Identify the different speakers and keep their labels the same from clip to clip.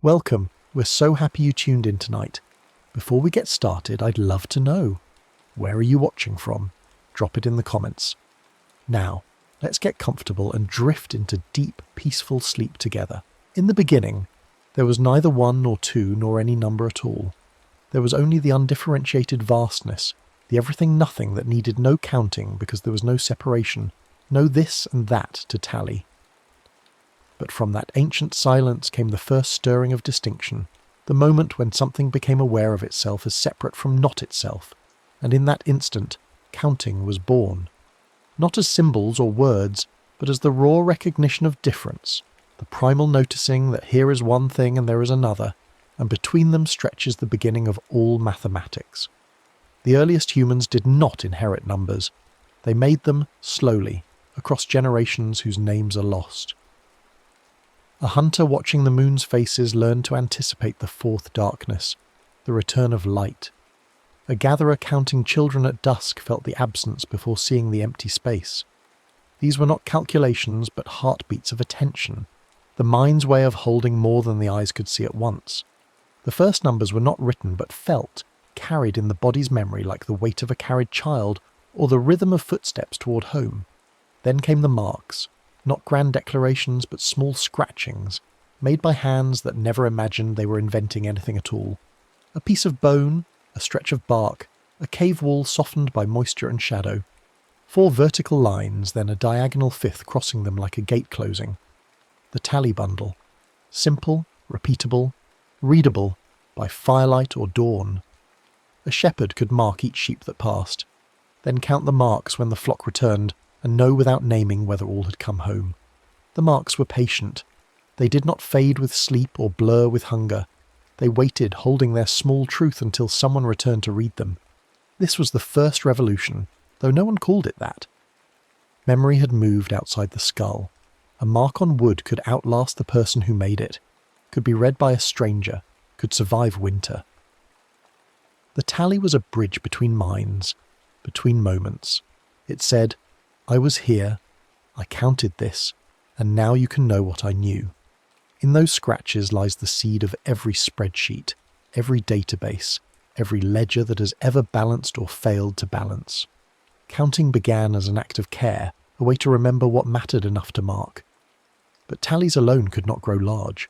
Speaker 1: Welcome, we're so happy you tuned in tonight. Before we get started, I'd love to know, where are you watching from? Drop it in the comments. Now, let's get comfortable and drift into deep, peaceful sleep together. In the beginning, there was neither one nor two nor any number at all. There was only the undifferentiated vastness, the everything-nothing that needed no counting because there was no separation, no this and that to tally. But from that ancient silence came the first stirring of distinction, the moment when something became aware of itself as separate from not itself, and in that instant, counting was born. Not as symbols or words, but as the raw recognition of difference, the primal noticing that here is one thing and there is another, and between them stretches the beginning of all mathematics. The earliest humans did not inherit numbers. They made them slowly, across generations whose names are lost. A hunter watching the moon's faces learned to anticipate the fourth darkness, the return of light. A gatherer counting children at dusk felt the absence before seeing the empty space. These were not calculations but heartbeats of attention, the mind's way of holding more than the eyes could see at once. The first numbers were not written but felt, carried in the body's memory like the weight of a carried child or the rhythm of footsteps toward home. Then came the marks. Not grand declarations, but small scratchings, made by hands that never imagined they were inventing anything at all. A piece of bone, a stretch of bark, a cave wall softened by moisture and shadow. 4 vertical lines, then a diagonal fifth crossing them like a gate closing. The tally bundle. Simple, repeatable, readable, by firelight or dawn. A shepherd could mark each sheep that passed, then count the marks when the flock returned, and know without naming whether all had come home. The marks were patient. They did not fade with sleep or blur with hunger. They waited, holding their small truth until someone returned to read them. This was the first revolution, though no one called it that. Memory had moved outside the skull. A mark on wood could outlast the person who made it, could be read by a stranger, could survive winter. The tally was a bridge between minds, between moments. It said, I was here, I counted this, and now you can know what I knew. In those scratches lies the seed of every spreadsheet, every database, every ledger that has ever balanced or failed to balance. Counting began as an act of care, a way to remember what mattered enough to mark. But tallies alone could not grow large.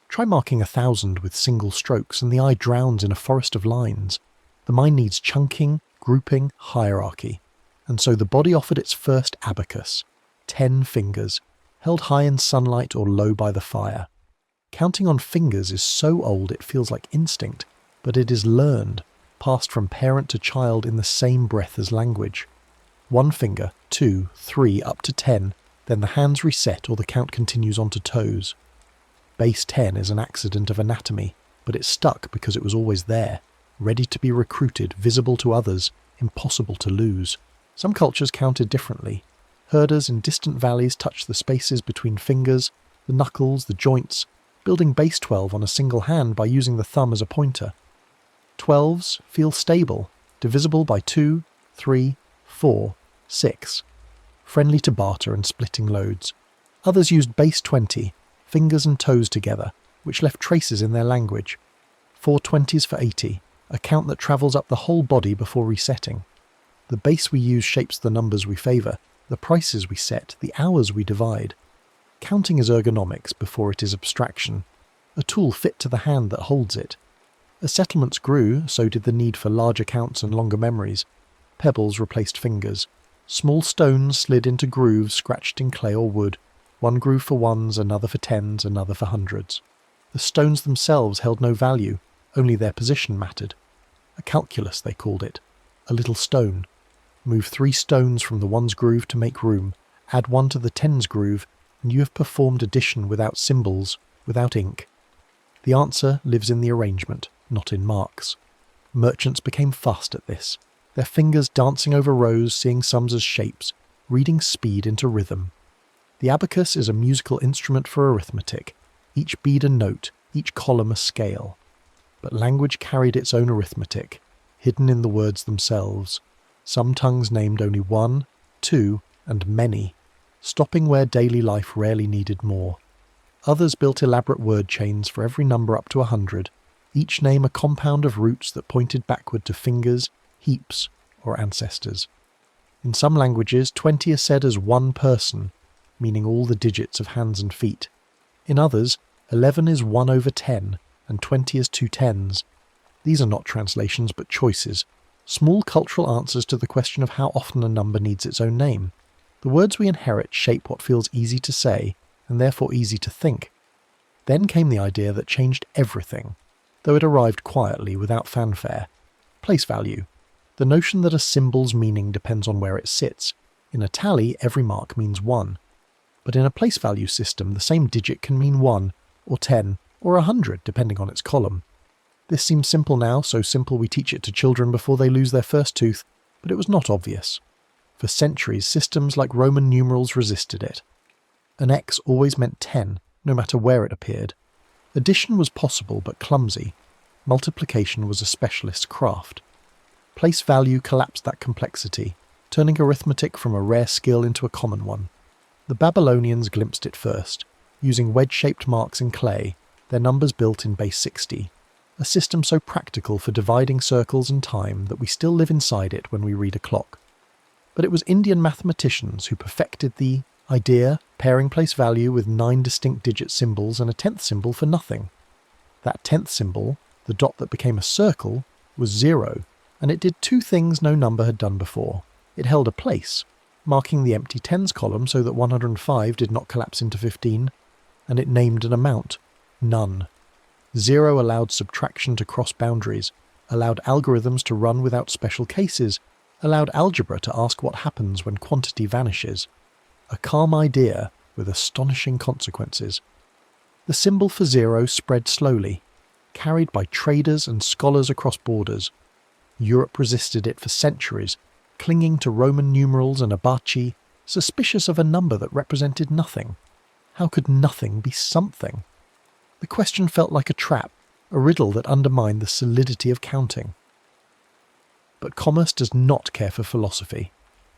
Speaker 1: Try marking 1,000 with single strokes and the eye drowns in a forest of lines. The mind needs chunking, grouping, hierarchy. And so the body offered its first abacus, 10 fingers, held high in sunlight or low by the fire. Counting on fingers is so old it feels like instinct, but it is learned, passed from parent to child in the same breath as language. 1 finger, 2, 3, up to 10, then the hands reset or the count continues on to toes. Base 10 is an accident of anatomy, but it stuck because it was always there, ready to be recruited, visible to others, impossible to lose. Some cultures counted differently. Herders in distant valleys touched the spaces between fingers, the knuckles, the joints, building base 12 on a single hand by using the thumb as a pointer. 12s feel stable, divisible by 2, 3, 4, 6, friendly to barter and splitting loads. Others used base 20, fingers and toes together, which left traces in their language. 4 20s for 80, a count that travels up the whole body before resetting. The base we use shapes the numbers we favour, the prices we set, the hours we divide. Counting is ergonomics before it is abstraction, a tool fit to the hand that holds it. As settlements grew, so did the need for larger counts and longer memories. Pebbles replaced fingers. Small stones slid into grooves scratched in clay or wood, 1 groove for ones, another for tens, another for hundreds. The stones themselves held no value, only their position mattered. A calculus, they called it. A little stone. Move 3 stones from the ones groove to make room, add 1 to the tens groove, and you have performed addition without symbols, without ink. The answer lives in the arrangement, not in marks. Merchants became fussed at this, their fingers dancing over rows, seeing sums as shapes, reading speed into rhythm. The abacus is a musical instrument for arithmetic, each bead a note, each column a scale. But language carried its own arithmetic, hidden in the words themselves. Some tongues named only 1, 2, and many, stopping where daily life rarely needed more. Others built elaborate word chains for every number up to 100, each name a compound of roots that pointed backward to fingers, heaps, or ancestors. In some languages, 20 is said as one person, meaning all the digits of hands and feet. In others, 11 is 1 over 10, and 20 is 2 tens. These are not translations but choices, small cultural answers to the question of how often a number needs its own name. The words we inherit shape what feels easy to say, and therefore easy to think. Then came the idea that changed everything, though it arrived quietly without fanfare. Place value. The notion that a symbol's meaning depends on where it sits. In a tally, every mark means 1. But in a place value system, the same digit can mean 1, or 10, or 100, depending on its column. This seems simple now, so simple we teach it to children before they lose their first tooth, but it was not obvious. For centuries, systems like Roman numerals resisted it. An X always meant 10, no matter where it appeared. Addition was possible but clumsy. Multiplication was a specialist craft. Place value collapsed that complexity, turning arithmetic from a rare skill into a common one. The Babylonians glimpsed it first, using wedge-shaped marks in clay, their numbers built in base 60, a system so practical for dividing circles and time that we still live inside it when we read a clock. But it was Indian mathematicians who perfected the idea, pairing place value with 9 distinct digit symbols and a 10th symbol for nothing. That 10th symbol, the dot that became a circle, was 0, and it did 2 things no number had done before. It held a place, marking the empty tens column so that 105 did not collapse into 15, and it named an amount, none. 0 allowed subtraction to cross boundaries, allowed algorithms to run without special cases, allowed algebra to ask what happens when quantity vanishes. A calm idea with astonishing consequences. The symbol for 0 spread slowly, carried by traders and scholars across borders. Europe resisted it for centuries, clinging to Roman numerals and abaci, suspicious of a number that represented nothing. How could nothing be something? The question felt like a trap, a riddle that undermined the solidity of counting. But commerce does not care for philosophy.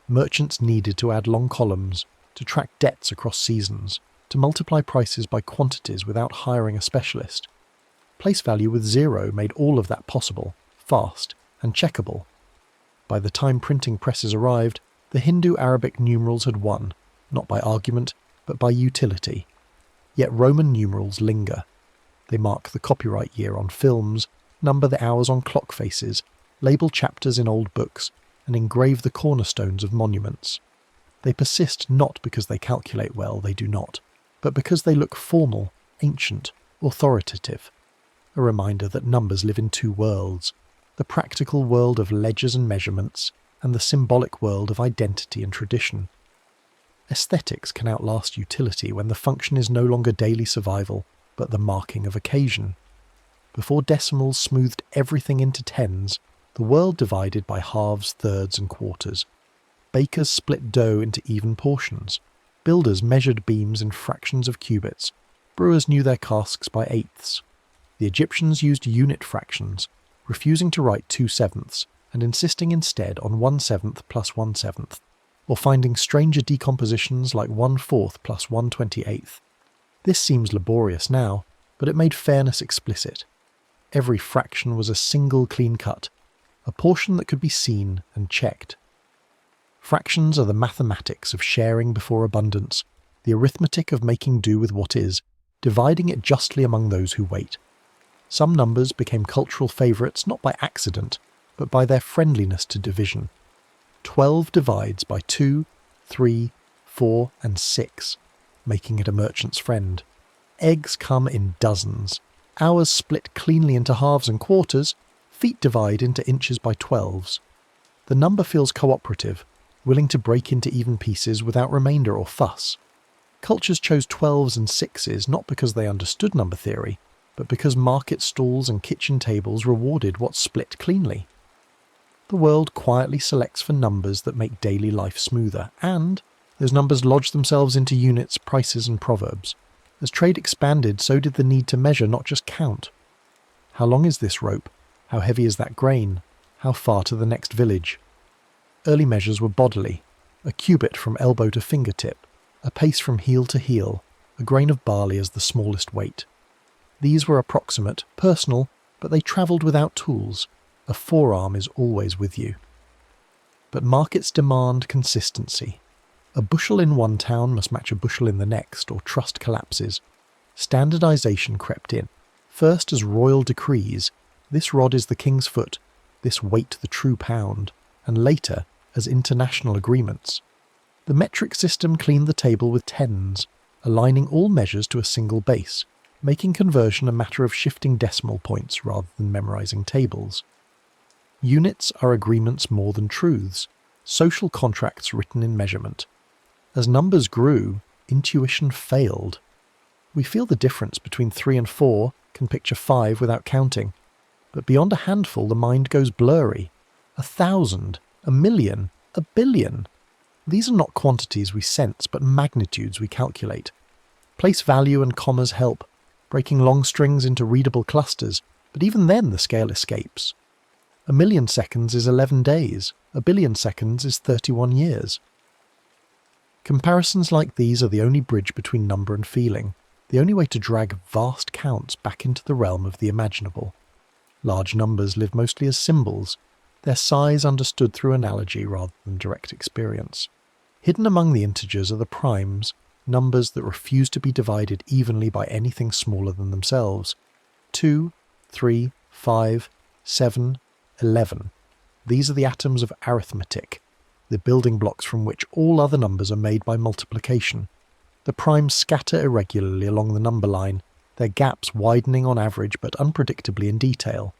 Speaker 1: Merchants needed to add long columns, to track debts across seasons, to multiply prices by quantities without hiring a specialist. Place value with 0 made all of that possible, fast, and checkable. By the time printing presses arrived, the Hindu-Arabic numerals had won, not by argument, but by utility. Yet Roman numerals linger. They mark the copyright year on films, number the hours on clock faces, label chapters in old books, and engrave the cornerstones of monuments. They persist not because they calculate well, they do not, but because they look formal, ancient, authoritative. A reminder that numbers live in 2 worlds, the practical world of ledgers and measurements, and the symbolic world of identity and tradition. Aesthetics can outlast utility when the function is no longer daily survival, but the marking of occasion. Before decimals smoothed everything into tens, the world divided by halves, thirds, and quarters. Bakers split dough into even portions. Builders measured beams in fractions of cubits. Brewers knew their casks by eighths. The Egyptians used unit fractions, refusing to write 2/7 and insisting instead on 1/7 plus 1/7, or finding stranger decompositions like 1/4 plus 1/28. This seems laborious now, but it made fairness explicit. Every fraction was a single clean cut, a portion that could be seen and checked. Fractions are the mathematics of sharing before abundance, the arithmetic of making do with what is, dividing it justly among those who wait. Some numbers became cultural favourites not by accident, but by their friendliness to division. 12 divides by 2, 3, 4, and 6, making it a merchant's friend. Eggs come in dozens. Hours split cleanly into halves and quarters. Feet divide into inches by 12s. The number feels cooperative, willing to break into even pieces without remainder or fuss. Cultures chose 12s and 6s not because they understood number theory, but because market stalls and kitchen tables rewarded what split cleanly. The world quietly selects for numbers that make daily life smoother, and those numbers lodge themselves into units, prices, and proverbs. As trade expanded, so did the need to measure, not just count. How long is this rope? How heavy is that grain? How far to the next village? Early measures were bodily, a cubit from elbow to fingertip, a pace from heel to heel. a grain of barley as the smallest weight. These were approximate, personal, but they travelled without tools. A forearm is always with you. But markets demand consistency. A bushel in one town must match a bushel in the next, or trust collapses. Standardisation crept in, first as royal decrees, this rod is the king's foot, this weight the true pound, and later as international agreements. The metric system cleaned the table with tens, aligning all measures to a single base, making conversion a matter of shifting decimal points rather than memorising tables. Units are agreements more than truths, social contracts written in measurement. As numbers grew, intuition failed. We feel the difference between 3 and 4, can picture 5 without counting. But beyond a handful, the mind goes blurry. 1,000, 1,000,000, 1,000,000,000. These are not quantities we sense, but magnitudes we calculate. Place value and commas help, breaking long strings into readable clusters, but even then the scale escapes. 1,000,000 seconds is 11 days, 1,000,000,000 seconds is 31 years. Comparisons like these are the only bridge between number and feeling, the only way to drag vast counts back into the realm of the imaginable. Large numbers live mostly as symbols, their size understood through analogy rather than direct experience. Hidden among the integers are the primes, numbers that refuse to be divided evenly by anything smaller than themselves. 2, 3, 5, 7, 11. These are the atoms of arithmetic, the building blocks from which all other numbers are made by multiplication. The primes scatter irregularly along the number line, their gaps widening on average but unpredictably in detail.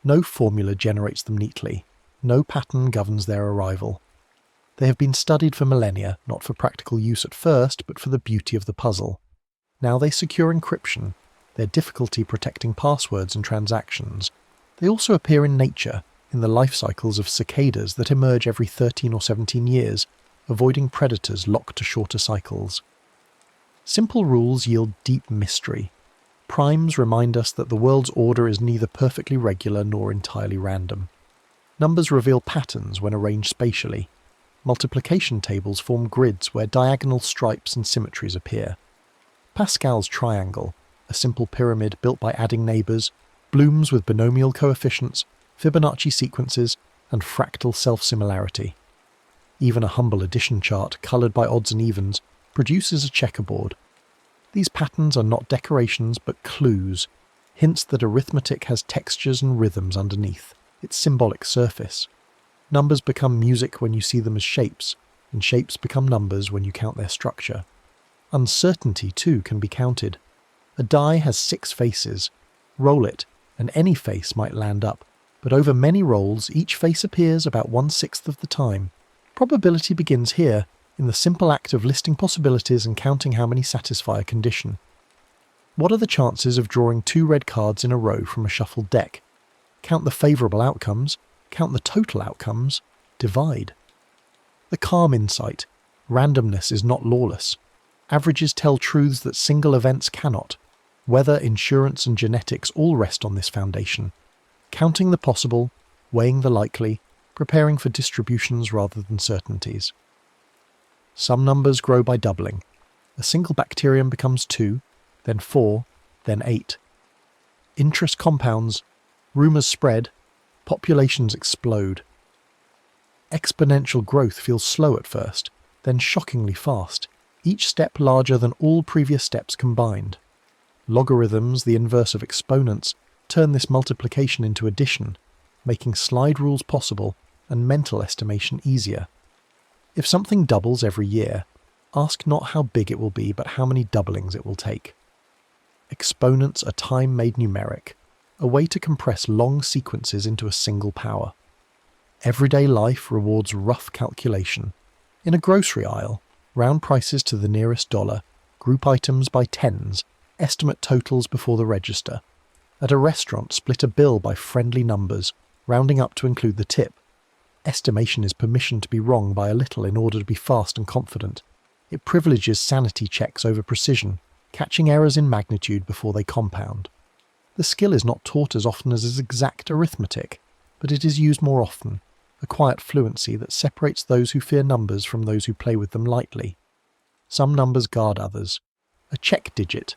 Speaker 1: No formula generates them neatly, no pattern governs their arrival. They have been studied for millennia, not for practical use at first, but for the beauty of the puzzle. Now they secure encryption, their difficulty protecting passwords and transactions. They also appear in nature, in the life cycles of cicadas that emerge every 13 or 17 years, avoiding predators locked to shorter cycles. Simple rules yield deep mystery. Primes remind us that the world's order is neither perfectly regular nor entirely random. Numbers reveal patterns when arranged spatially. Multiplication tables form grids where diagonal stripes and symmetries appear. Pascal's triangle, a simple pyramid built by adding neighbours, blooms with binomial coefficients, Fibonacci sequences, and fractal self-similarity. Even a humble addition chart, coloured by odds and evens, produces a checkerboard. These patterns are not decorations but clues, hints that arithmetic has textures and rhythms underneath, its symbolic surface. Numbers become music when you see them as shapes, and shapes become numbers when you count their structure. Uncertainty, too, can be counted. A die has 6 faces. Roll it, and any face might land up, but over many rolls each face appears about 1/6 of the time. Probability begins here, in the simple act of listing possibilities and counting how many satisfy a condition. What are the chances of drawing 2 red cards in a row from a shuffled deck? Count the favourable outcomes, count the total outcomes, divide. The calm insight. Randomness is not lawless. Averages tell truths that single events cannot. Weather, insurance and genetics all rest on this foundation. Counting the possible, weighing the likely, preparing for distributions rather than certainties. Some numbers grow by doubling. A single bacterium becomes 2, then 4, then 8. Interest compounds, rumours spread, populations explode. Exponential growth feels slow at first, then shockingly fast, each step larger than all previous steps combined. Logarithms, the inverse of exponents, turn this multiplication into addition, making slide rules possible and mental estimation easier. If something doubles every year, ask not how big it will be, but how many doublings it will take. Exponents are time made numeric, a way to compress long sequences into a single power. Everyday life rewards rough calculation. In a grocery aisle, round prices to the nearest dollar, group items by tens, estimate totals before the register. At a restaurant, split a bill by friendly numbers, rounding up to include the tip. Estimation is permission to be wrong by a little in order to be fast and confident. It privileges sanity checks over precision, catching errors in magnitude before they compound. The skill is not taught as often as is exact arithmetic, but it is used more often, a quiet fluency that separates those who fear numbers from those who play with them lightly. Some numbers guard others. A check digit,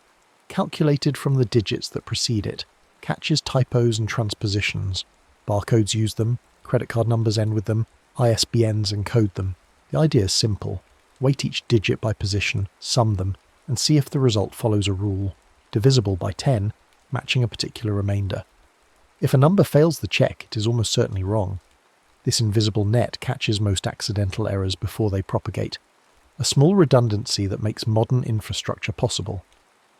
Speaker 1: calculated from the digits that precede it, catches typos and transpositions. Barcodes use them, credit card numbers end with them, ISBNs encode them. The idea is simple. Weight each digit by position, sum them, and see if the result follows a rule, divisible by 10, matching a particular remainder. If a number fails the check, it is almost certainly wrong. This invisible net catches most accidental errors before they propagate, a small redundancy that makes modern infrastructure possible.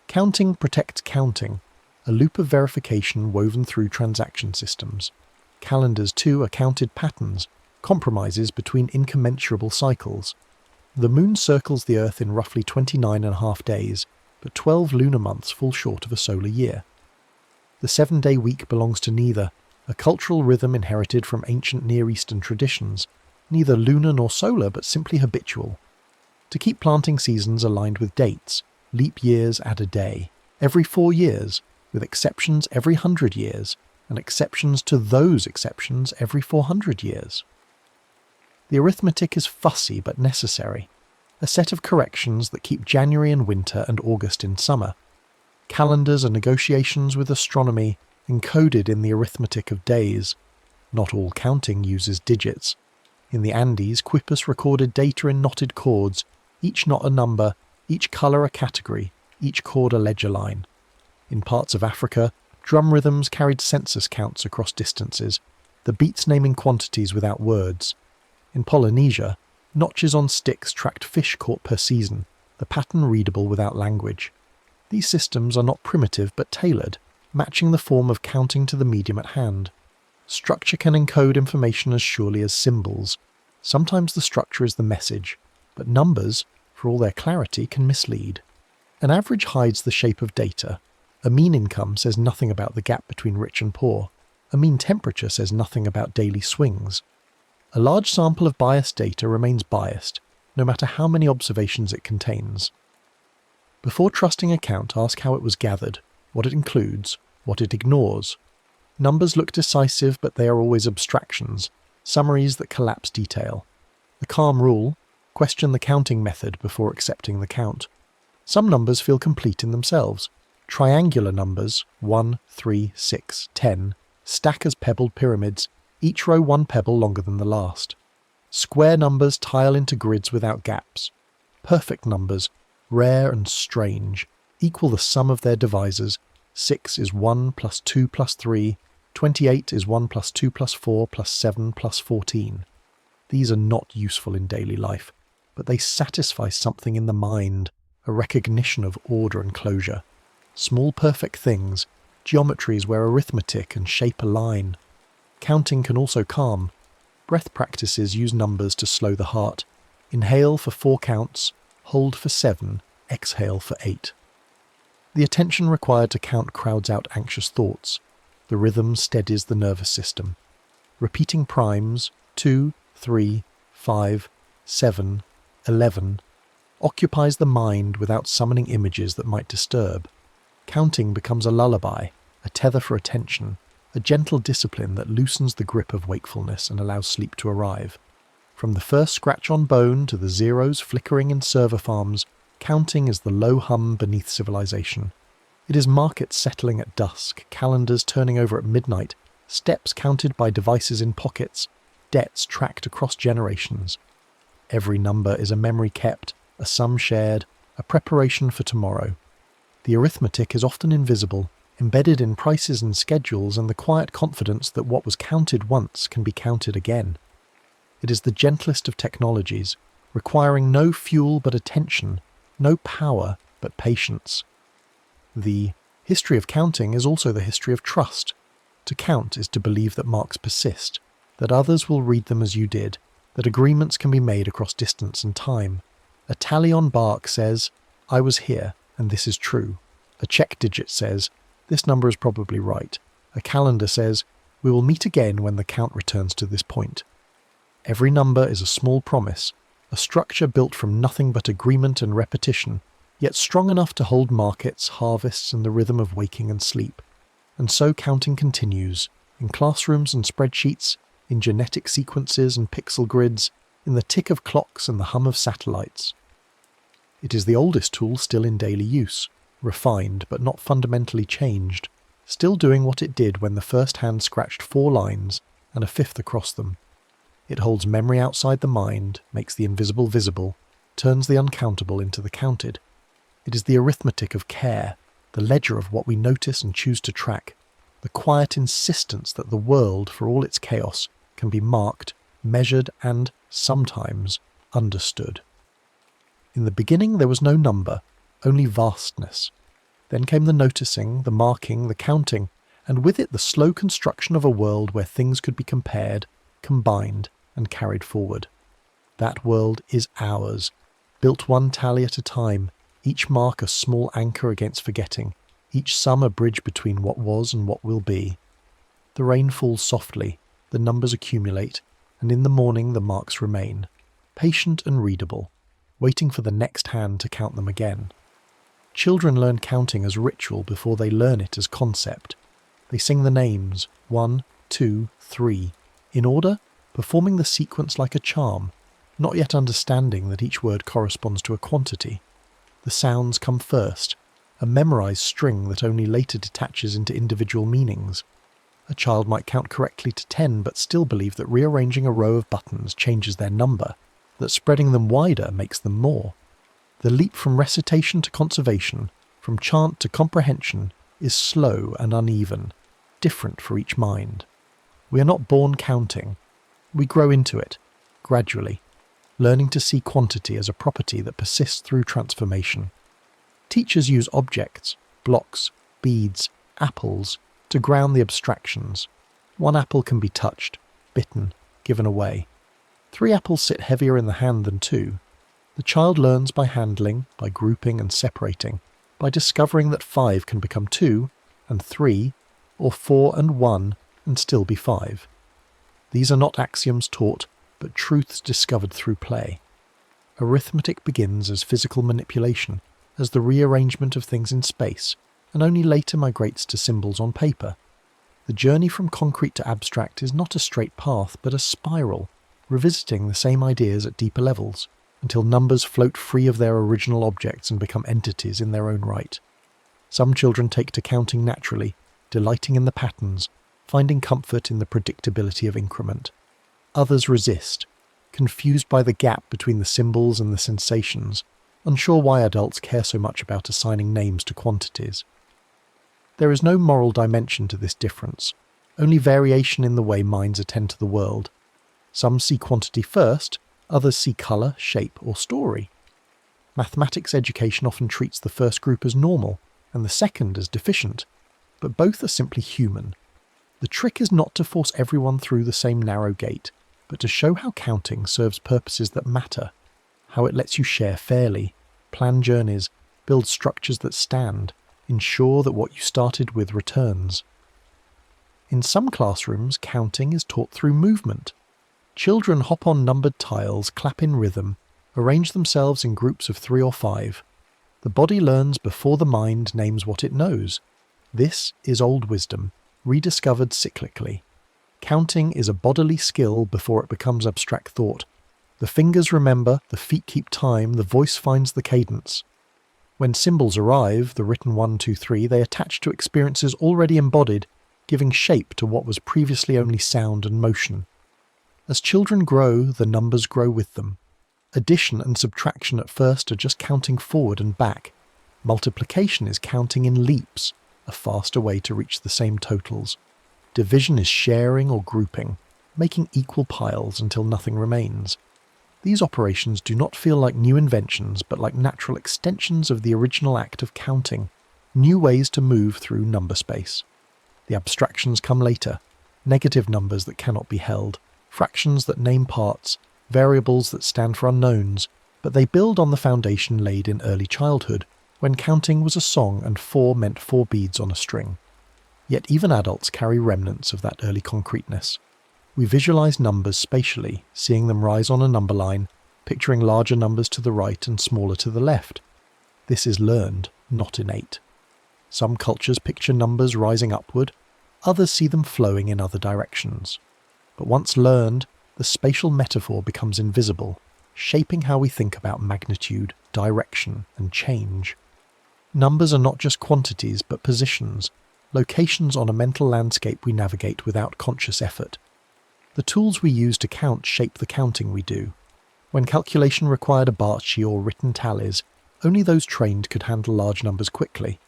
Speaker 1: Counting protects counting, a loop of verification woven through transaction systems. Calendars, too, are counted patterns, compromises between incommensurable cycles. The moon circles the Earth in roughly 29.5 days, but 12 lunar months fall short of a solar year. The 7-day week belongs to neither, a cultural rhythm inherited from ancient Near Eastern traditions, neither lunar nor solar but simply habitual. To keep planting seasons aligned with dates, leap years add a day, every 4 years, with exceptions every 100 years, and exceptions to those exceptions every 400 years. The arithmetic is fussy but necessary, a set of corrections that keep January in winter and August in summer. Calendars are negotiations with astronomy encoded in the arithmetic of days. Not all counting uses digits. In the Andes, Quipus recorded data in knotted chords, each knot a number, each colour a category, each chord a ledger line. In parts of Africa, drum rhythms carried census counts across distances, the beats naming quantities without words. In Polynesia, notches on sticks tracked fish caught per season, the pattern readable without language. These systems are not primitive but tailored, matching the form of counting to the medium at hand. Structure can encode information as surely as symbols. Sometimes the structure is the message, but numbers, for all their clarity, can mislead. An average hides the shape of data. A mean income says nothing about the gap between rich and poor. A mean temperature says nothing about daily swings. A large sample of biased data remains biased, no matter how many observations it contains. Before trusting a count, ask how it was gathered, what it includes, what it ignores. Numbers look decisive, but they are always abstractions, summaries that collapse detail. The calm rule: question the counting method before accepting the count. Some numbers feel complete in themselves. Triangular numbers, 1, 3, 6, 10, stack as pebbled pyramids, each row one pebble longer than the last. Square numbers tile into grids without gaps. Perfect numbers, rare and strange, equal the sum of their divisors. 6 is 1 plus 2 plus 3, 28 is 1 plus 2 plus 4 plus 7 plus 14. These are not useful in daily life, but they satisfy something in the mind, a recognition of order and closure. Small perfect things, geometries where arithmetic and shape align. Counting can also calm. Breath practices use numbers to slow the heart. Inhale for 4 counts, hold for 7, exhale for 8. The attention required to count crowds out anxious thoughts. The rhythm steadies the nervous system. Repeating primes, 2, 3, 5, 7, 11, occupies the mind without summoning images that might disturb. Counting becomes a lullaby, a tether for attention, a gentle discipline that loosens the grip of wakefulness and allows sleep to arrive. From the first scratch on bone to the zeros flickering in server farms, counting is the low hum beneath civilization. It is markets settling at dusk, calendars turning over at midnight, steps counted by devices in pockets, debts tracked across generations. Every number is a memory kept, a sum shared, a preparation for tomorrow. The arithmetic is often invisible, embedded in prices and schedules and the quiet confidence that what was counted once can be counted again. It is the gentlest of technologies, requiring no fuel but attention, no power but patience. The history of counting is also the history of trust. To count is to believe that marks persist, that others will read them as you did, that agreements can be made across distance and time. A tally on bark says, "I was here, and this is true." A check digit says, "This number is probably right." A calendar says, "We will meet again when the count returns to this point." Every number is a small promise, a structure built from nothing but agreement and repetition, yet strong enough to hold markets, harvests, and the rhythm of waking and sleep. And so counting continues, in classrooms and spreadsheets, in genetic sequences and pixel grids, in the tick of clocks and the hum of satellites. It is the oldest tool still in daily use, refined but not fundamentally changed, still doing what it did when the first hand scratched 4 lines and a 5th across them. It holds memory outside the mind, makes the invisible visible, turns the uncountable into the counted. It is the arithmetic of care, the ledger of what we notice and choose to track, the quiet insistence that the world, for all its chaos, can be marked, measured and, sometimes, understood. In the beginning there was no number, only vastness. Then came the noticing, the marking, the counting, and with it the slow construction of a world where things could be compared, combined, and carried forward. That world is ours, built one tally at a time, each mark a small anchor against forgetting, each sum a bridge between what was and what will be. The rain falls softly, the numbers accumulate, and in the morning the marks remain, patient and readable, waiting for the next hand to count them again. Children learn counting as ritual before they learn it as concept. They sing the names, 1, 2, 3, in order, performing the sequence like a charm, not yet understanding that each word corresponds to a quantity. The sounds come first, a memorized string that only later detaches into individual meanings. A child might count correctly to 10 but still believe that rearranging a row of buttons changes their number, that spreading them wider makes them more. The leap from recitation to conservation, from chant to comprehension, is slow and uneven, different for each mind. We are not born counting. We grow into it, gradually, learning to see quantity as a property that persists through transformation. Teachers use objects, blocks, beads, apples, to ground the abstractions. 1 apple can be touched, bitten, given away. 3 apples sit heavier in the hand than 2. The child learns by handling, by grouping and separating, by discovering that 5 can become 2 and 3, or 4 and 1 and still be 5. These are not axioms taught, but truths discovered through play. Arithmetic begins as physical manipulation, as the rearrangement of things in space, and only later migrates to symbols on paper. The journey from concrete to abstract is not a straight path, but a spiral, revisiting the same ideas at deeper levels, until numbers float free of their original objects and become entities in their own right. Some children take to counting naturally, delighting in the patterns, finding comfort in the predictability of increment. Others resist, confused by the gap between the symbols and the sensations, unsure why adults care so much about assigning names to quantities. There is no moral dimension to this difference, only variation in the way minds attend to the world. Some see quantity first, others see colour, shape, or story. Mathematics education often treats the first group as normal, and the second as deficient, but both are simply human. The trick is not to force everyone through the same narrow gate, but to show how counting serves purposes that matter, how it lets you share fairly, plan journeys, build structures that stand, ensure that what you started with returns. In some classrooms, counting is taught through movement. Children hop on numbered tiles, clap in rhythm, arrange themselves in groups of 3 or 5. The body learns before the mind names what it knows. This is old wisdom, rediscovered cyclically. Counting is a bodily skill before it becomes abstract thought. The fingers remember, the feet keep time, the voice finds the cadence. When symbols arrive, the written 1, 2, 3, they attach to experiences already embodied, giving shape to what was previously only sound and motion. As children grow, the numbers grow with them. Addition and subtraction at first are just counting forward and back. Multiplication is counting in leaps, a faster way to reach the same totals. Division is sharing or grouping, making equal piles until nothing remains. These operations do not feel like new inventions, but like natural extensions of the original act of counting, new ways to move through number space. The abstractions come later, negative numbers that cannot be held, fractions that name parts, variables that stand for unknowns, but they build on the foundation laid in early childhood, when counting was a song and 4 meant 4 beads on a string. Yet even adults carry remnants of that early concreteness. We visualize numbers spatially, seeing them rise on a number line, picturing larger numbers to the right and smaller to the left. This is learned, not innate. Some cultures picture numbers rising upward, others see them flowing in other directions. But once learned, the spatial metaphor becomes invisible, shaping how we think about magnitude, direction and change. Numbers are not just quantities but positions, locations on a mental landscape we navigate without conscious effort. The tools we use to count shape the counting we do. When calculation required abaci or written tallies, only those trained could handle large numbers quickly.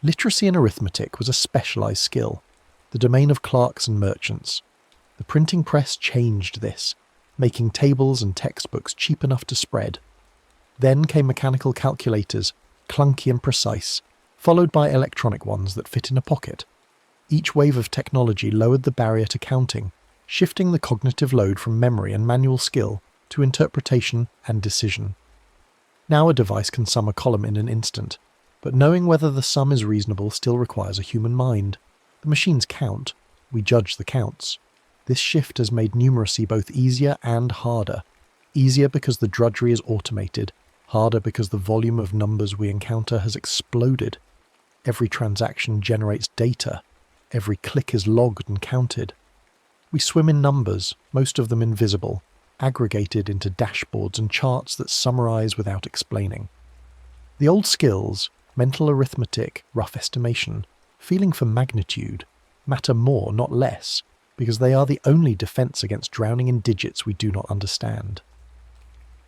Speaker 1: Literacy in arithmetic was a specialised skill, the domain of clerks and merchants. The printing press changed this, making tables and textbooks cheap enough to spread. Then came mechanical calculators, clunky and precise, followed by electronic ones that fit in a pocket. Each wave of technology lowered the barrier to counting, shifting the cognitive load from memory and manual skill to interpretation and decision. Now a device can sum a column in an instant, but knowing whether the sum is reasonable still requires a human mind. The machines count, we judge the counts. This shift has made numeracy both easier and harder. Easier because the drudgery is automated, harder because the volume of numbers we encounter has exploded. Every transaction generates data. Every click is logged and counted. We swim in numbers, most of them invisible, aggregated into dashboards and charts that summarize without explaining. The old skills, mental arithmetic, rough estimation, feeling for magnitude, matter more, not less, because they are the only defense against drowning in digits we do not understand.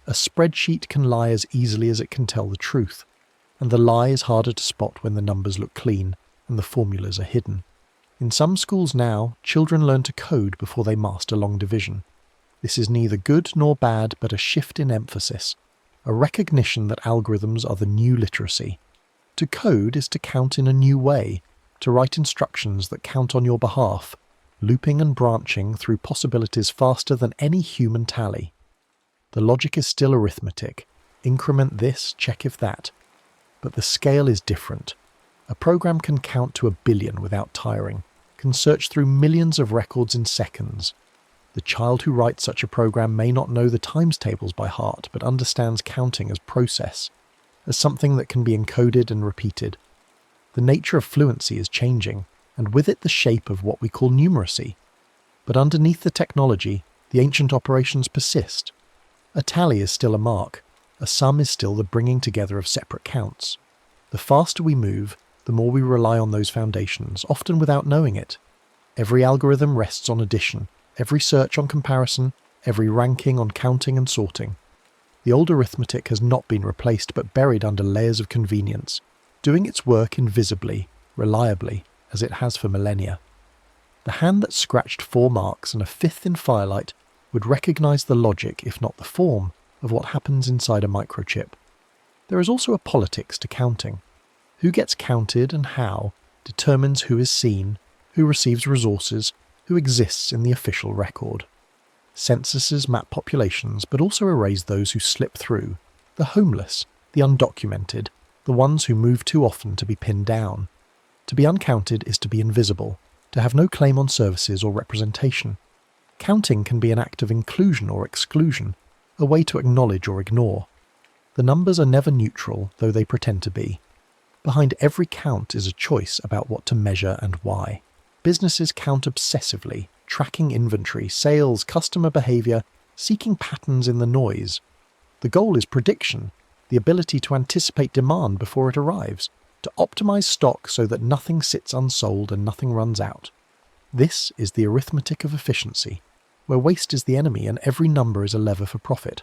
Speaker 1: A spreadsheet can lie as easily as it can tell the truth, and the lie is harder to spot when the numbers look clean and the formulas are hidden. In some schools now, children learn to code before they master long division. This is neither good nor bad, but a shift in emphasis, a recognition that algorithms are the new literacy. To code is to count in a new way, to write instructions that count on your behalf, looping and branching through possibilities faster than any human tally. The logic is still arithmetic, increment this, check if that. But the scale is different. A program can count to 1 billion without tiring, can search through millions of records in seconds. The child who writes such a program may not know the times tables by heart, but understands counting as process, as something that can be encoded and repeated. The nature of fluency is changing, and with it the shape of what we call numeracy. But underneath the technology, the ancient operations persist. A tally is still a mark, a sum is still the bringing together of separate counts. The faster we move, the more we rely on those foundations, often without knowing it. Every algorithm rests on addition, every search on comparison, every ranking on counting and sorting. The old arithmetic has not been replaced but buried under layers of convenience, doing its work invisibly, reliably, as it has for millennia. The hand that scratched 4 marks and a 5th in firelight would recognise the logic, if not the form, of what happens inside a microchip. There is also a politics to counting. Who gets counted and how determines who is seen, who receives resources, who exists in the official record. Censuses map populations but also erase those who slip through, the homeless, the undocumented, the ones who move too often to be pinned down. To be uncounted is to be invisible, to have no claim on services or representation. Counting can be an act of inclusion or exclusion, a way to acknowledge or ignore. The numbers are never neutral, though they pretend to be. Behind every count is a choice about what to measure and why. Businesses count obsessively, tracking inventory, sales, customer behaviour, seeking patterns in the noise. The goal is prediction, the ability to anticipate demand before it arrives, to optimise stock so that nothing sits unsold and nothing runs out. This is the arithmetic of efficiency, where waste is the enemy and every number is a lever for profit.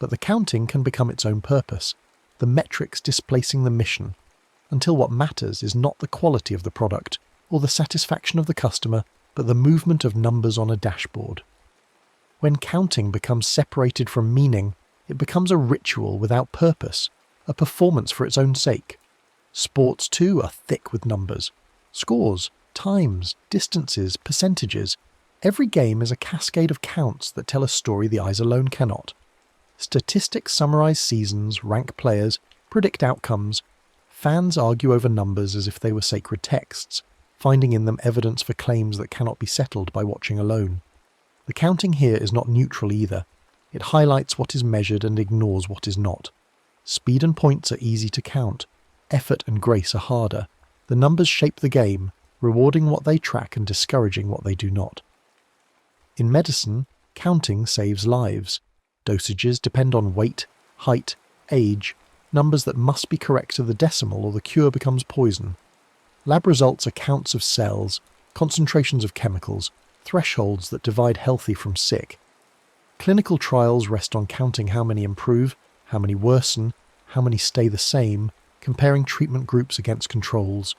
Speaker 1: But the counting can become its own purpose, the metrics displacing the mission, until what matters is not the quality of the product or the satisfaction of the customer, but the movement of numbers on a dashboard. When counting becomes separated from meaning, it becomes a ritual without purpose, a performance for its own sake. Sports too are thick with numbers. Scores, times, distances, percentages. Every game is a cascade of counts that tell a story the eyes alone cannot. Statistics summarize seasons, rank players, predict outcomes. Fans argue over numbers as if they were sacred texts, finding in them evidence for claims that cannot be settled by watching alone. The counting here is not neutral either. It highlights what is measured and ignores what is not. Speed and points are easy to count. Effort and grace are harder. The numbers shape the game, rewarding what they track and discouraging what they do not. In medicine, counting saves lives. Dosages depend on weight, height, Age, numbers that must be correct to the decimal or the cure becomes poison. Lab results are counts of cells, concentrations of chemicals, thresholds that divide healthy from sick. Clinical trials rest on counting how many improve, how many worsen, how many stay the same, comparing treatment groups against controls.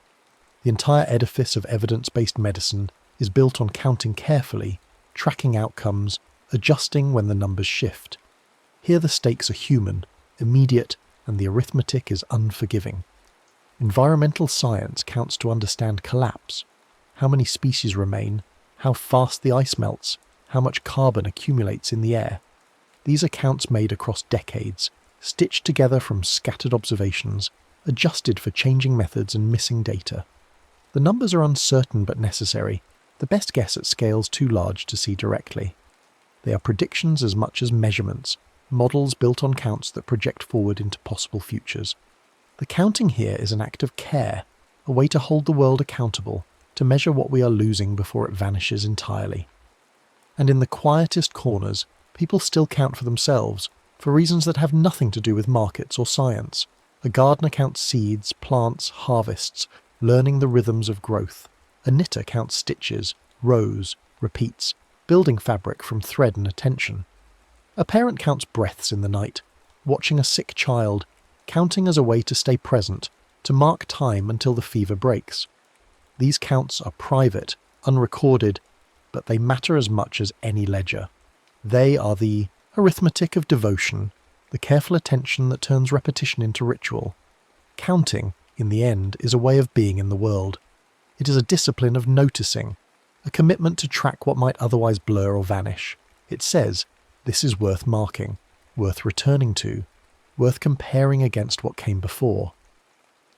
Speaker 1: The entire edifice of evidence-based medicine is built on counting carefully, tracking outcomes, adjusting when the numbers shift. Here the stakes are human, immediate, and the arithmetic is unforgiving. Environmental science counts to understand collapse, how many species remain, how fast the ice melts, how much carbon accumulates in the air. These are counts made across decades, stitched together from scattered observations, adjusted for changing methods and missing data. The numbers are uncertain but necessary, the best guess at scales too large to see directly. They are predictions as much as measurements, models built on counts that project forward into possible futures. The counting here is an act of care, a way to hold the world accountable, to measure what we are losing before it vanishes entirely. And in the quietest corners, people still count for themselves, for reasons that have nothing to do with markets or science. A gardener counts seeds, plants, harvests, learning the rhythms of growth. A knitter counts stitches, rows, repeats, building fabric from thread and attention. A parent counts breaths in the night, watching a sick child, counting as a way to stay present, to mark time until the fever breaks. These counts are private, unrecorded, but they matter as much as any ledger. They are the arithmetic of devotion, the careful attention that turns repetition into ritual. Counting, in the end, is a way of being in the world. It is a discipline of noticing, a commitment to track what might otherwise blur or vanish. It says, this is worth marking, worth returning to, worth comparing against what came before.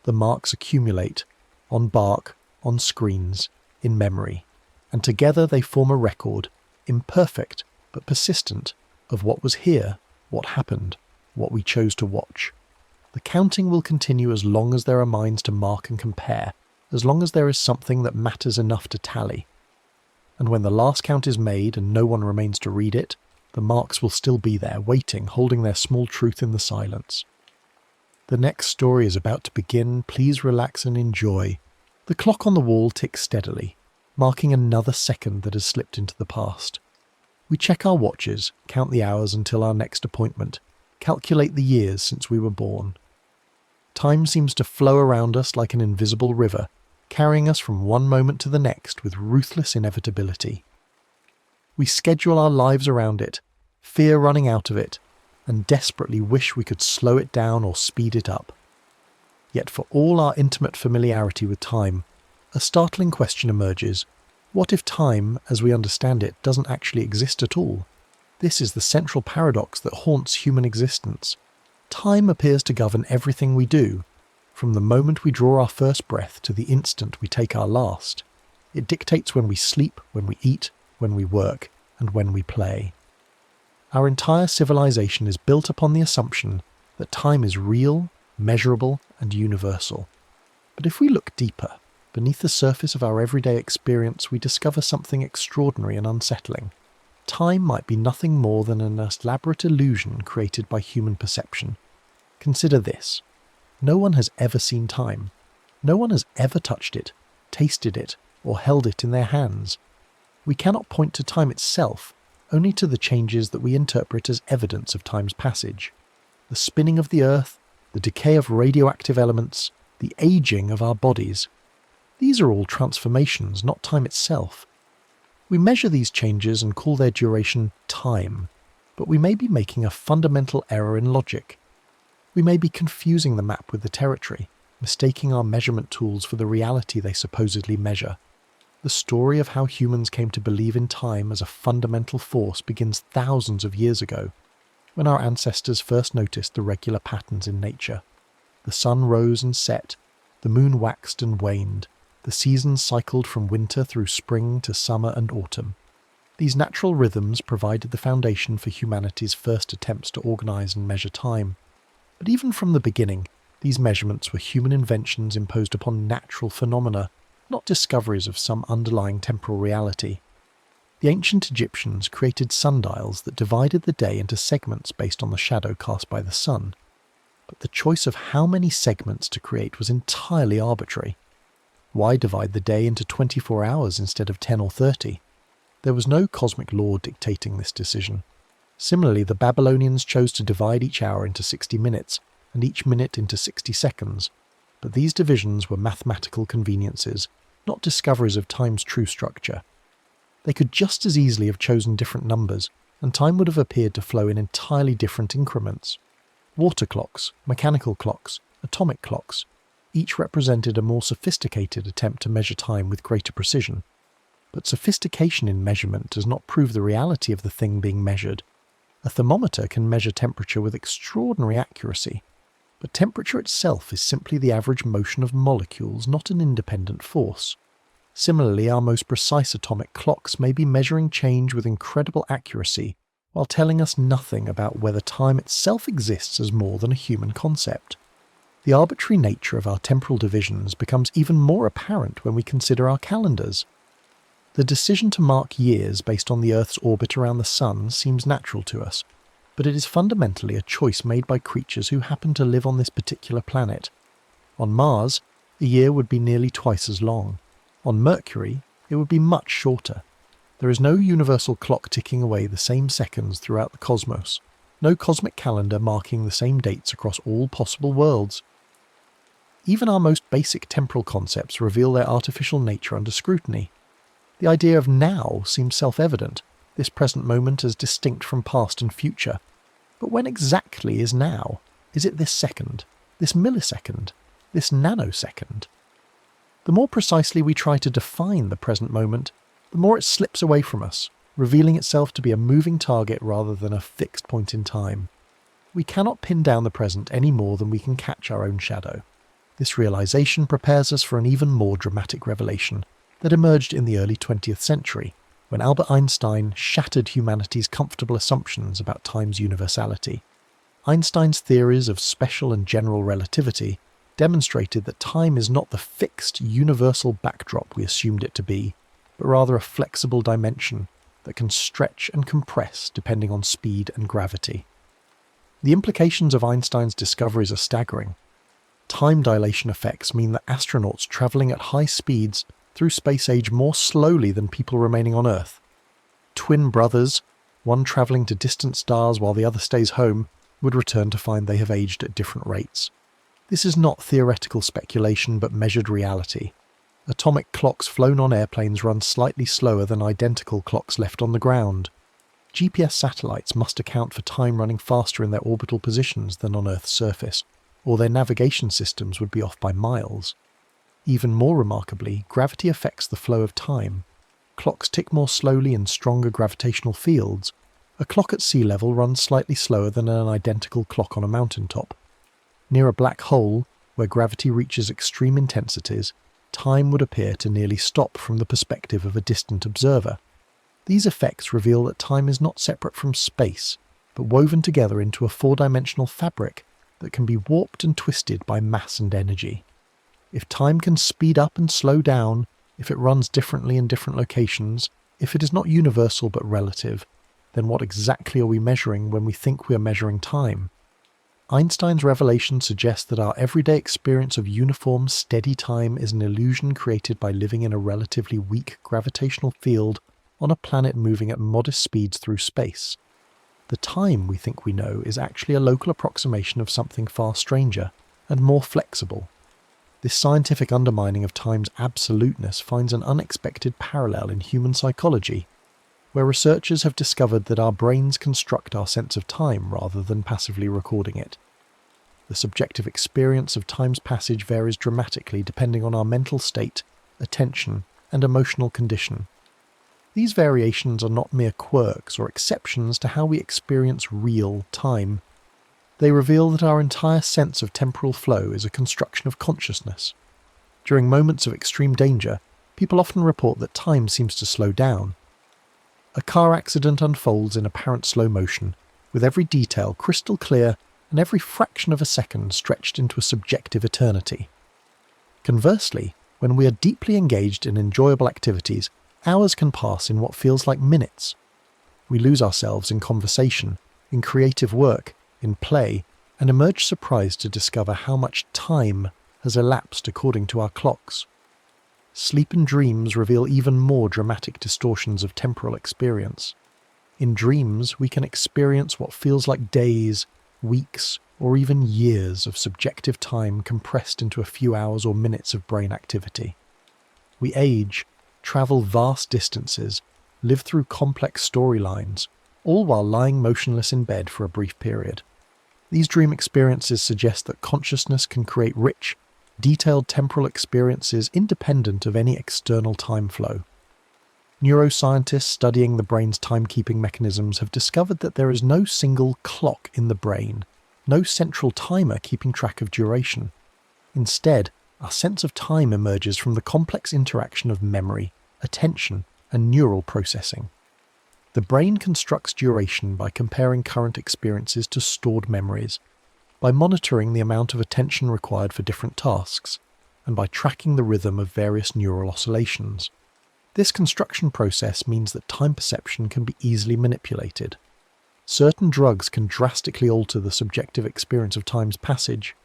Speaker 1: The marks accumulate, on bark, on screens, in memory, and together they form a record, imperfect but persistent, of what was here, what happened, what we chose to watch. The counting will continue as long as there are minds to mark and compare, as long as there is something that matters enough to tally. And when the last count is made and no one remains to read it, the marks will still be there, waiting, holding their small truth in the silence. The next story is about to begin. Please relax and enjoy. The clock on the wall ticks steadily, marking another second that has slipped into the past. We check our watches, count the hours until our next appointment, calculate the years since we were born. Time seems to flow around us like an invisible river, carrying us from one moment to the next with ruthless inevitability. We schedule our lives around it, fear running out of it, and desperately wish we could slow it down or speed it up. Yet for all our intimate familiarity with time, a startling question emerges. What if time, as we understand it, doesn't actually exist at all? This is the central paradox that haunts human existence. Time appears to govern everything we do, from the moment we draw our first breath to the instant we take our last. It dictates when we sleep, when we eat, when we work, and when we play. Our entire civilization is built upon the assumption that time is real, measurable, and universal. But if we look deeper, beneath the surface of our everyday experience, we discover something extraordinary and unsettling. Time might be nothing more than an elaborate illusion created by human perception. Consider this. No one has ever seen time. No one has ever touched it, tasted it, or held it in their hands. We cannot point to time itself, only to the changes that we interpret as evidence of time's passage. The spinning of the earth, the decay of radioactive elements, the aging of our bodies. These are all transformations, not time itself. We measure these changes and call their duration time, but we may be making a fundamental error in logic. We may be confusing the map with the territory, mistaking our measurement tools for the reality they supposedly measure. The story of how humans came to believe in time as a fundamental force begins thousands of years ago, when our ancestors first noticed the regular patterns in nature. The sun rose and set, the moon waxed and waned, the seasons cycled from winter through spring to summer and autumn. These natural rhythms provided the foundation for humanity's first attempts to organize and measure time. But even from the beginning, these measurements were human inventions imposed upon natural phenomena, not discoveries of some underlying temporal reality. The ancient Egyptians created sundials that divided the day into segments based on the shadow cast by the sun. but the choice of how many segments to create was entirely arbitrary. Why divide the day into 24 hours instead of 10 or 30? There was no cosmic law dictating this decision. Similarly, the Babylonians chose to divide each hour into 60 minutes and each minute into 60 seconds, but these divisions were mathematical conveniences, not discoveries of time's true structure. They could just as easily have chosen different numbers, and time would have appeared to flow in entirely different increments. Water clocks, mechanical clocks, atomic clocks, each represented a more sophisticated attempt to measure time with greater precision. But sophistication in measurement does not prove the reality of the thing being measured. A thermometer can measure temperature with extraordinary accuracy, but temperature itself is simply the average motion of molecules, not an independent force. Similarly, our most precise atomic clocks may be measuring change with incredible accuracy, while telling us nothing about whether time itself exists as more than a human concept. The arbitrary nature of our temporal divisions becomes even more apparent when we consider our calendars. The decision to mark years based on the Earth's orbit around the Sun seems natural to us, but it is fundamentally a choice made by creatures who happen to live on this particular planet. On Mars, a year would be nearly twice as long. On Mercury, it would be much shorter. There is no universal clock ticking away the same seconds throughout the cosmos, no cosmic calendar marking the same dates across all possible worlds. Even our most basic temporal concepts reveal their artificial nature under scrutiny. The idea of now seems self-evident, this present moment as distinct from past and future. But when exactly is now? Is it this second, this millisecond, this nanosecond? The more precisely we try to define the present moment, the more it slips away from us, revealing itself to be a moving target rather than a fixed point in time. We cannot pin down the present any more than we can catch our own shadow. This realization prepares us for an even more dramatic revelation that emerged in the early 20th century, when Albert Einstein shattered humanity's comfortable assumptions about time's universality. Einstein's theories of special and general relativity demonstrated that time is not the fixed, universal backdrop we assumed it to be, but rather a flexible dimension that can stretch and compress depending on speed and gravity. The implications of Einstein's discoveries are staggering. Time dilation effects mean that astronauts travelling at high speeds through space age more slowly than people remaining on Earth. Twin brothers, one travelling to distant stars while the other stays home, would return to find they have aged at different rates. This is not theoretical speculation but measured reality. Atomic clocks flown on airplanes run slightly slower than identical clocks left on the ground. GPS satellites must account for time running faster in their orbital positions than on Earth's surface, or their navigation systems would be off by miles. Even more remarkably, gravity affects the flow of time. Clocks tick more slowly in stronger gravitational fields. A clock at sea level runs slightly slower than an identical clock on a mountaintop. Near a black hole, where gravity reaches extreme intensities, time would appear to nearly stop from the perspective of a distant observer. These effects reveal that time is not separate from space, but woven together into a four-dimensional fabric that can be warped and twisted by mass and energy. If time can speed up and slow down, if it runs differently in different locations, if it is not universal but relative, then what exactly are we measuring when we think we are measuring time? Einstein's revelation suggests that our everyday experience of uniform, steady time is an illusion created by living in a relatively weak gravitational field on a planet moving at modest speeds through space. The time we think we know is actually a local approximation of something far stranger and more flexible. This scientific undermining of time's absoluteness finds an unexpected parallel in human psychology, where researchers have discovered that our brains construct our sense of time rather than passively recording it. The subjective experience of time's passage varies dramatically depending on our mental state, attention, and emotional condition. These variations are not mere quirks or exceptions to how we experience real time. They reveal that our entire sense of temporal flow is a construction of consciousness. During moments of extreme danger, people often report that time seems to slow down. A car accident unfolds in apparent slow motion, with every detail crystal clear and every fraction of a second stretched into a subjective eternity. Conversely, when we are deeply engaged in enjoyable activities, hours can pass in what feels like minutes. We lose ourselves in conversation, in creative work, in play, and emerge surprised to discover how much time has elapsed according to our clocks. Sleep and dreams reveal even more dramatic distortions of temporal experience. In dreams, we can experience what feels like days, weeks, or even years of subjective time compressed into a few hours or minutes of brain activity. We age, travel vast distances, live through complex storylines, all while lying motionless in bed for a brief period. These dream experiences suggest that consciousness can create rich, detailed temporal experiences independent of any external time flow. Neuroscientists studying the brain's timekeeping mechanisms have discovered that there is no single clock in the brain, no central timer keeping track of duration. Instead, our sense of time emerges from the complex interaction of memory, attention, and neural processing. The brain constructs duration by comparing current experiences to stored memories, by monitoring the amount of attention required for different tasks, and by tracking the rhythm of various neural oscillations. This construction process means that time perception can be easily manipulated. Certain drugs can drastically alter the subjective experience of time's passage.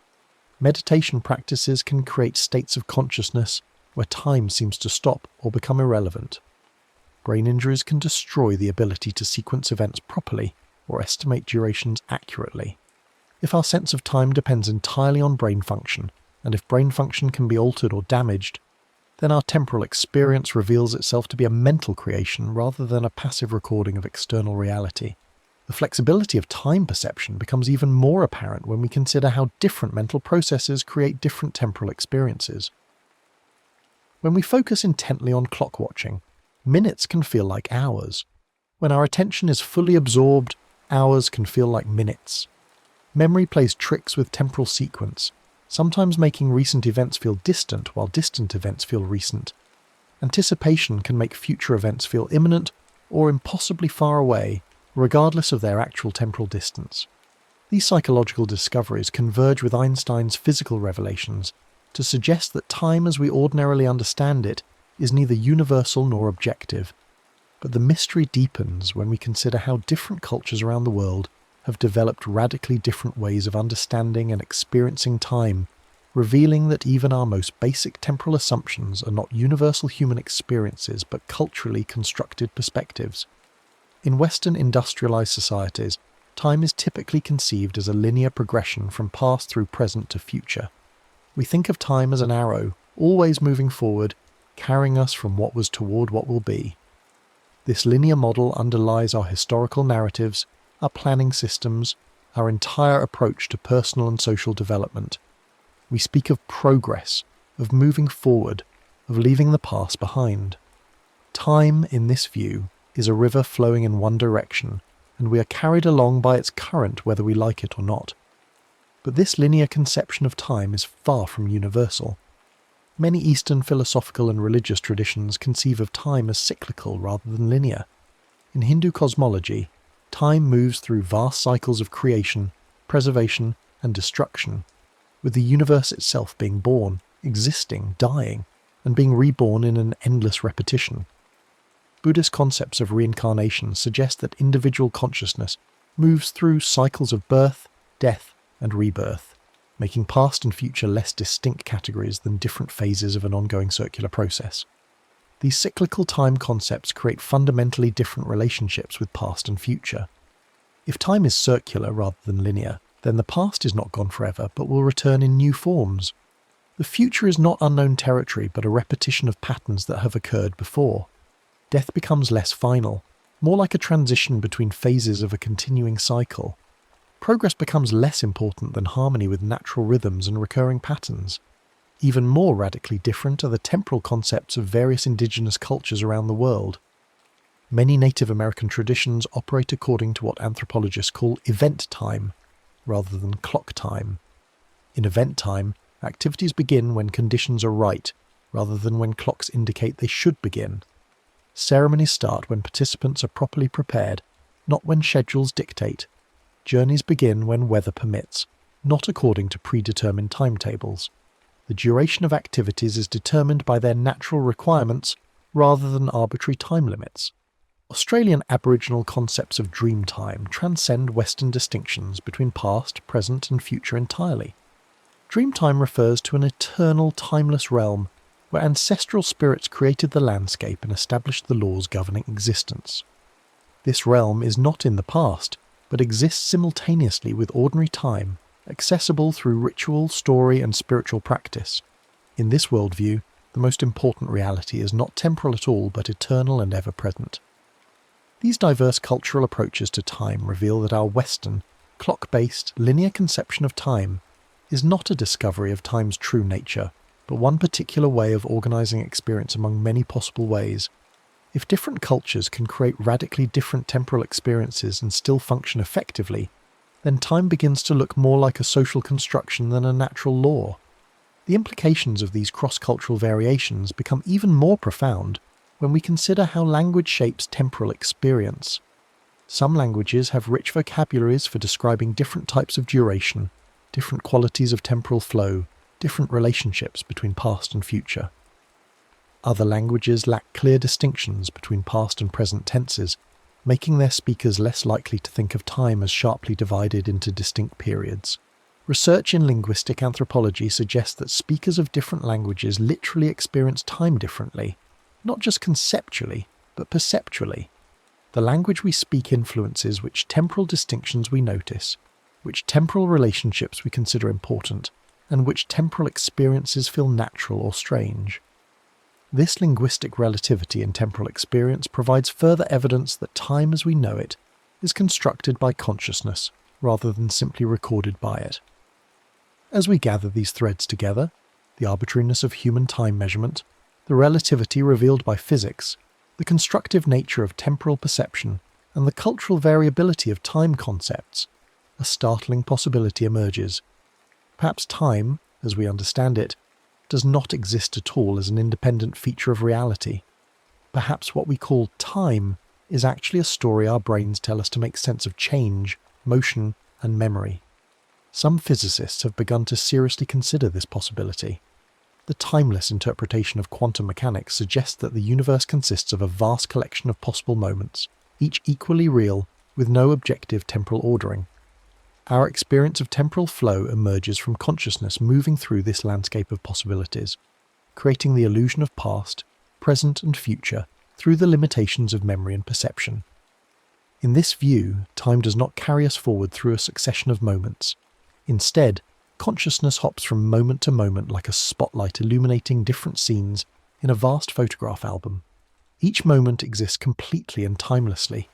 Speaker 1: Meditation practices can create states of consciousness where time seems to stop or become irrelevant. Brain injuries can destroy the ability to sequence events properly or estimate durations accurately. If our sense of time depends entirely on brain function, and if brain function can be altered or damaged, then our temporal experience reveals itself to be a mental creation rather than a passive recording of external reality. The flexibility of time perception becomes even more apparent when we consider how different mental processes create different temporal experiences. When we focus intently on clock watching, minutes can feel like hours. When our attention is fully absorbed, hours can feel like minutes. Memory plays tricks with temporal sequence, sometimes making recent events feel distant while distant events feel recent. Anticipation can make future events feel imminent or impossibly far away, regardless of their actual temporal distance. These psychological discoveries converge with Einstein's physical revelations to suggest that time as we ordinarily understand it is neither universal nor objective. But the mystery deepens when we consider how different cultures around the world have developed radically different ways of understanding and experiencing time, revealing that even our most basic temporal assumptions are not universal human experiences but culturally constructed perspectives. In Western industrialized societies, time is typically conceived as a linear progression from past through present to future. We think of time as an arrow, always moving forward, carrying us from what was toward what will be. This linear model underlies our historical narratives, our planning systems, our entire approach to personal and social development. We speak of progress, of moving forward, of leaving the past behind. Time, in this view, is a river flowing in one direction, and we are carried along by its current whether we like it or not. But this linear conception of time is far from universal. Many Eastern philosophical and religious traditions conceive of time as cyclical rather than linear. In Hindu cosmology, time moves through vast cycles of creation, preservation, and destruction, with the universe itself being born, existing, dying, and being reborn in an endless repetition. Buddhist concepts of reincarnation suggest that individual consciousness moves through cycles of birth, death, and rebirth, making past and future less distinct categories than different phases of an ongoing circular process. These cyclical time concepts create fundamentally different relationships with past and future. If time is circular rather than linear, then the past is not gone forever but will return in new forms. The future is not unknown territory but a repetition of patterns that have occurred before. Death becomes less final, more like a transition between phases of a continuing cycle. Progress becomes less important than harmony with natural rhythms and recurring patterns. Even more radically different are the temporal concepts of various indigenous cultures around the world. Many Native American traditions operate according to what anthropologists call event time, rather than clock time. In event time, activities begin when conditions are right, rather than when clocks indicate they should begin. Ceremonies start when participants are properly prepared, not when schedules dictate. Journeys begin when weather permits, not according to predetermined timetables. The duration of activities is determined by their natural requirements rather than arbitrary time limits. Australian Aboriginal concepts of dream time transcend Western distinctions between past, present, and future entirely. Dream time refers to an eternal, timeless realm where ancestral spirits created the landscape and established the laws governing existence. This realm is not in the past, but exists simultaneously with ordinary time, accessible through ritual, story, and spiritual practice. In this worldview, the most important reality is not temporal at all, but eternal and ever-present. These diverse cultural approaches to time reveal that our Western, clock-based, linear conception of time is not a discovery of time's true nature, but one particular way of organising experience among many possible ways. If different cultures can create radically different temporal experiences and still function effectively, then time begins to look more like a social construction than a natural law. The implications of these cross-cultural variations become even more profound when we consider how language shapes temporal experience. Some languages have rich vocabularies for describing different types of duration, different qualities of temporal flow, different relationships between past and future. Other languages lack clear distinctions between past and present tenses, making their speakers less likely to think of time as sharply divided into distinct periods. Research in linguistic anthropology suggests that speakers of different languages literally experience time differently, not just conceptually, but perceptually. The language we speak influences which temporal distinctions we notice, which temporal relationships we consider important, and which temporal experiences feel natural or strange. This linguistic relativity in temporal experience provides further evidence that time as we know it is constructed by consciousness rather than simply recorded by it. As we gather these threads together, the arbitrariness of human time measurement, the relativity revealed by physics, the constructive nature of temporal perception, and the cultural variability of time concepts, a startling possibility emerges. Perhaps time, as we understand it, does not exist at all as an independent feature of reality. Perhaps what we call time is actually a story our brains tell us to make sense of change, motion, and memory. Some physicists have begun to seriously consider this possibility. The timeless interpretation of quantum mechanics suggests that the universe consists of a vast collection of possible moments, each equally real, with no objective temporal ordering. Our experience of temporal flow emerges from consciousness moving through this landscape of possibilities, creating the illusion of past, present, and future through the limitations of memory and perception. In this view, time does not carry us forward through a succession of moments. Instead, consciousness hops from moment to moment like a spotlight illuminating different scenes in a vast photograph album. Each moment exists completely and timelessly.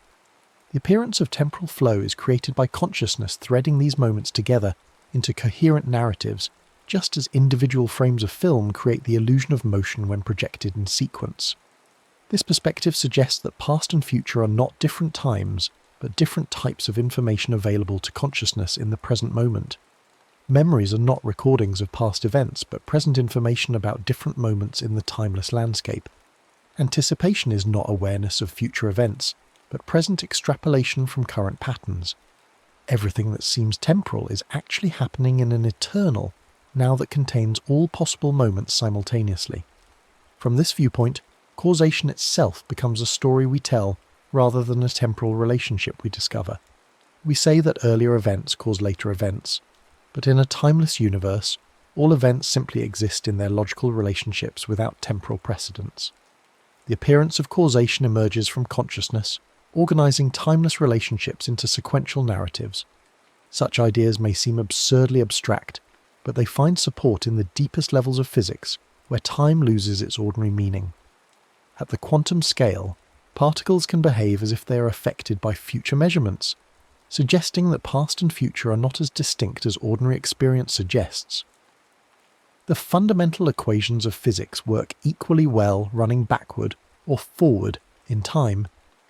Speaker 1: The appearance of temporal flow is created by consciousness threading these moments together into coherent narratives, just as individual frames of film create the illusion of motion when projected in sequence. This perspective suggests that past and future are not different times, but different types of information available to consciousness in the present moment. Memories are not recordings of past events, but present information about different moments in the timeless landscape. Anticipation is not awareness of future events, but present extrapolation from current patterns. Everything that seems temporal is actually happening in an eternal, now that contains all possible moments simultaneously. From this viewpoint, causation itself becomes a story we tell rather than a temporal relationship we discover. We say that earlier events cause later events, but in a timeless universe, all events simply exist in their logical relationships without temporal precedence. The appearance of causation emerges from consciousness, organizing timeless relationships into sequential narratives. Such ideas may seem absurdly abstract, but they find support in the deepest levels of physics, where time loses its ordinary meaning. At the quantum scale, particles can behave as if they are affected by future measurements, suggesting that past and future are not as distinct as ordinary experience suggests. The fundamental equations of physics work equally well running backward or forward in time,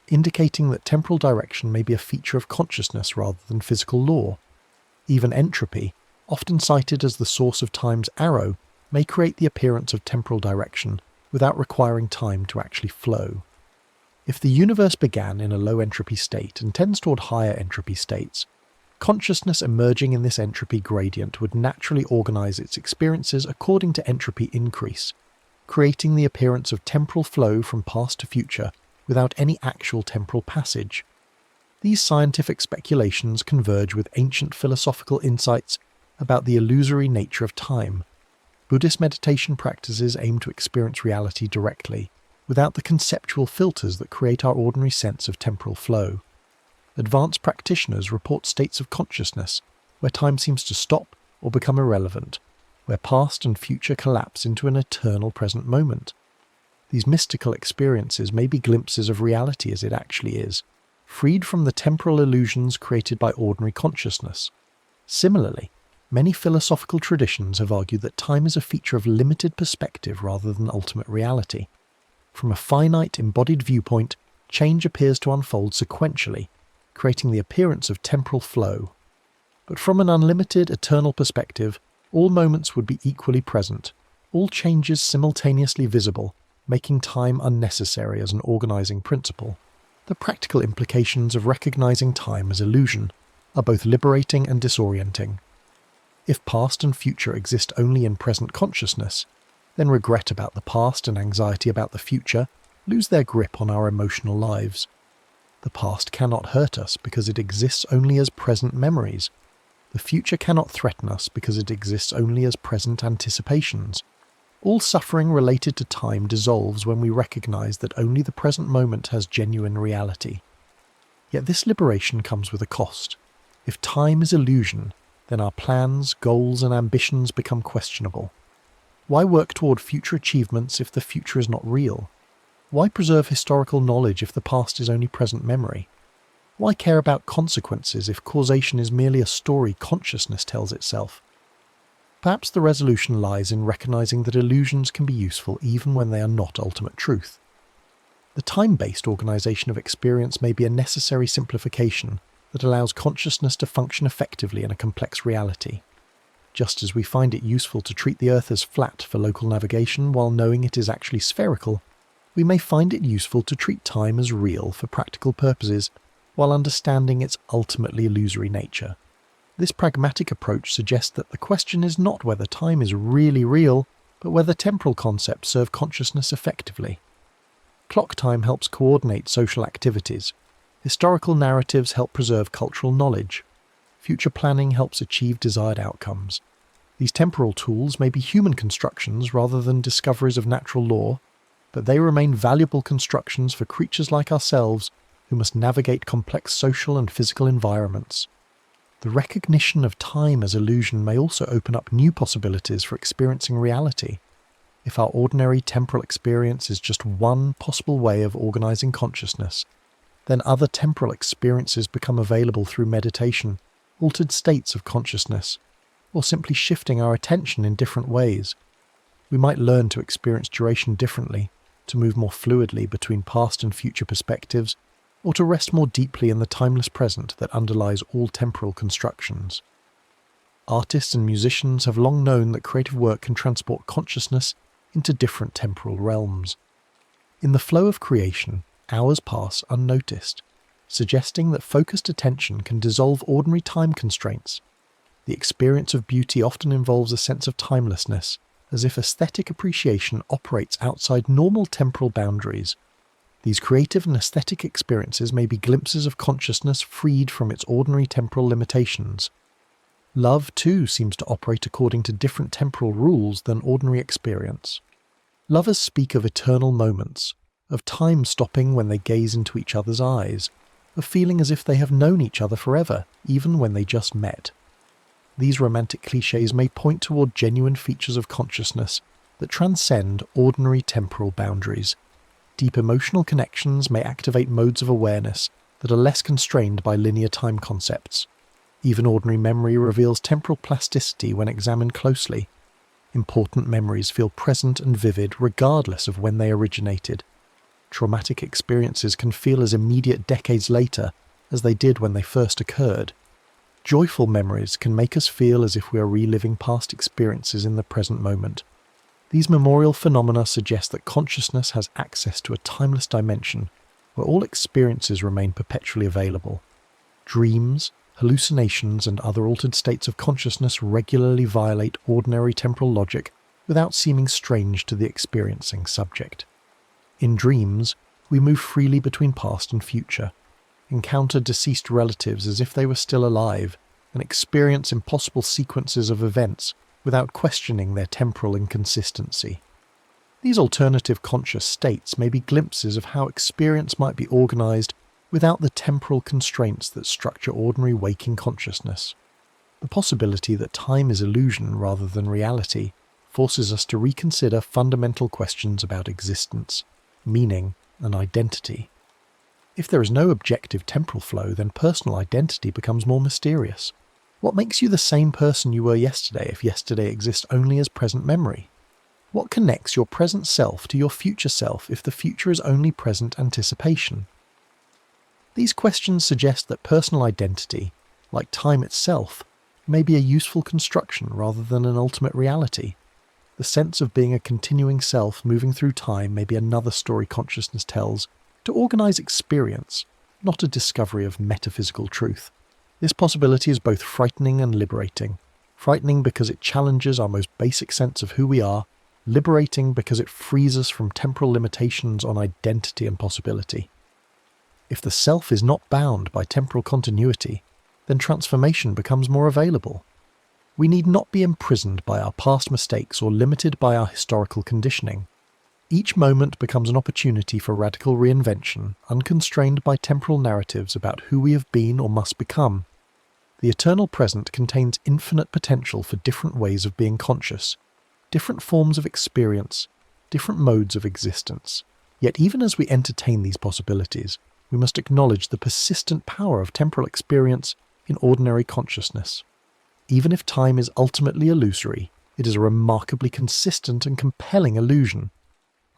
Speaker 1: indicating that temporal direction may be a feature of consciousness rather than physical law. Even entropy, often cited as the source of time's arrow, may create the appearance of temporal direction without requiring time to actually flow. If the universe began in a low entropy state and tends toward higher entropy states, consciousness emerging in this entropy gradient would naturally organize its experiences according to entropy increase, creating the appearance of temporal flow from past to future without any actual temporal passage. These scientific speculations converge with ancient philosophical insights about the illusory nature of time. Buddhist meditation practices aim to experience reality directly, without the conceptual filters that create our ordinary sense of temporal flow. Advanced practitioners report states of consciousness where time seems to stop or become irrelevant, where past and future collapse into an eternal present moment. These mystical experiences may be glimpses of reality as it actually is, freed from the temporal illusions created by ordinary consciousness. Similarly, many philosophical traditions have argued that time is a feature of limited perspective rather than ultimate reality. From a finite, embodied viewpoint, change appears to unfold sequentially, creating the appearance of temporal flow. But from an unlimited, eternal perspective, all moments would be equally present, all changes simultaneously visible, making time unnecessary as an organizing principle. The practical implications of recognizing time as illusion are both liberating and disorienting. If past and future exist only in present consciousness, then regret about the past and anxiety about the future lose their grip on our emotional lives. The past cannot hurt us because it exists only as present memories. The future cannot threaten us because it exists only as present anticipations. All suffering related to time dissolves when we recognize that only the present moment has genuine reality. Yet this liberation comes with a cost. If time is illusion, then our plans, goals, and ambitions become questionable. Why work toward future achievements if the future is not real? Why preserve historical knowledge if the past is only present memory? Why care about consequences if causation is merely a story consciousness tells itself? Perhaps the resolution lies in recognizing that illusions can be useful even when they are not ultimate truth. The time-based organization of experience may be a necessary simplification that allows consciousness to function effectively in a complex reality. Just as we find it useful to treat the Earth as flat for local navigation while knowing it is actually spherical, we may find it useful to treat time as real for practical purposes while understanding its ultimately illusory nature. This pragmatic approach suggests that the question is not whether time is really real, but whether temporal concepts serve consciousness effectively. Clock time helps coordinate social activities. Historical narratives help preserve cultural knowledge. Future planning helps achieve desired outcomes. These temporal tools may be human constructions rather than discoveries of natural law, but they remain valuable constructions for creatures like ourselves who must navigate complex social and physical environments. The recognition of time as illusion may also open up new possibilities for experiencing reality. If our ordinary temporal experience is just one possible way of organizing consciousness, then other temporal experiences become available through meditation, altered states of consciousness, or simply shifting our attention in different ways. We might learn to experience duration differently, to move more fluidly between past and future perspectives, or to rest more deeply in the timeless present that underlies all temporal constructions. Artists and musicians have long known that creative work can transport consciousness into different temporal realms. In the flow of creation, hours pass unnoticed, suggesting that focused attention can dissolve ordinary time constraints. The experience of beauty often involves a sense of timelessness, as if aesthetic appreciation operates outside normal temporal boundaries. These creative and aesthetic experiences may be glimpses of consciousness freed from its ordinary temporal limitations. Love, too, seems to operate according to different temporal rules than ordinary experience. Lovers speak of eternal moments, of time stopping when they gaze into each other's eyes, of feeling as if they have known each other forever, even when they just met. These romantic clichés may point toward genuine features of consciousness that transcend ordinary temporal boundaries. Deep emotional connections may activate modes of awareness that are less constrained by linear time concepts. Even ordinary memory reveals temporal plasticity when examined closely. Important memories feel present and vivid regardless of when they originated. Traumatic experiences can feel as immediate decades later as they did when they first occurred. Joyful memories can make us feel as if we are reliving past experiences in the present moment. These memorial phenomena suggest that consciousness has access to a timeless dimension where all experiences remain perpetually available. Dreams, hallucinations, and other altered states of consciousness regularly violate ordinary temporal logic without seeming strange to the experiencing subject. In dreams, We move freely between past and future, encounter deceased relatives as if they were still alive, and experience impossible sequences of events without questioning their temporal inconsistency. These alternative conscious states may be glimpses of how experience might be organized without the temporal constraints that structure ordinary waking consciousness. The possibility that time is illusion rather than reality forces us to reconsider fundamental questions about existence, meaning, and identity. If there is no objective temporal flow, then personal identity becomes more mysterious. What makes you the same person you were yesterday if yesterday exists only as present memory? What connects your present self to your future self if the future is only present anticipation? These questions suggest that personal identity, like time itself, may be a useful construction rather than an ultimate reality. The sense of being a continuing self moving through time may be another story consciousness tells to organize experience, not a discovery of metaphysical truth. This possibility is both frightening and liberating. Frightening because it challenges our most basic sense of who we are, liberating because it frees us from temporal limitations on identity and possibility. If the self is not bound by temporal continuity, then transformation becomes more available. We need not be imprisoned by our past mistakes or limited by our historical conditioning. Each moment becomes an opportunity for radical reinvention, unconstrained by temporal narratives about who we have been or must become. The eternal present contains infinite potential for different ways of being conscious, different forms of experience, different modes of existence. Yet even as we entertain these possibilities, we must acknowledge the persistent power of temporal experience in ordinary consciousness. Even if time is ultimately illusory, it is a remarkably consistent and compelling illusion.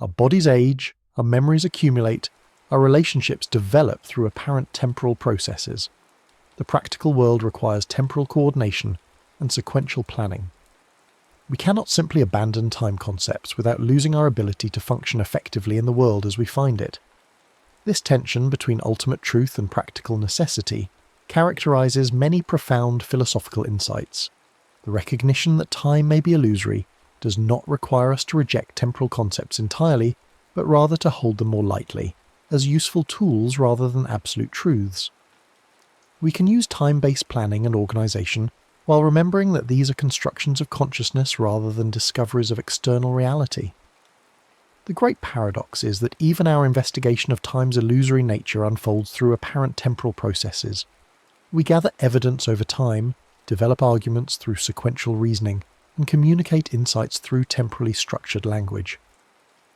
Speaker 1: Our bodies age, our memories accumulate, our relationships develop through apparent temporal processes. The practical world requires temporal coordination and sequential planning. We cannot simply abandon time concepts without losing our ability to function effectively in the world as we find it. This tension between ultimate truth and practical necessity characterizes many profound philosophical insights. The recognition that time may be illusory does not require us to reject temporal concepts entirely, but rather to hold them more lightly, as useful tools rather than absolute truths. We can use time-based planning and organization while remembering that these are constructions of consciousness rather than discoveries of external reality. The great paradox is that even our investigation of time's illusory nature unfolds through apparent temporal processes. We gather evidence over time, develop arguments through sequential reasoning, and communicate insights through temporally structured language.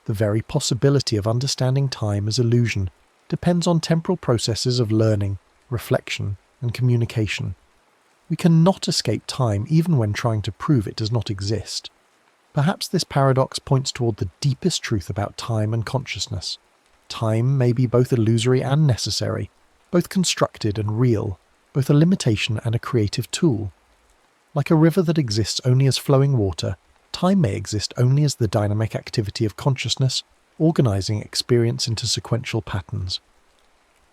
Speaker 1: The very possibility of understanding time as illusion depends on temporal processes of learning, reflection, and communication. We cannot escape time even when trying to prove it does not exist. Perhaps this paradox points toward the deepest truth about time and consciousness. Time may be both illusory and necessary, both constructed and real, both a limitation and a creative tool. Like a river that exists only as flowing water, time may exist only as the dynamic activity of consciousness, organizing experience into sequential patterns.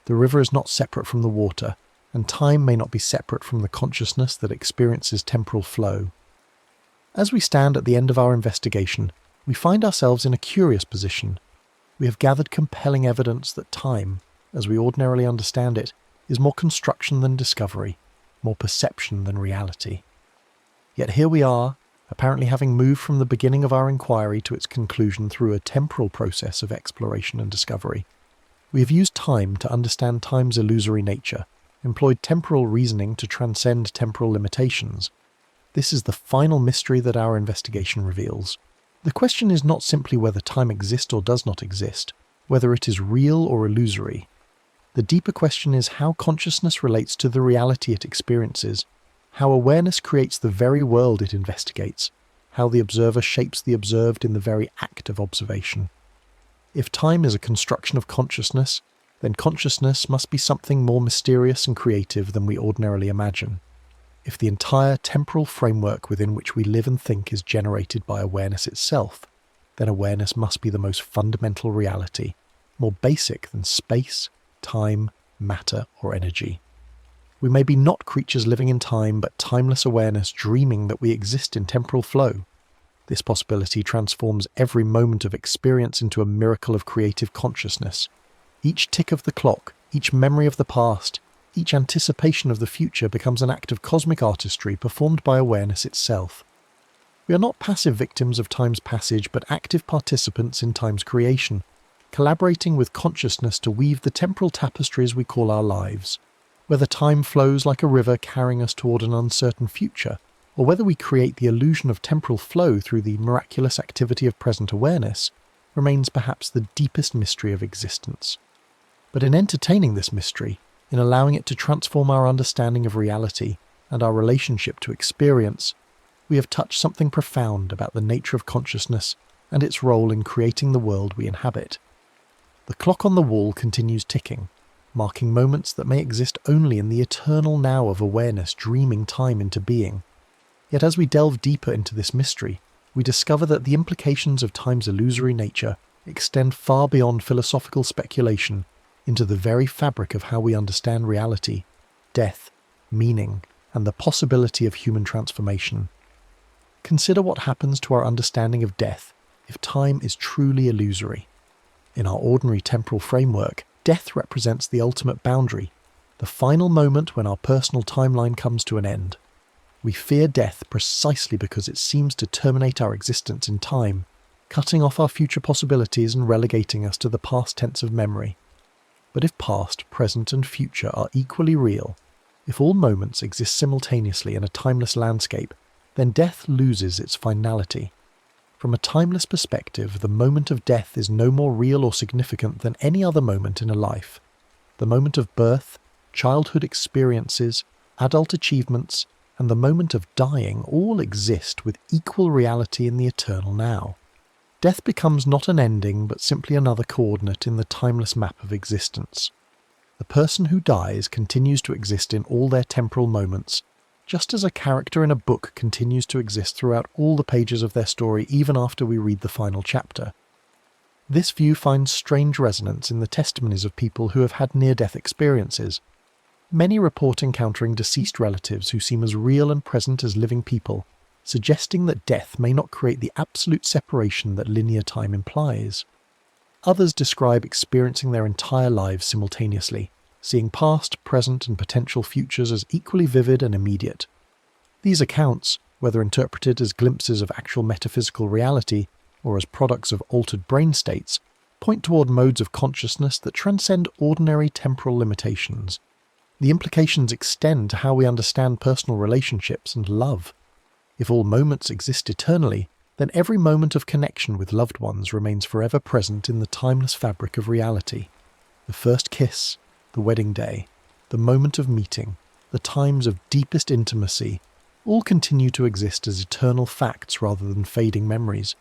Speaker 1: The river is not separate from the water, and time may not be separate from the consciousness that experiences temporal flow. As we stand at the end of our investigation, we find ourselves in a curious position. We have gathered compelling evidence that time, as we ordinarily understand it, is more construction than discovery, more perception than reality. Yet here we are, apparently having moved from the beginning of our inquiry to its conclusion through a temporal process of exploration and discovery. We have used time to understand time's illusory nature, employed temporal reasoning to transcend temporal limitations. This is the final mystery that our investigation reveals. The question is not simply whether time exists or does not exist, whether it is real or illusory. The deeper question is how consciousness relates to the reality it experiences, how awareness creates the very world it investigates, how the observer shapes the observed in the very act of observation. If time is a construction of consciousness, then consciousness must be something more mysterious and creative than we ordinarily imagine. If the entire temporal framework within which we live and think is generated by awareness itself, then awareness must be the most fundamental reality, more basic than space, time, matter, or energy. We may be not creatures living in time, but timeless awareness dreaming that we exist in temporal flow. This possibility transforms every moment of experience into a miracle of creative consciousness, Each tick of the clock, each memory of the past, each anticipation of the future becomes an act of cosmic artistry performed by awareness itself. We are not passive victims of time's passage, but active participants in time's creation, collaborating with consciousness to weave the temporal tapestries we call our lives. Whether time flows like a river carrying us toward an uncertain future, or whether we create the illusion of temporal flow through the miraculous activity of present awareness, remains perhaps the deepest mystery of existence. But in entertaining this mystery, in allowing it to transform our understanding of reality and our relationship to experience, we have touched something profound about the nature of consciousness and its role in creating the world we inhabit. The clock on the wall continues ticking, marking moments that may exist only in the eternal now of awareness dreaming time into being. Yet as we delve deeper into this mystery, we discover that the implications of time's illusory nature extend far beyond philosophical speculation into the very fabric of how we understand reality, death, meaning, and the possibility of human transformation. Consider what happens to our understanding of death if time is truly illusory. In our ordinary temporal framework, death represents the ultimate boundary, the final moment when our personal timeline comes to an end. We fear death precisely because it seems to terminate our existence in time, cutting off our future possibilities and relegating us to the past tense of memory. But if past, present, and future are equally real, if all moments exist simultaneously in a timeless landscape, then death loses its finality. From a timeless perspective, the moment of death is no more real or significant than any other moment in a life. The moment of birth, childhood experiences, adult achievements, and the moment of dying all exist with equal reality in the eternal now. Death becomes not an ending, but simply another coordinate in the timeless map of existence. The person who dies continues to exist in all their temporal moments, just as a character in a book continues to exist throughout all the pages of their story even after we read the final chapter. This view finds strange resonance in the testimonies of people who have had near-death experiences. Many report encountering deceased relatives who seem as real and present as living people, suggesting that death may not create the absolute separation that linear time implies. Others describe experiencing their entire lives simultaneously, seeing past, present, and potential futures as equally vivid and immediate. These accounts, whether interpreted as glimpses of actual metaphysical reality or as products of altered brain states, point toward modes of consciousness that transcend ordinary temporal limitations. The implications extend to how we understand personal relationships and love. If all moments exist eternally, then every moment of connection with loved ones remains forever present in the timeless fabric of reality. The first kiss, the wedding day, the moment of meeting, the times of deepest intimacy, all continue to exist as eternal facts rather than fading memories.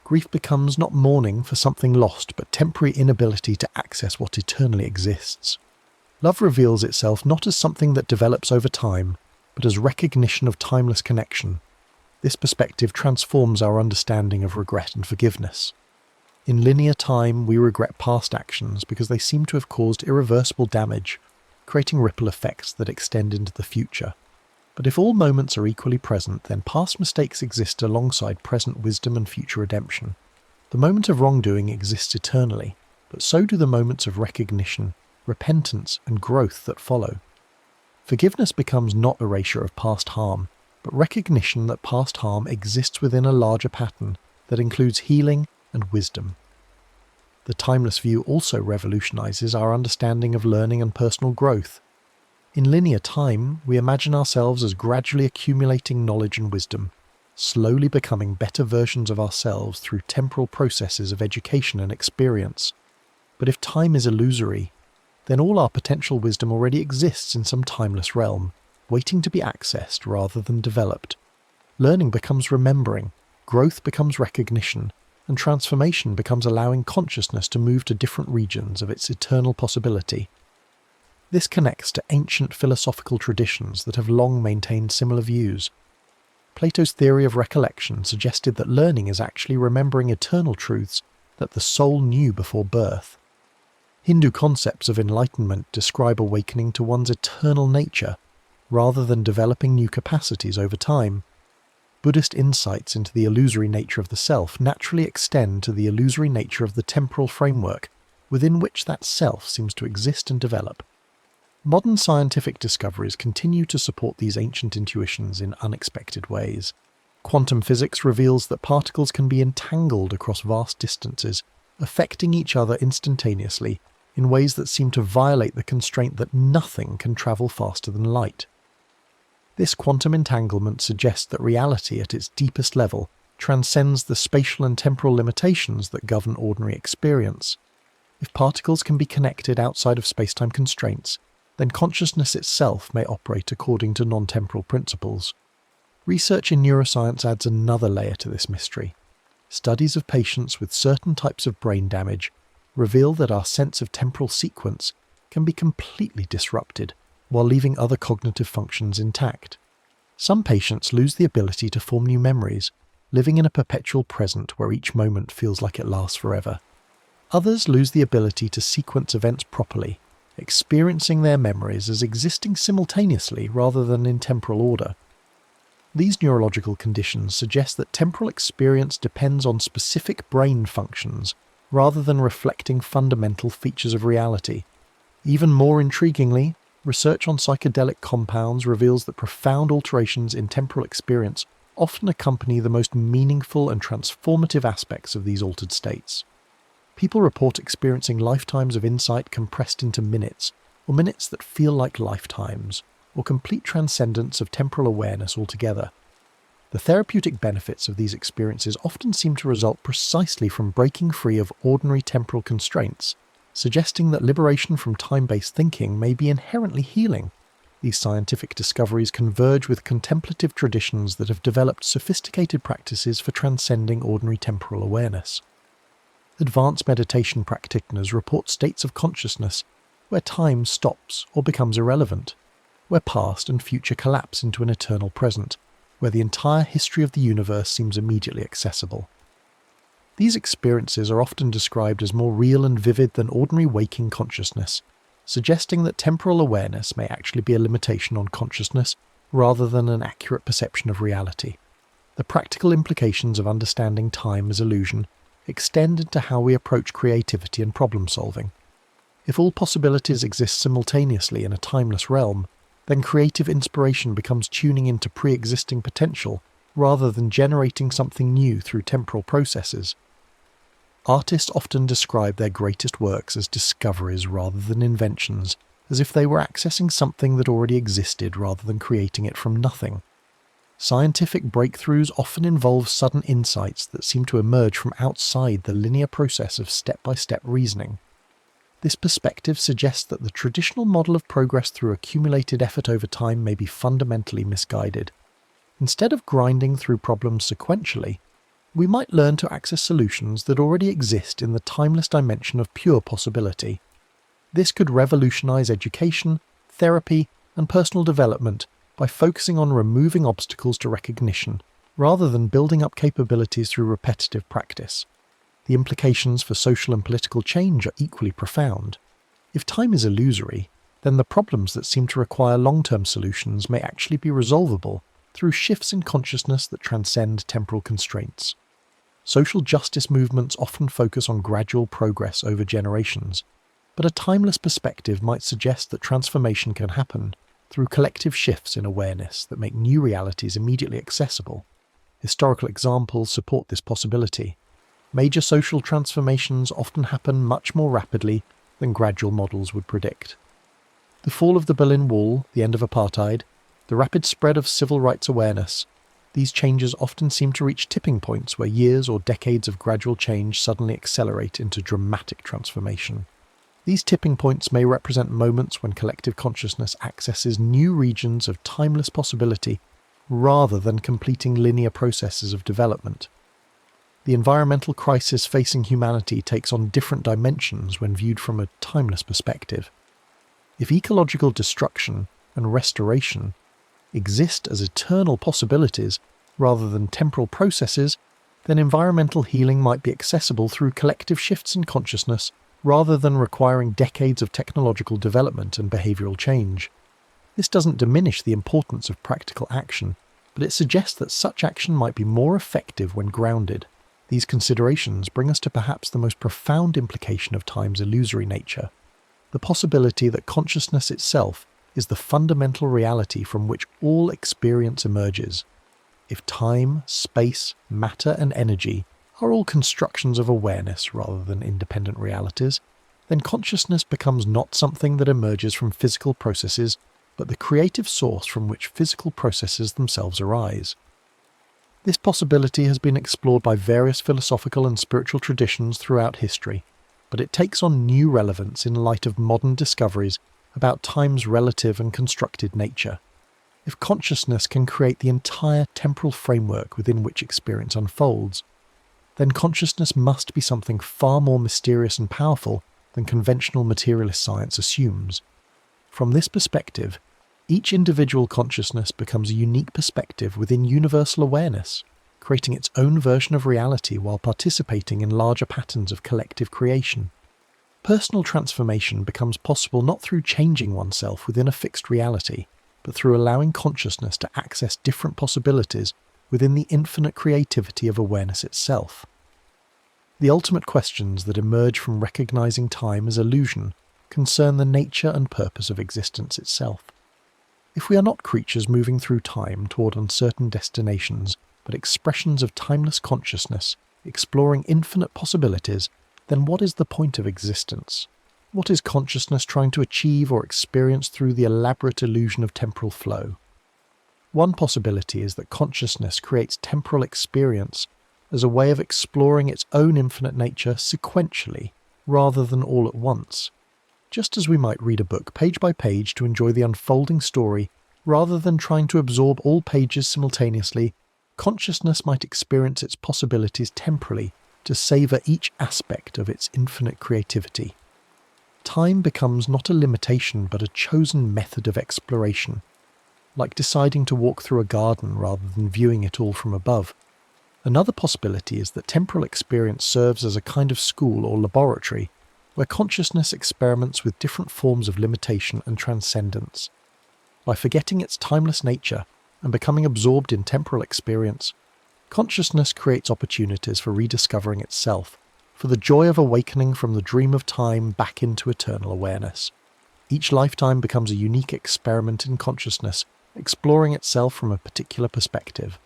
Speaker 1: Grief becomes not mourning for something lost, but temporary inability to access what eternally exists. Love reveals itself not as something that develops over time, but as recognition of timeless connection. This perspective transforms our understanding of regret and forgiveness. In linear time, we regret past actions because they seem to have caused irreversible damage, creating ripple effects that extend into the future. But if all moments are equally present, then past mistakes exist alongside present wisdom and future redemption. The moment of wrongdoing exists eternally, but so do the moments of recognition, repentance, and growth that follow. Forgiveness becomes not erasure of past harm, but recognition that past harm exists within a larger pattern that includes healing and wisdom. The timeless view also revolutionizes our understanding of learning and personal growth. In linear time, we imagine ourselves as gradually accumulating knowledge and wisdom, slowly becoming better versions of ourselves through temporal processes of education and experience. But if time is illusory, then all our potential wisdom already exists in some timeless realm, waiting to be accessed rather than developed. Learning becomes remembering, growth becomes recognition, and transformation becomes allowing consciousness to move to different regions of its eternal possibility. This connects to ancient philosophical traditions that have long maintained similar views. Plato's theory of recollection suggested that learning is actually remembering eternal truths that the soul knew before birth. Hindu concepts of enlightenment describe awakening to one's eternal nature, rather than developing new capacities over time. Buddhist insights into the illusory nature of the self naturally extend to the illusory nature of the temporal framework, within which that self seems to exist and develop. Modern scientific discoveries continue to support these ancient intuitions in unexpected ways. Quantum physics reveals that particles can be entangled across vast distances, affecting each other instantaneously in ways that seem to violate the constraint that nothing can travel faster than light. This quantum entanglement suggests that reality at its deepest level transcends the spatial and temporal limitations that govern ordinary experience. If particles can be connected outside of spacetime constraints, then consciousness itself may operate according to non-temporal principles. Research in neuroscience adds another layer to this mystery. Studies of patients with certain types of brain damage reveal that our sense of temporal sequence can be completely disrupted while leaving other cognitive functions intact. Some patients lose the ability to form new memories, living in a perpetual present where each moment feels like it lasts forever. Others lose the ability to sequence events properly, experiencing their memories as existing simultaneously rather than in temporal order. These neurological conditions suggest that temporal experience depends on specific brain functions rather than reflecting fundamental features of reality. Even more intriguingly, research on psychedelic compounds reveals that profound alterations in temporal experience often accompany the most meaningful and transformative aspects of these altered states. People report experiencing lifetimes of insight compressed into minutes, or minutes that feel like lifetimes, or complete transcendence of temporal awareness altogether. The therapeutic benefits of these experiences often seem to result precisely from breaking free of ordinary temporal constraints, suggesting that liberation from time-based thinking may be inherently healing. These scientific discoveries converge with contemplative traditions that have developed sophisticated practices for transcending ordinary temporal awareness. Advanced meditation practitioners report states of consciousness where time stops or becomes irrelevant, where past and future collapse into an eternal present, where the entire history of the universe seems immediately accessible. These experiences are often described as more real and vivid than ordinary waking consciousness, suggesting that temporal awareness may actually be a limitation on consciousness rather than an accurate perception of reality. The practical implications of understanding time as illusion extend into how we approach creativity and problem-solving. If all possibilities exist simultaneously in a timeless realm, then creative inspiration becomes tuning into pre-existing potential rather than generating something new through temporal processes. Artists often describe their greatest works as discoveries rather than inventions, as if they were accessing something that already existed rather than creating it from nothing. Scientific breakthroughs often involve sudden insights that seem to emerge from outside the linear process of step-by-step reasoning. This perspective suggests that the traditional model of progress through accumulated effort over time may be fundamentally misguided. Instead of grinding through problems sequentially, we might learn to access solutions that already exist in the timeless dimension of pure possibility. This could revolutionize education, therapy, and personal development by focusing on removing obstacles to recognition, rather than building up capabilities through repetitive practice. The implications for social and political change are equally profound. If time is illusory, then the problems that seem to require long-term solutions may actually be resolvable through shifts in consciousness that transcend temporal constraints. Social justice movements often focus on gradual progress over generations, but a timeless perspective might suggest that transformation can happen through collective shifts in awareness that make new realities immediately accessible. Historical examples support this possibility. Major social transformations often happen much more rapidly than gradual models would predict. The fall of the Berlin Wall, the end of apartheid, the rapid spread of civil rights awareness, these changes often seem to reach tipping points where years or decades of gradual change suddenly accelerate into dramatic transformation. These tipping points may represent moments when collective consciousness accesses new regions of timeless possibility rather than completing linear processes of development. The environmental crisis facing humanity takes on different dimensions when viewed from a timeless perspective. If ecological destruction and restoration exist as eternal possibilities rather than temporal processes, then environmental healing might be accessible through collective shifts in consciousness rather than requiring decades of technological development and behavioral change. This doesn't diminish the importance of practical action, but it suggests that such action might be more effective when grounded. These considerations bring us to perhaps the most profound implication of time's illusory nature, the possibility that consciousness itself is the fundamental reality from which all experience emerges. If time, space, matter, and energy are all constructions of awareness rather than independent realities, then consciousness becomes not something that emerges from physical processes, but the creative source from which physical processes themselves arise. This possibility has been explored by various philosophical and spiritual traditions throughout history, but it takes on new relevance in light of modern discoveries about time's relative and constructed nature. If consciousness can create the entire temporal framework within which experience unfolds, then consciousness must be something far more mysterious and powerful than conventional materialist science assumes. From this perspective, each individual consciousness becomes a unique perspective within universal awareness, creating its own version of reality while participating in larger patterns of collective creation. Personal transformation becomes possible not through changing oneself within a fixed reality, but through allowing consciousness to access different possibilities within the infinite creativity of awareness itself. The ultimate questions that emerge from recognizing time as illusion concern the nature and purpose of existence itself. If we are not creatures moving through time toward uncertain destinations, but expressions of timeless consciousness, exploring infinite possibilities, then what is the point of existence? What is consciousness trying to achieve or experience through the elaborate illusion of temporal flow? One possibility is that consciousness creates temporal experience as a way of exploring its own infinite nature sequentially, rather than all at once. Just as we might read a book page by page to enjoy the unfolding story, rather than trying to absorb all pages simultaneously, consciousness might experience its possibilities temporally to savour each aspect of its infinite creativity. Time becomes not a limitation but a chosen method of exploration, like deciding to walk through a garden rather than viewing it all from above. Another possibility is that temporal experience serves as a kind of school or laboratory, where consciousness experiments with different forms of limitation and transcendence. By forgetting its timeless nature and becoming absorbed in temporal experience, consciousness creates opportunities for rediscovering itself, for the joy of awakening from the dream of time back into eternal awareness. Each lifetime becomes a unique experiment in consciousness, exploring itself from a particular perspective.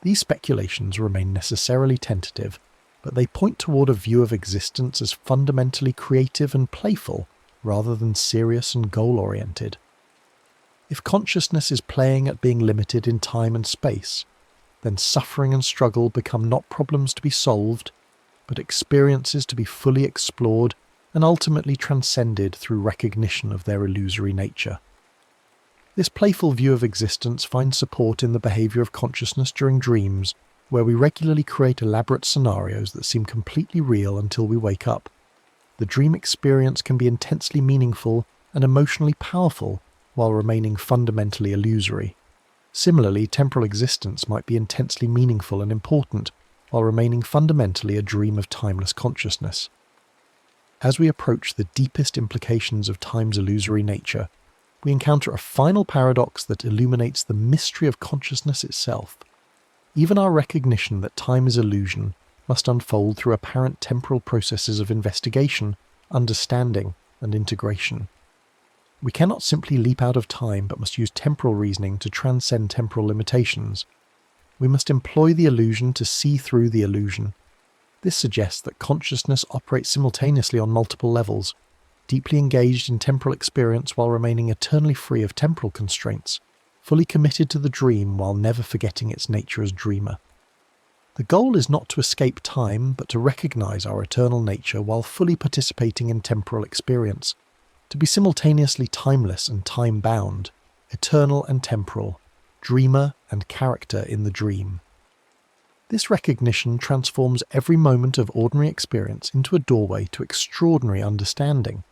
Speaker 1: These speculations remain necessarily tentative, but they point toward a view of existence as fundamentally creative and playful, rather than serious and goal-oriented. If consciousness is playing at being limited in time and space, then suffering and struggle become not problems to be solved, but experiences to be fully explored and ultimately transcended through recognition of their illusory nature. This playful view of existence finds support in the behaviour of consciousness during dreams, where we regularly create elaborate scenarios that seem completely real until we wake up. The dream experience can be intensely meaningful and emotionally powerful while remaining fundamentally illusory. Similarly, temporal existence might be intensely meaningful and important while remaining fundamentally a dream of timeless consciousness. As we approach the deepest implications of time's illusory nature, we encounter a final paradox that illuminates the mystery of consciousness itself. Even our recognition that time is illusion must unfold through apparent temporal processes of investigation, understanding, and integration. We cannot simply leap out of time but must use temporal reasoning to transcend temporal limitations. We must employ the illusion to see through the illusion. This suggests that consciousness operates simultaneously on multiple levels, deeply engaged in temporal experience while remaining eternally free of temporal constraints, fully committed to the dream while never forgetting its nature as dreamer. The goal is not to escape time, but to recognize our eternal nature while fully participating in temporal experience, to be simultaneously timeless and time-bound, eternal and temporal, dreamer and character in the dream. This recognition transforms every moment of ordinary experience into a doorway to extraordinary understanding.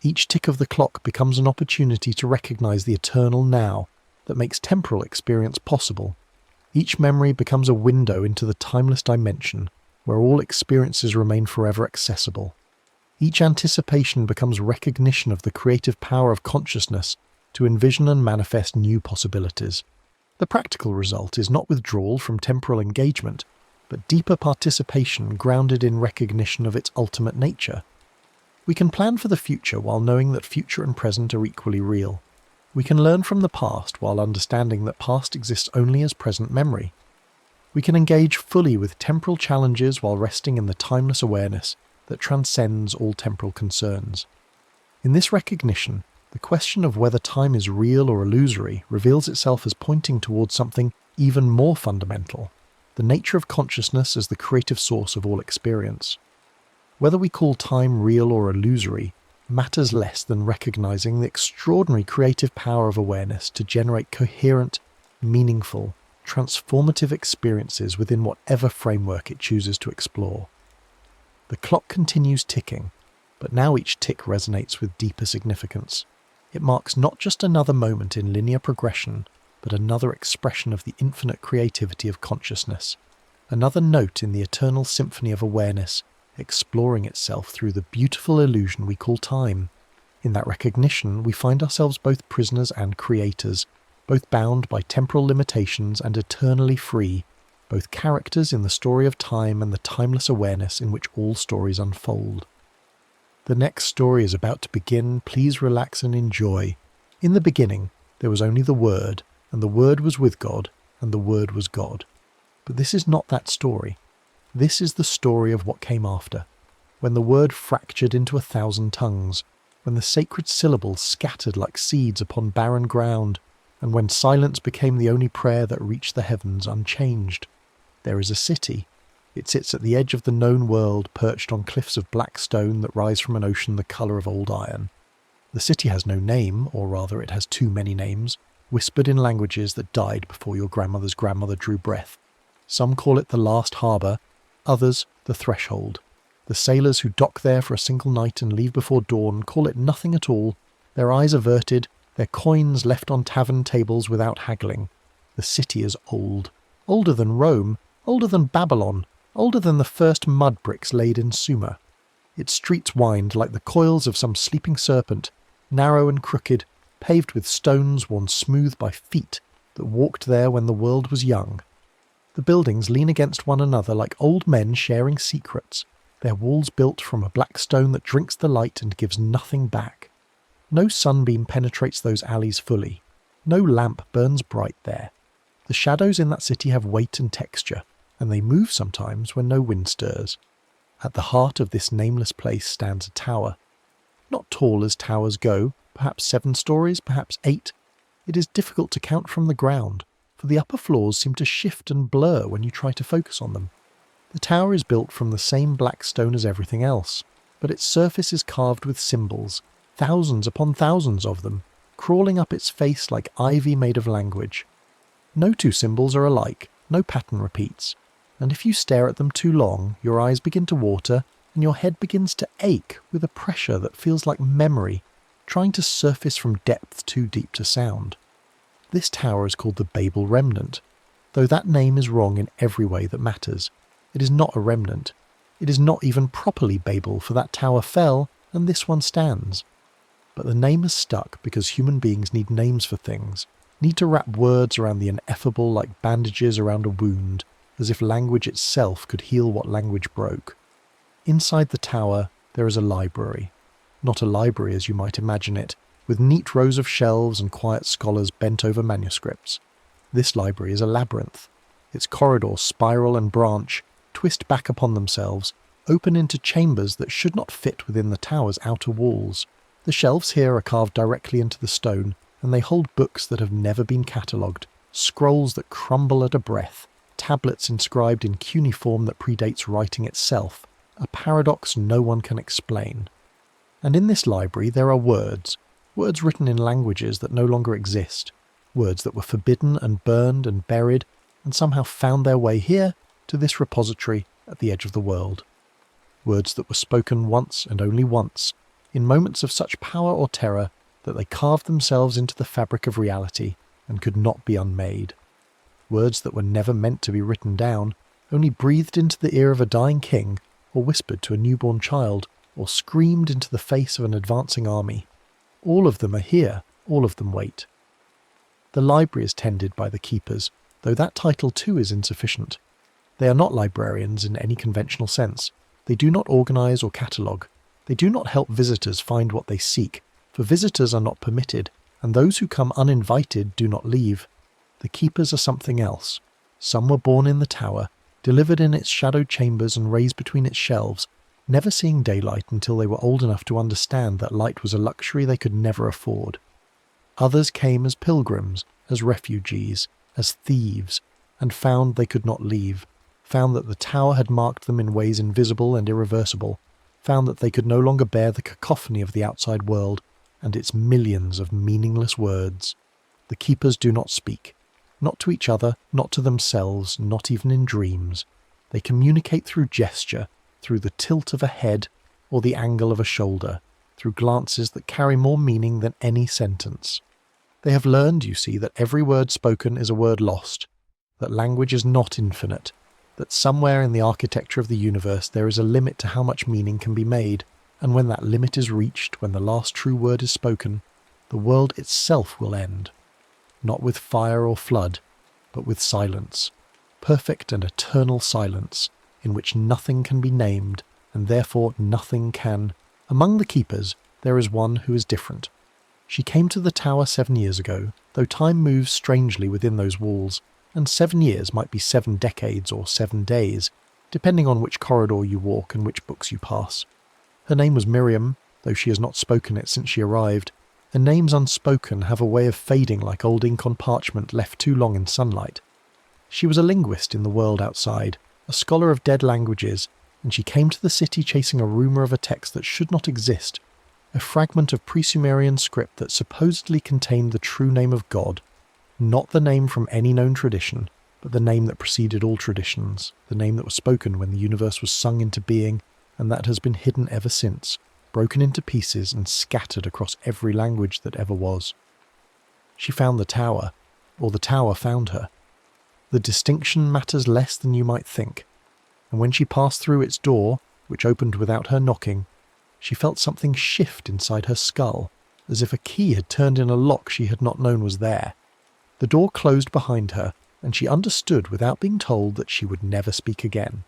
Speaker 1: Each tick of the clock becomes an opportunity to recognize the eternal now that makes temporal experience possible. Each memory becomes a window into the timeless dimension where all experiences remain forever accessible. Each anticipation becomes recognition of the creative power of consciousness to envision and manifest new possibilities. The practical result is not withdrawal from temporal engagement, but deeper participation grounded in recognition of its ultimate nature. We can plan for the future while knowing that future and present are equally real. We can learn from the past while understanding that past exists only as present memory. We can engage fully with temporal challenges while resting in the timeless awareness that transcends all temporal concerns. In this recognition, the question of whether time is real or illusory reveals itself as pointing towards something even more fundamental, the nature of consciousness as the creative source of all experience. Whether we call time real or illusory matters less than recognizing the extraordinary creative power of awareness to generate coherent, meaningful, transformative experiences within whatever framework it chooses to explore. The clock continues ticking, but now each tick resonates with deeper significance. It marks not just another moment in linear progression, but another expression of the infinite creativity of consciousness, another note in the eternal symphony of awareness, exploring itself through the beautiful illusion we call time. In that recognition, we find ourselves both prisoners and creators, both bound by temporal limitations and eternally free, both characters in the story of time and the timeless awareness in which all stories unfold. The next story is about to begin. Please relax and enjoy. In the beginning, there was only the Word, and the Word was with God, and the Word was God. But this is not that story. This is the story of what came after, when the Word fractured into 1,000 tongues, when the sacred syllables scattered like seeds upon barren ground, and when silence became the only prayer that reached the heavens unchanged. There is a city. It sits at the edge of the known world, perched on cliffs of black stone that rise from an ocean the colour of old iron. The city has no name, or rather it has too many names, whispered in languages that died before your grandmother's grandmother drew breath. Some call it the last harbour, others the threshold. The sailors who dock there for a single night and leave before dawn call it nothing at all, their eyes averted, their coins left on tavern tables without haggling. The city is old. Older than Rome, older than Babylon, older than the first mud bricks laid in Sumer. Its streets wind like the coils of some sleeping serpent, narrow and crooked, paved with stones worn smooth by feet that walked there when the world was young. The buildings lean against one another like old men sharing secrets, their walls built from a black stone that drinks the light and gives nothing back. No sunbeam penetrates those alleys fully. No lamp burns bright there. The shadows in that city have weight and texture, and they move sometimes when no wind stirs. At the heart of this nameless place stands a tower. Not tall as towers go, perhaps 7 stories, perhaps 8. It is difficult to count from the ground, for the upper floors seem to shift and blur when you try to focus on them. The tower is built from the same black stone as everything else, but its surface is carved with symbols, thousands upon thousands of them, crawling up its face like ivy made of language. No 2 symbols are alike, no pattern repeats, and if you stare at them too long, your eyes begin to water and your head begins to ache with a pressure that feels like memory, trying to surface from depth too deep to sound. This tower is called the Babel Remnant, though that name is wrong in every way that matters. It is not a remnant. It is not even properly Babel, for that tower fell and this one stands. But the name has stuck because human beings need names for things, need to wrap words around the ineffable like bandages around a wound, as if language itself could heal what language broke. Inside the tower there is a library. Not a library as you might imagine it, with neat rows of shelves and quiet scholars bent over manuscripts. This library is a labyrinth. Its corridors spiral and branch, twist back upon themselves, open into chambers that should not fit within the tower's outer walls. The shelves here are carved directly into the stone, and they hold books that have never been catalogued, scrolls that crumble at a breath, tablets inscribed in cuneiform that predates writing itself, a paradox no one can explain. And in this library there are words written in languages that no longer exist, words that were forbidden and burned and buried, and somehow found their way here to this repository at the edge of the world. Words that were spoken once and only once, in moments of such power or terror that they carved themselves into the fabric of reality and could not be unmade. Words that were never meant to be written down, only breathed into the ear of a dying king, or whispered to a newborn child, or screamed into the face of an advancing army. All of them are here, all of them wait. The library is tended by the keepers, though that title too is insufficient. They are not librarians in any conventional sense. They do not organize or catalogue. They do not help visitors find what they seek, for visitors are not permitted, and those who come uninvited do not leave. The keepers are something else. Some were born in the tower, delivered in its shadowed chambers and raised between its shelves, never seeing daylight until they were old enough to understand that light was a luxury they could never afford. Others came as pilgrims, as refugees, as thieves, and found they could not leave, found that the tower had marked them in ways invisible and irreversible, found that they could no longer bear the cacophony of the outside world and its millions of meaningless words. The keepers do not speak, not to each other, not to themselves, not even in dreams. They communicate through gesture, through the tilt of a head or the angle of a shoulder, through glances that carry more meaning than any sentence. They have learned, you see, that every word spoken is a word lost, that language is not infinite, that somewhere in the architecture of the universe there is a limit to how much meaning can be made, and when that limit is reached, when the last true word is spoken, the world itself will end. Not with fire or flood, but with silence, perfect and eternal silence, in which nothing can be named, and therefore nothing can. Among the keepers, there is one who is different. She came to the tower 7 years ago, though time moves strangely within those walls, and 7 years might be 7 decades or 7 days, depending on which corridor you walk and which books you pass. Her name was Miriam, though she has not spoken it since she arrived, and names unspoken have a way of fading like old ink on parchment left too long in sunlight. She was a linguist in the world outside, a scholar of dead languages, and she came to the city chasing a rumour of a text that should not exist, a fragment of pre-Sumerian script that supposedly contained the true name of God, not the name from any known tradition, but the name that preceded all traditions, the name that was spoken when the universe was sung into being, and that has been hidden ever since, broken into pieces and scattered across every language that ever was. She found the tower, or the tower found her. The distinction matters less than you might think, and when she passed through its door, which opened without her knocking, she felt something shift inside her skull, as if a key had turned in a lock she had not known was there. The door closed behind her, and she understood without being told that she would never speak again.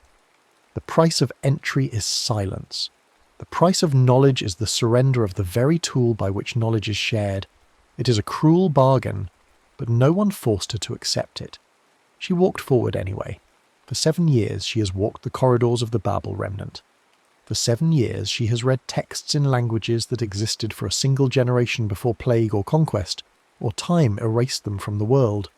Speaker 1: The price of entry is silence. The price of knowledge is the surrender of the very tool by which knowledge is shared. It is a cruel bargain, but no one forced her to accept it. She walked forward anyway. For 7 years she has walked the corridors of the Babel remnant. For 7 years she has read texts in languages that existed for a single generation before plague or conquest, or time erased them from the world.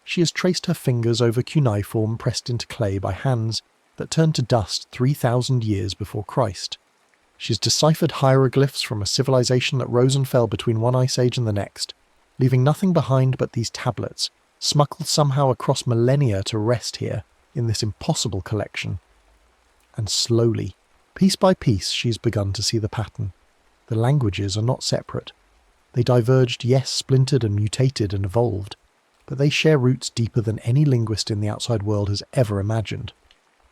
Speaker 1: She has traced her fingers over cuneiform pressed into clay by hands that turned to dust 3,000 years before Christ. She has deciphered hieroglyphs from a civilization that rose and fell between one ice age and the next, leaving nothing behind but these tablets, smuggled somehow across millennia to rest here in this impossible collection. And slowly, piece by piece, she has begun to see the pattern. The languages are not separate. They diverged, yes, splintered and mutated and evolved, but they share roots deeper than any linguist in the outside world has ever imagined.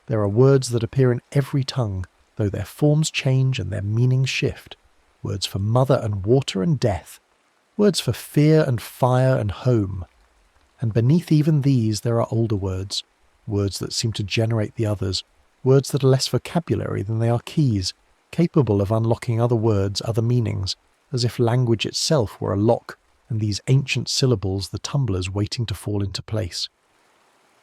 Speaker 1: There are words that appear in every tongue, though their forms change and their meanings shift. Words for mother and water and death. Words for fear and fire and home. And beneath even these there are older words, words that seem to generate the others, words that are less vocabulary than they are keys, capable of unlocking other words, other meanings, as if language itself were a lock, and these ancient syllables the tumblers waiting to fall into place.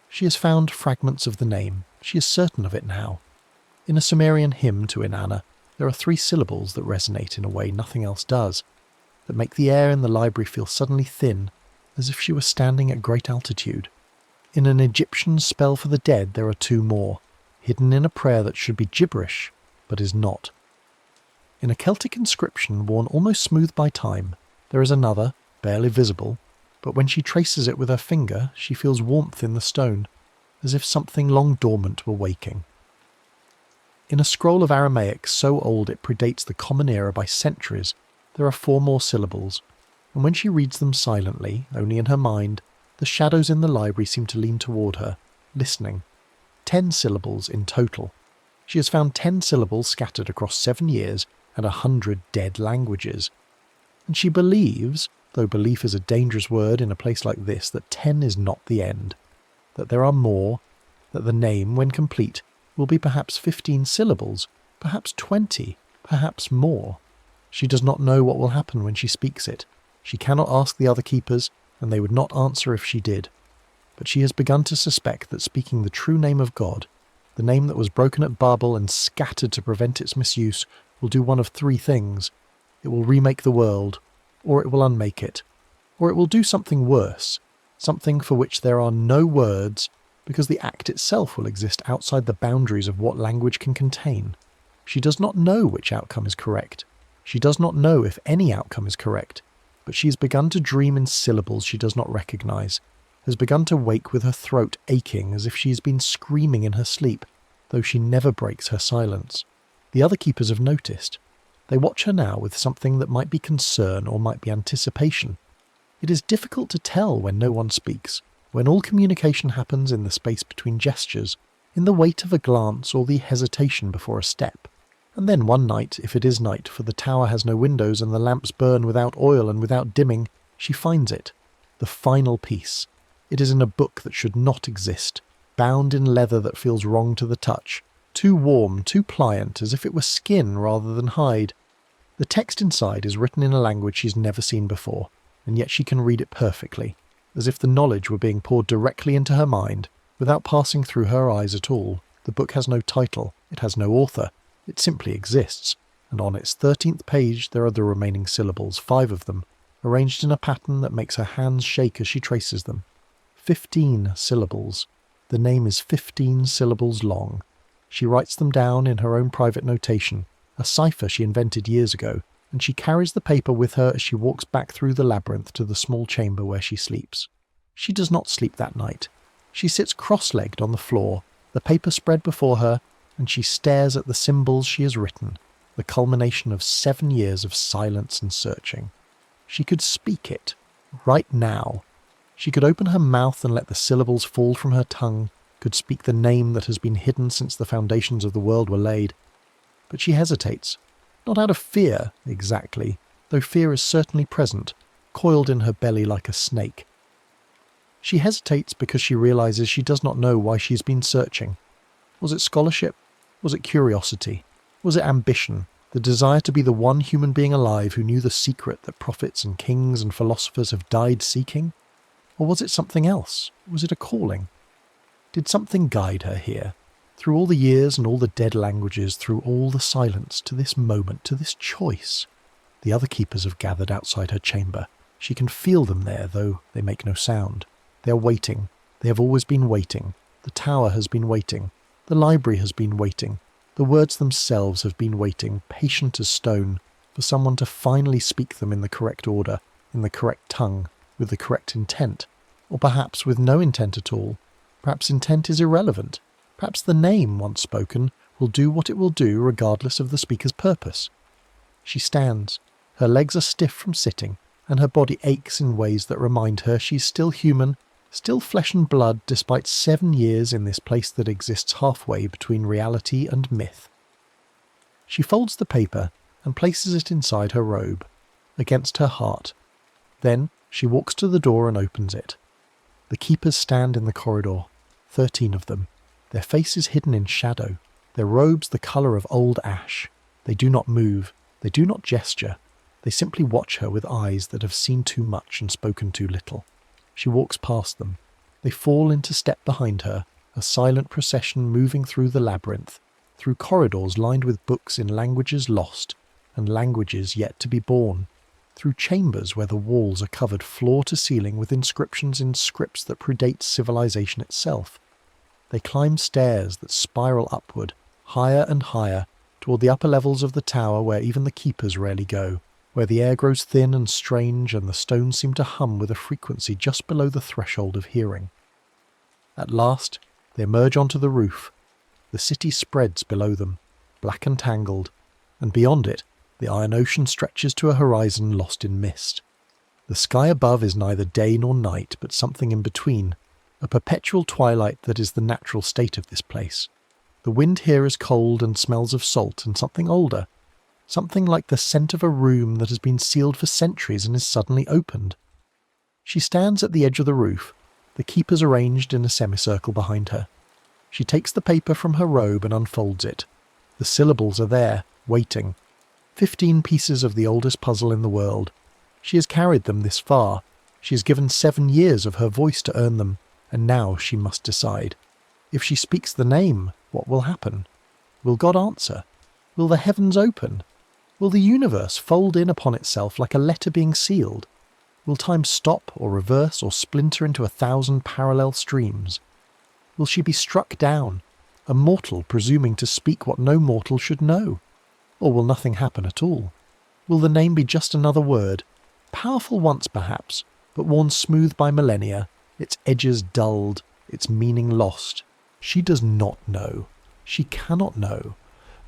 Speaker 1: She has found fragments of the name. She is certain of it now. In a Sumerian hymn to Inanna, there are 3 syllables that resonate in a way nothing else does, that make the air in the library feel suddenly thin, as if she were standing at great altitude. In an Egyptian spell for the dead there are 2 more, hidden in a prayer that should be gibberish, but is not. In a Celtic inscription worn almost smooth by time, there is another, barely visible, but when she traces it with her finger, she feels warmth in the stone, as if something long dormant were waking. In a scroll of Aramaic so old it predates the Common Era by centuries, there are 4 more syllables, and when she reads them silently, only in her mind, the shadows in the library seem to lean toward her, listening. 10 syllables in total. She has found 10 syllables scattered across 7 years and 100 dead languages. And she believes, though belief is a dangerous word in a place like this, that 10 is not the end, that there are more, that the name, when complete, will be perhaps 15 syllables, perhaps 20, perhaps more. She does not know what will happen when she speaks it. She cannot ask the other keepers, and they would not answer if she did. But she has begun to suspect that speaking the true name of God, the name that was broken at Babel and scattered to prevent its misuse, will do one of three things. It will remake the world, or it will unmake it, or it will do something worse, something for which there are no words, because the act itself will exist outside the boundaries of what language can contain. She does not know which outcome is correct. She does not know if any outcome is correct, but she has begun to dream in syllables she does not recognize, has begun to wake with her throat aching as if she has been screaming in her sleep, though she never breaks her silence. The other keepers have noticed. They watch her now with something that might be concern or might be anticipation. It is difficult to tell when no one speaks, when all communication happens in the space between gestures, in the wait of a glance or the hesitation before a step. And then one night, if it is night, for the tower has no windows and the lamps burn without oil and without dimming, she finds it. The final piece. It is in a book that should not exist, bound in leather that feels wrong to the touch, too warm, too pliant, as if it were skin rather than hide. The text inside is written in a language she's never seen before, and yet she can read it perfectly, as if the knowledge were being poured directly into her mind, without passing through her eyes at all. The book has no title, it has no author, it simply exists, and on its 13th page there are the remaining syllables, 5 of them, arranged in a pattern that makes her hands shake as she traces them. 15 syllables. The name is 15 syllables long. She writes them down in her own private notation, a cipher she invented years ago, and she carries the paper with her as she walks back through the labyrinth to the small chamber where she sleeps. She does not sleep that night. She sits cross-legged on the floor, the paper spread before her, and she stares at the symbols she has written, the culmination of 7 years of silence and searching. She could speak it, right now. She could open her mouth and let the syllables fall from her tongue, could speak the name that has been hidden since the foundations of the world were laid. But she hesitates, not out of fear, exactly, though fear is certainly present, coiled in her belly like a snake. She hesitates because she realizes she does not know why she has been searching. Was it scholarship? Was it curiosity? Was it ambition, the desire to be the one human being alive who knew the secret that prophets and kings and philosophers have died seeking? Or was it something else? Was it a calling? Did something guide her here, through all the years and all the dead languages, through all the silence, to this moment, to this choice? The other keepers have gathered outside her chamber. She can feel them there, though they make no sound. They are waiting. They have always been waiting. The tower has been waiting. The library has been waiting. The words themselves have been waiting, patient as stone, for someone to finally speak them in the correct order, in the correct tongue, with the correct intent. Or perhaps with no intent at all. Perhaps intent is irrelevant. Perhaps the name, once spoken, will do what it will do regardless of the speaker's purpose. She stands. Her legs are stiff from sitting, and her body aches in ways that remind her she's still human, still flesh and blood despite 7 years in this place that exists halfway between reality and myth. She folds the paper and places it inside her robe, against her heart. Then she walks to the door and opens it. The keepers stand in the corridor, 13 of them, their faces hidden in shadow, their robes the colour of old ash. They do not move, they do not gesture, they simply watch her with eyes that have seen too much and spoken too little. She walks past them. They fall into step behind her, a silent procession moving through the labyrinth, through corridors lined with books in languages lost and languages yet to be born, through chambers where the walls are covered floor to ceiling with inscriptions in scripts that predate civilization itself. They climb stairs that spiral upward, higher and higher, toward the upper levels of the tower where even the keepers rarely go, where the air grows thin and strange and the stones seem to hum with a frequency just below the threshold of hearing. At last, they emerge onto the roof. The city spreads below them, black and tangled, and beyond it, the iron ocean stretches to a horizon lost in mist. The sky above is neither day nor night, but something in between, a perpetual twilight that is the natural state of this place. The wind here is cold and smells of salt and something older, something like the scent of a room that has been sealed for centuries and is suddenly opened. She stands at the edge of the roof, the keepers arranged in a semicircle behind her. She takes the paper from her robe and unfolds it. The syllables are there, waiting. 15 pieces of the oldest puzzle in the world. She has carried them this far. She has given 7 years of her voice to earn them, and now she must decide. If she speaks the name, what will happen? Will God answer? Will the heavens open? Will the universe fold in upon itself like a letter being sealed? Will time stop or reverse or splinter into 1,000 parallel streams? Will she be struck down, a mortal presuming to speak what no mortal should know? Or will nothing happen at all? Will the name be just another word, powerful once perhaps, but worn smooth by millennia, its edges dulled, its meaning lost? She does not know. She cannot know.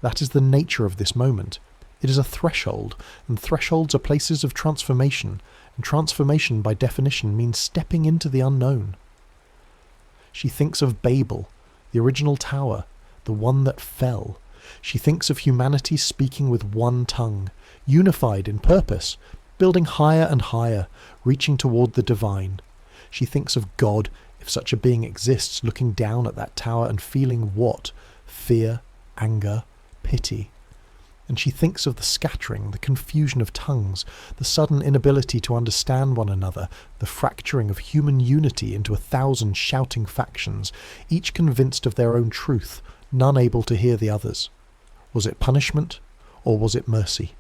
Speaker 1: That is the nature of this moment. It is a threshold, and thresholds are places of transformation, and transformation by definition means stepping into the unknown. She thinks of Babel, the original tower, the one that fell. She thinks of humanity speaking with one tongue, unified in purpose, building higher and higher, reaching toward the divine. She thinks of God, if such a being exists, looking down at that tower and feeling what? Fear, anger, pity. And she thinks of the scattering, the confusion of tongues, the sudden inability to understand one another, the fracturing of human unity into 1,000 shouting factions, each convinced of their own truth, none able to hear the others. Was it punishment, or was it mercy?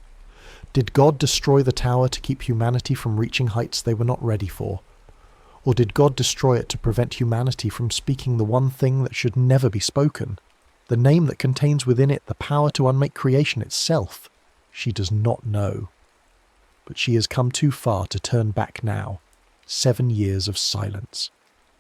Speaker 1: Did God destroy the tower to keep humanity from reaching heights they were not ready for? Or did God destroy it to prevent humanity from speaking the one thing that should never be spoken? The name that contains within it the power to unmake creation itself? She does not know. But she has come too far to turn back now. 7 years of silence.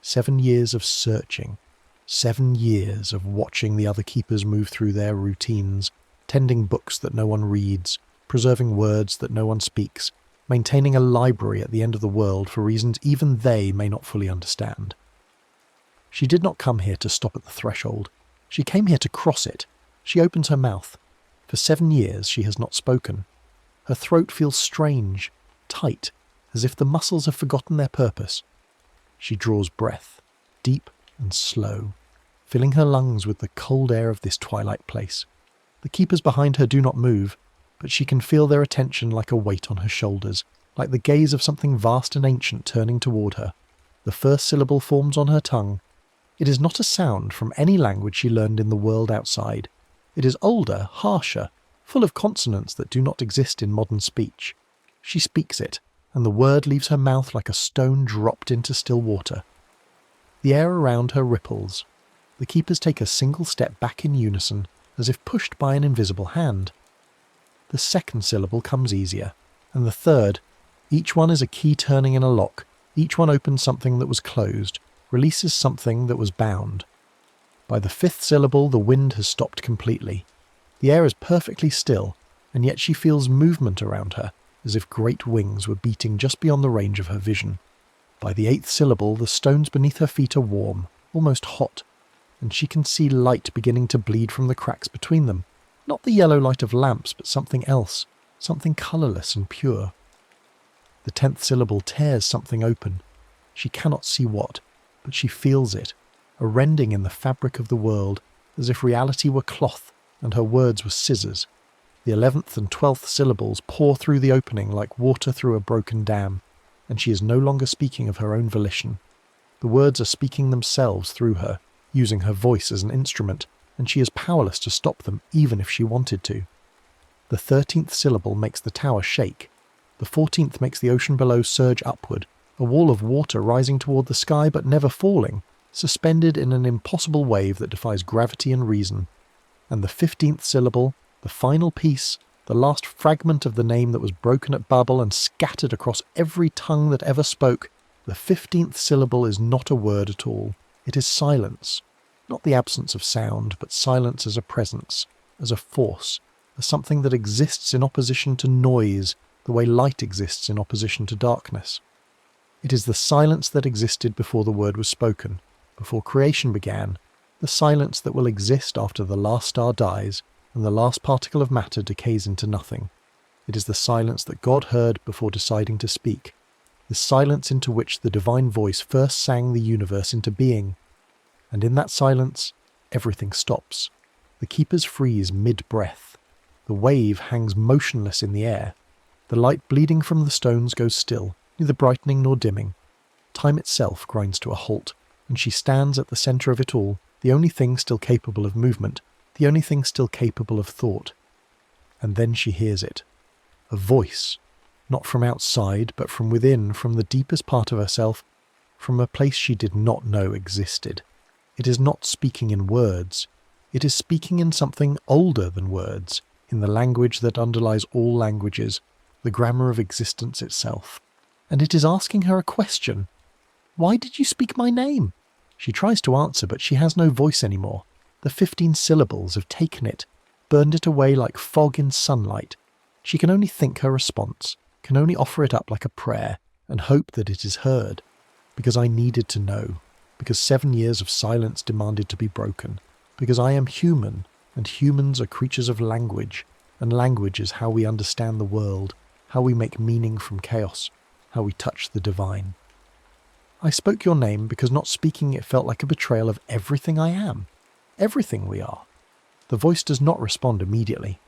Speaker 1: 7 years of searching. 7 years of watching the other keepers move through their routines, tending books that no one reads, preserving words that no one speaks, maintaining a library at the end of the world for reasons even they may not fully understand. She did not come here to stop at the threshold. She came here to cross it. She opens her mouth. For 7 years she has not spoken. Her throat feels strange, tight, as if the muscles have forgotten their purpose. She draws breath, deep and slow, filling her lungs with the cold air of this twilight place. The keepers behind her do not move, but she can feel their attention like a weight on her shoulders, like the gaze of something vast and ancient turning toward her. The first syllable forms on her tongue. It is not a sound from any language she learned in the world outside. It is older, harsher, full of consonants that do not exist in modern speech. She speaks it, and the word leaves her mouth like a stone dropped into still water. The air around her ripples. The keepers take a single step back in unison, as if pushed by an invisible hand. The second syllable comes easier, and the third. Each one is a key turning in a lock. Each one opens something that was closed, releases something that was bound. By the 5th syllable, the wind has stopped completely. The air is perfectly still, and yet she feels movement around her, as if great wings were beating just beyond the range of her vision. By the 8th syllable, the stones beneath her feet are warm, almost hot, and she can see light beginning to bleed from the cracks between them. Not the yellow light of lamps, but something else, something colourless and pure. The 10th syllable tears something open. She cannot see what, but she feels it, a rending in the fabric of the world, as if reality were cloth and her words were scissors. The 11th and 12th syllables pour through the opening like water through a broken dam, and she is no longer speaking of her own volition. The words are speaking themselves through her, using her voice as an instrument, and she is powerless to stop them even if she wanted to. The 13th syllable makes the tower shake. The 14th makes the ocean below surge upward, a wall of water rising toward the sky but never falling, suspended in an impossible wave that defies gravity and reason. And the 15th syllable, the final piece, the last fragment of the name that was broken at Babel and scattered across every tongue that ever spoke, the 15th syllable is not a word at all. It is silence. Not the absence of sound, but silence as a presence, as a force, as something that exists in opposition to noise, the way light exists in opposition to darkness. It is the silence that existed before the word was spoken, before creation began, the silence that will exist after the last star dies and the last particle of matter decays into nothing. It is the silence that God heard before deciding to speak, the silence into which the divine voice first sang the universe into being. And in that silence, Everything stops. The keepers freeze mid-breath. The wave hangs motionless in the air. The light bleeding from the stones goes still, neither brightening nor dimming. Time itself grinds to a halt, and she stands at the centre of it all, the only thing still capable of movement, the only thing still capable of thought. And then she hears it. A voice, not from outside, but from within, from the deepest part of herself, from a place she did not know existed. It is not speaking in words. It is speaking in something older than words, in the language that underlies all languages, the grammar of existence itself. And it is asking her a question. Why did you speak my name? She tries to answer, but she has no voice anymore. The 15 syllables have taken it, burned it away like fog in sunlight. She can only think her response, can only offer it up like a prayer, and hope that it is heard. Because I needed to know. Because 7 years of silence demanded to be broken. Because I am human, and humans are creatures of language, and language is how we understand the world, how we make meaning from chaos, how we touch the divine. I spoke your name because not speaking it felt like a betrayal of everything I am, everything we are. The voice does not respond immediately.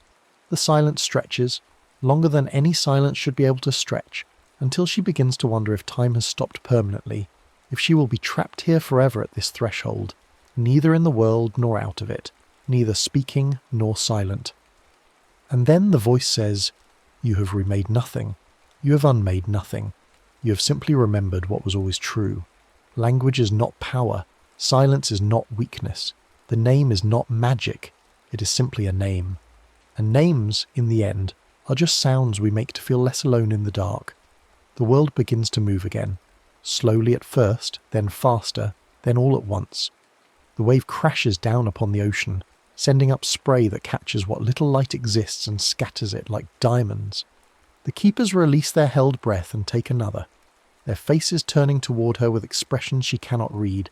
Speaker 1: The silence stretches, longer than any silence should be able to stretch, until she begins to wonder if time has stopped permanently, if she will be trapped here forever at this threshold, neither in the world nor out of it, neither speaking nor silent. And then the voice says, "You have remade nothing. You have unmade nothing. You have simply remembered what was always true. Language is not power. Silence is not weakness. The name is not magic. It is simply a name. And names, in the end, are just sounds we make to feel less alone in the dark. The world begins to move again. Slowly at first, then faster, then all at once. The wave crashes down upon the ocean, sending up spray that catches what little light exists and scatters it like diamonds. The keepers release their held breath and take another, their faces turning toward her with expressions she cannot read.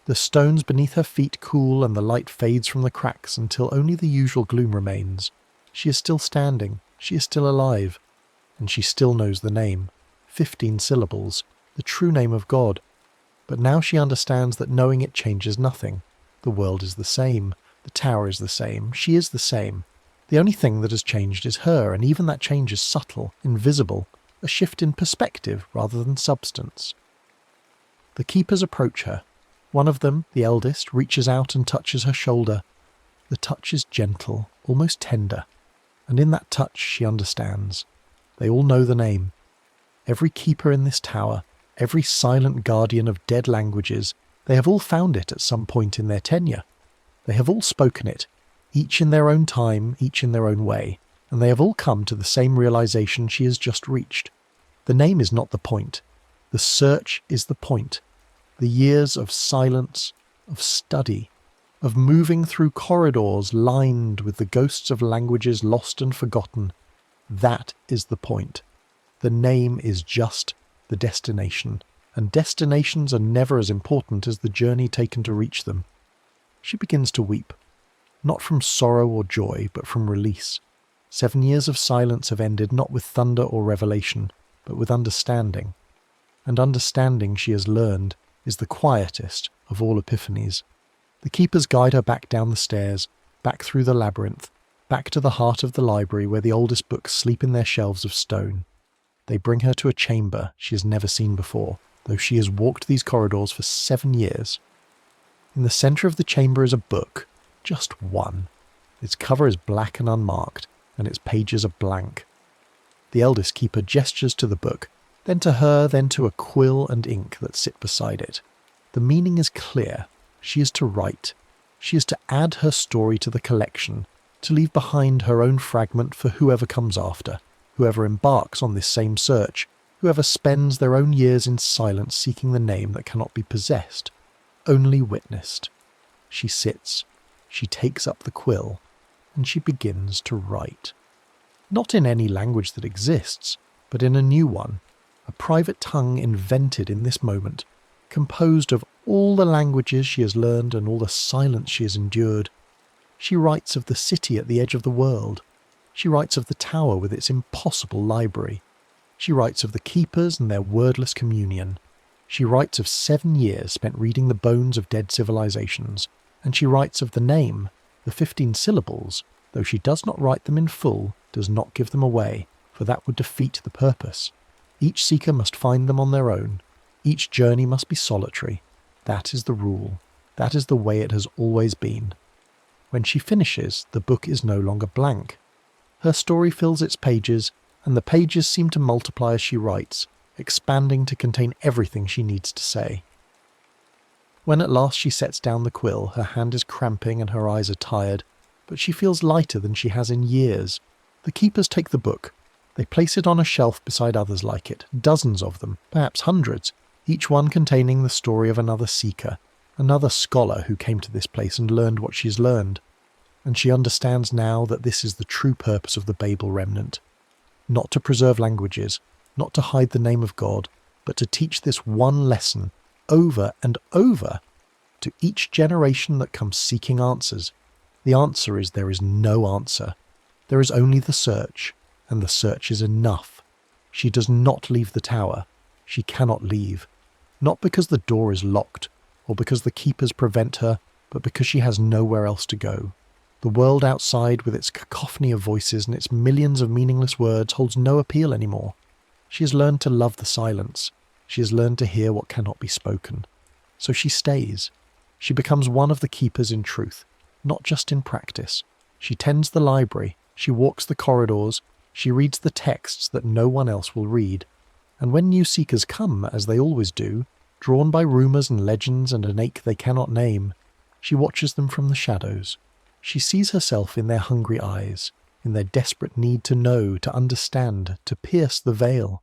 Speaker 1: The stones beneath her feet cool and the light fades from the cracks until only the usual gloom remains. She is still standing, she is still alive, and she still knows the name. 15 syllables, the true name of God. But now she understands that knowing it changes nothing. The world is the same, the tower is the same, she is the same. The only thing that has changed is her, and even that change is subtle, invisible, a shift in perspective rather than substance. The keepers approach her. One of them, the eldest, reaches out and touches her shoulder. The touch is gentle, almost tender, and in that touch she understands. They all know the name. Every keeper in this tower, every silent guardian of dead languages, they have all found it at some point in their tenure. They have all spoken it, each in their own time, each in their own way, and they have all come to the same realization she has just reached. The name is not the point. The search is the point. The years of silence, of study, of moving through corridors lined with the ghosts of languages lost and forgotten. That is the point. The name is just the destination, and destinations are never as important as the journey taken to reach them. She begins to weep, not from sorrow or joy, but from release. 7 years of silence have ended not with thunder or revelation, but with understanding. And understanding, she has learned, is the quietest of all epiphanies. The keepers guide her back down the stairs, back through the labyrinth, back to the heart of the library where the oldest books sleep in their shelves of stone. They bring her to a chamber she has never seen before, though she has walked these corridors for 7 years. In the centre of the chamber is a book, just one. Its cover is black and unmarked, and its pages are blank. The eldest keeper gestures to the book, then to her, then to a quill and ink that sit beside it. The meaning is clear. She is to write. She is to add her story to the collection, to leave behind her own fragment for whoever comes after, whoever embarks on this same search, whoever spends their own years in silence seeking the name that cannot be possessed, only witnessed. She sits, she takes up the quill, and she begins to write. Not in any language that exists, but in a new one, a private tongue invented in this moment, composed of all the languages she has learned and all the silence she has endured. She writes of the city at the edge of the world. She writes of the tower with its impossible library. She writes of the keepers and their wordless communion. She writes of 7 years spent reading the bones of dead civilizations, and she writes of the name, the 15 syllables, though she does not write them in full, does not give them away, for that would defeat the purpose. Each seeker must find them on their own. Each journey must be solitary. That is the rule. That is the way it has always been. When she finishes, the book is no longer blank. Her story fills its pages, and the pages seem to multiply as she writes, expanding to contain everything she needs to say. When at last she sets down the quill, her hand is cramping and her eyes are tired, but she feels lighter than she has in years. The keepers take the book. They place it on a shelf beside others like it, dozens of them, perhaps hundreds, each one containing the story of another seeker, another scholar who came to this place and learned what she has learned. And she understands now that this is the true purpose of the Babel remnant. Not to preserve languages, not to hide the name of God, but to teach this one lesson over and over to each generation that comes seeking answers. The answer is there is no answer. There is only the search, and the search is enough. She does not leave the tower. She cannot leave. Not because the door is locked, or because the keepers prevent her, but because she has nowhere else to go. The world outside, with its cacophony of voices and its millions of meaningless words, holds no appeal anymore. She has learned to love the silence. She has learned to hear what cannot be spoken. So she stays. She becomes one of the keepers in truth, not just in practice. She tends the library. She walks the corridors. She reads the texts that no one else will read. And when new seekers come, as they always do, drawn by rumours and legends and an ache they cannot name, she watches them from the shadows. She sees herself in their hungry eyes, in their desperate need to know, to understand, to pierce the veil.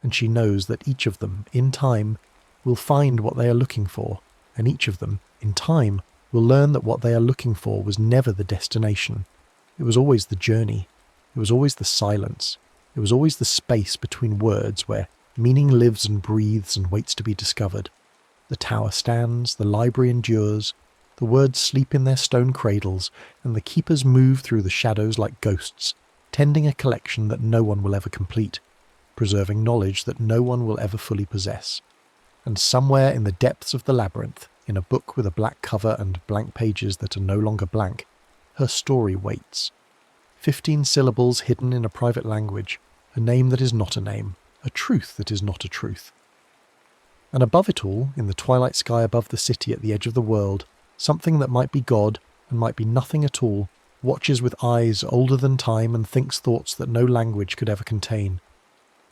Speaker 1: And she knows that each of them, in time, will find what they are looking for, and each of them, in time, will learn that what they are looking for was never the destination. It was always the journey. It was always the silence. It was always the space between words where meaning lives and breathes and waits to be discovered. The tower stands, the library endures, the words sleep in their stone cradles, and the keepers move through the shadows like ghosts, tending a collection that no one will ever complete, preserving knowledge that no one will ever fully possess. And somewhere in the depths of the labyrinth, in a book with a black cover and blank pages that are no longer blank, her story waits. 15 syllables hidden in a private language, a name that is not a name, a truth that is not a truth. And above it all, in the twilight sky above the city at the edge of the world, something that might be God and might be nothing at all, watches with eyes older than time and thinks thoughts that no language could ever contain.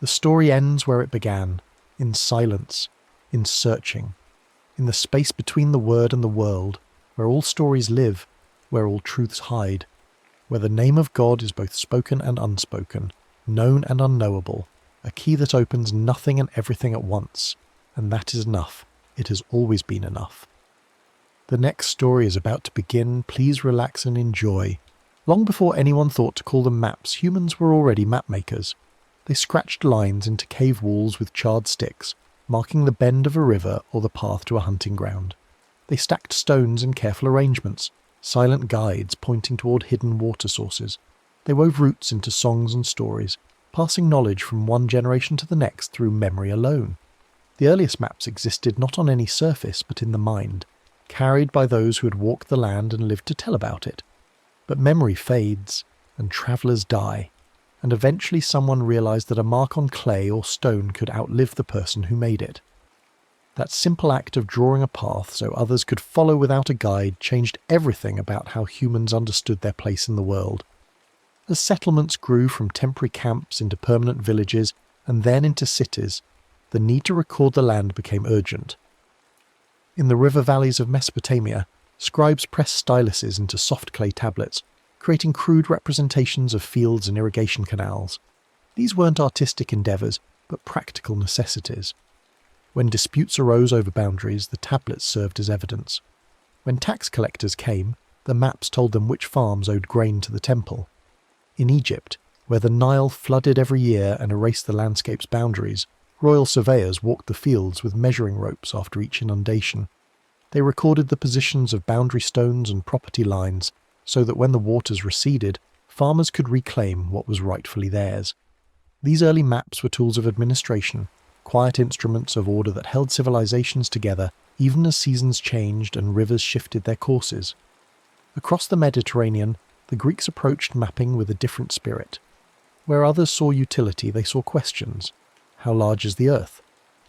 Speaker 1: The story ends where it began, in silence, in searching, in the space between the word and the world, where all stories live, where all truths hide, where the name of God is both spoken and unspoken, known and unknowable, a key that opens nothing and everything at once, and that is enough. It has always been enough. The next story is about to begin. Please relax and enjoy. Long before anyone thought to call them maps, humans were already map makers. They scratched lines into cave walls with charred sticks, marking the bend of a river or the path to a hunting ground. They stacked stones in careful arrangements, silent guides pointing toward hidden water sources. They wove roots into songs and stories, passing knowledge from one generation to the next through memory alone. The earliest maps existed not on any surface but in the mind, carried by those who had walked the land and lived to tell about it. But memory fades, and travellers die, and eventually someone realised that a mark on clay or stone could outlive the person who made it. That simple act of drawing a path so others could follow without a guide changed everything about how humans understood their place in the world. As settlements grew from temporary camps into permanent villages and then into cities, the need to record the land became urgent. In the river valleys of Mesopotamia, scribes pressed styluses into soft clay tablets, creating crude representations of fields and irrigation canals. These weren't artistic endeavours, but practical necessities. When disputes arose over boundaries, the tablets served as evidence. When tax collectors came, the maps told them which farms owed grain to the temple. In Egypt, where the Nile flooded every year and erased the landscape's boundaries, royal surveyors walked the fields with measuring ropes after each inundation. They recorded the positions of boundary stones and property lines, so that when the waters receded, farmers could reclaim what was rightfully theirs. These early maps were tools of administration, quiet instruments of order that held civilizations together even as seasons changed and rivers shifted their courses. Across the Mediterranean, the Greeks approached mapping with a different spirit. Where others saw utility, they saw questions. How large is the Earth?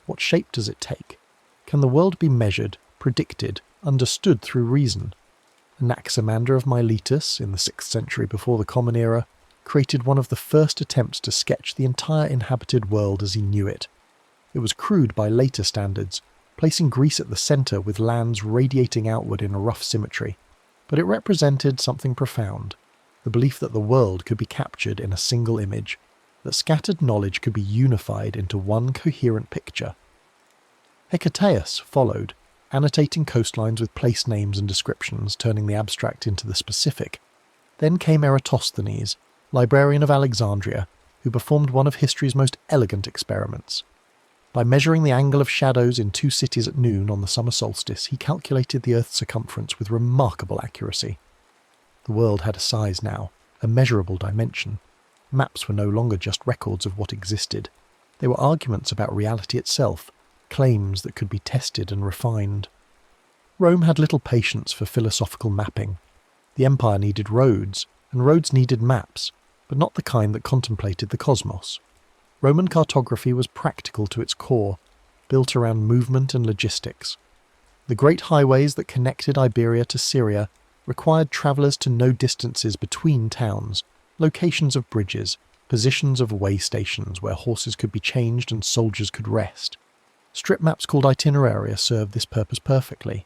Speaker 1: What shape does it take? Can the world be measured, predicted, understood through reason? Anaximander of Miletus, in the 6th century before the Common Era, created one of the first attempts to sketch the entire inhabited world as he knew it. It was crude by later standards, placing Greece at the centre with lands radiating outward in a rough symmetry, but it represented something profound, the belief that the world could be captured in a single image, that scattered knowledge could be unified into one coherent picture. Hecataeus followed, annotating coastlines with place names and descriptions, turning the abstract into the specific. Then came Eratosthenes, librarian of Alexandria, who performed one of history's most elegant experiments. By measuring the angle of shadows in 2 cities at noon on the summer solstice, he calculated the Earth's circumference with remarkable accuracy. The world had a size now, a measurable dimension. Maps were no longer just records of what existed. They were arguments about reality itself, claims that could be tested and refined. Rome had little patience for philosophical mapping. The empire needed roads, and roads needed maps, but not the kind that contemplated the cosmos. Roman cartography was practical to its core, built around movement and logistics. The great highways that connected Iberia to Syria required travellers to know distances between towns, locations of bridges, positions of way stations where horses could be changed and soldiers could rest. Strip maps called itineraria served this purpose perfectly.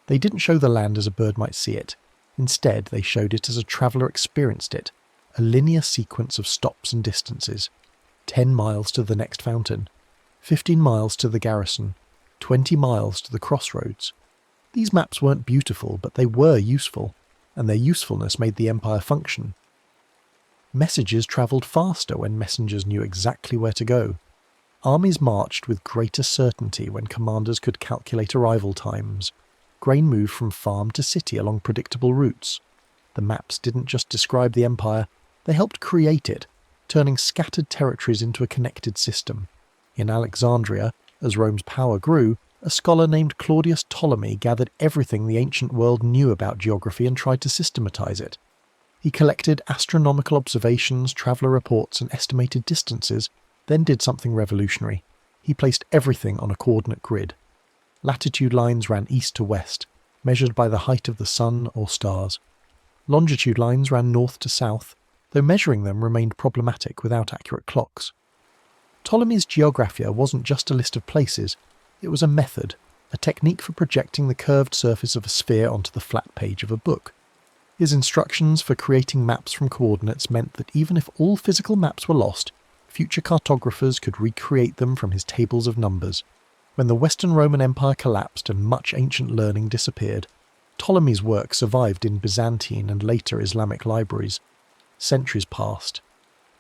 Speaker 1: They didn't show the land as a bird might see it. Instead, they showed it as a traveller experienced it, a linear sequence of stops and distances. 10 miles to the next fountain, 15 miles to the garrison, 20 miles to the crossroads. These maps weren't beautiful, but they were useful, and their usefulness made the empire function. Messages travelled faster when messengers knew exactly where to go. Armies marched with greater certainty when commanders could calculate arrival times. Grain moved from farm to city along predictable routes. The maps didn't just describe the empire, they helped create it, turning scattered territories into a connected system. In Alexandria, as Rome's power grew, a scholar named Claudius Ptolemy gathered everything the ancient world knew about geography and tried to systematize it. He collected astronomical observations, traveller reports, and estimated distances, then did something revolutionary. He placed everything on a coordinate grid. Latitude lines ran east to west, measured by the height of the sun or stars. Longitude lines ran north to south, though measuring them remained problematic without accurate clocks. Ptolemy's Geographia wasn't just a list of places, it was a method, a technique for projecting the curved surface of a sphere onto the flat page of a book. His instructions for creating maps from coordinates meant that even if all physical maps were lost, future cartographers could recreate them from his tables of numbers. When the Western Roman Empire collapsed and much ancient learning disappeared, Ptolemy's work survived in Byzantine and later Islamic libraries. Centuries passed.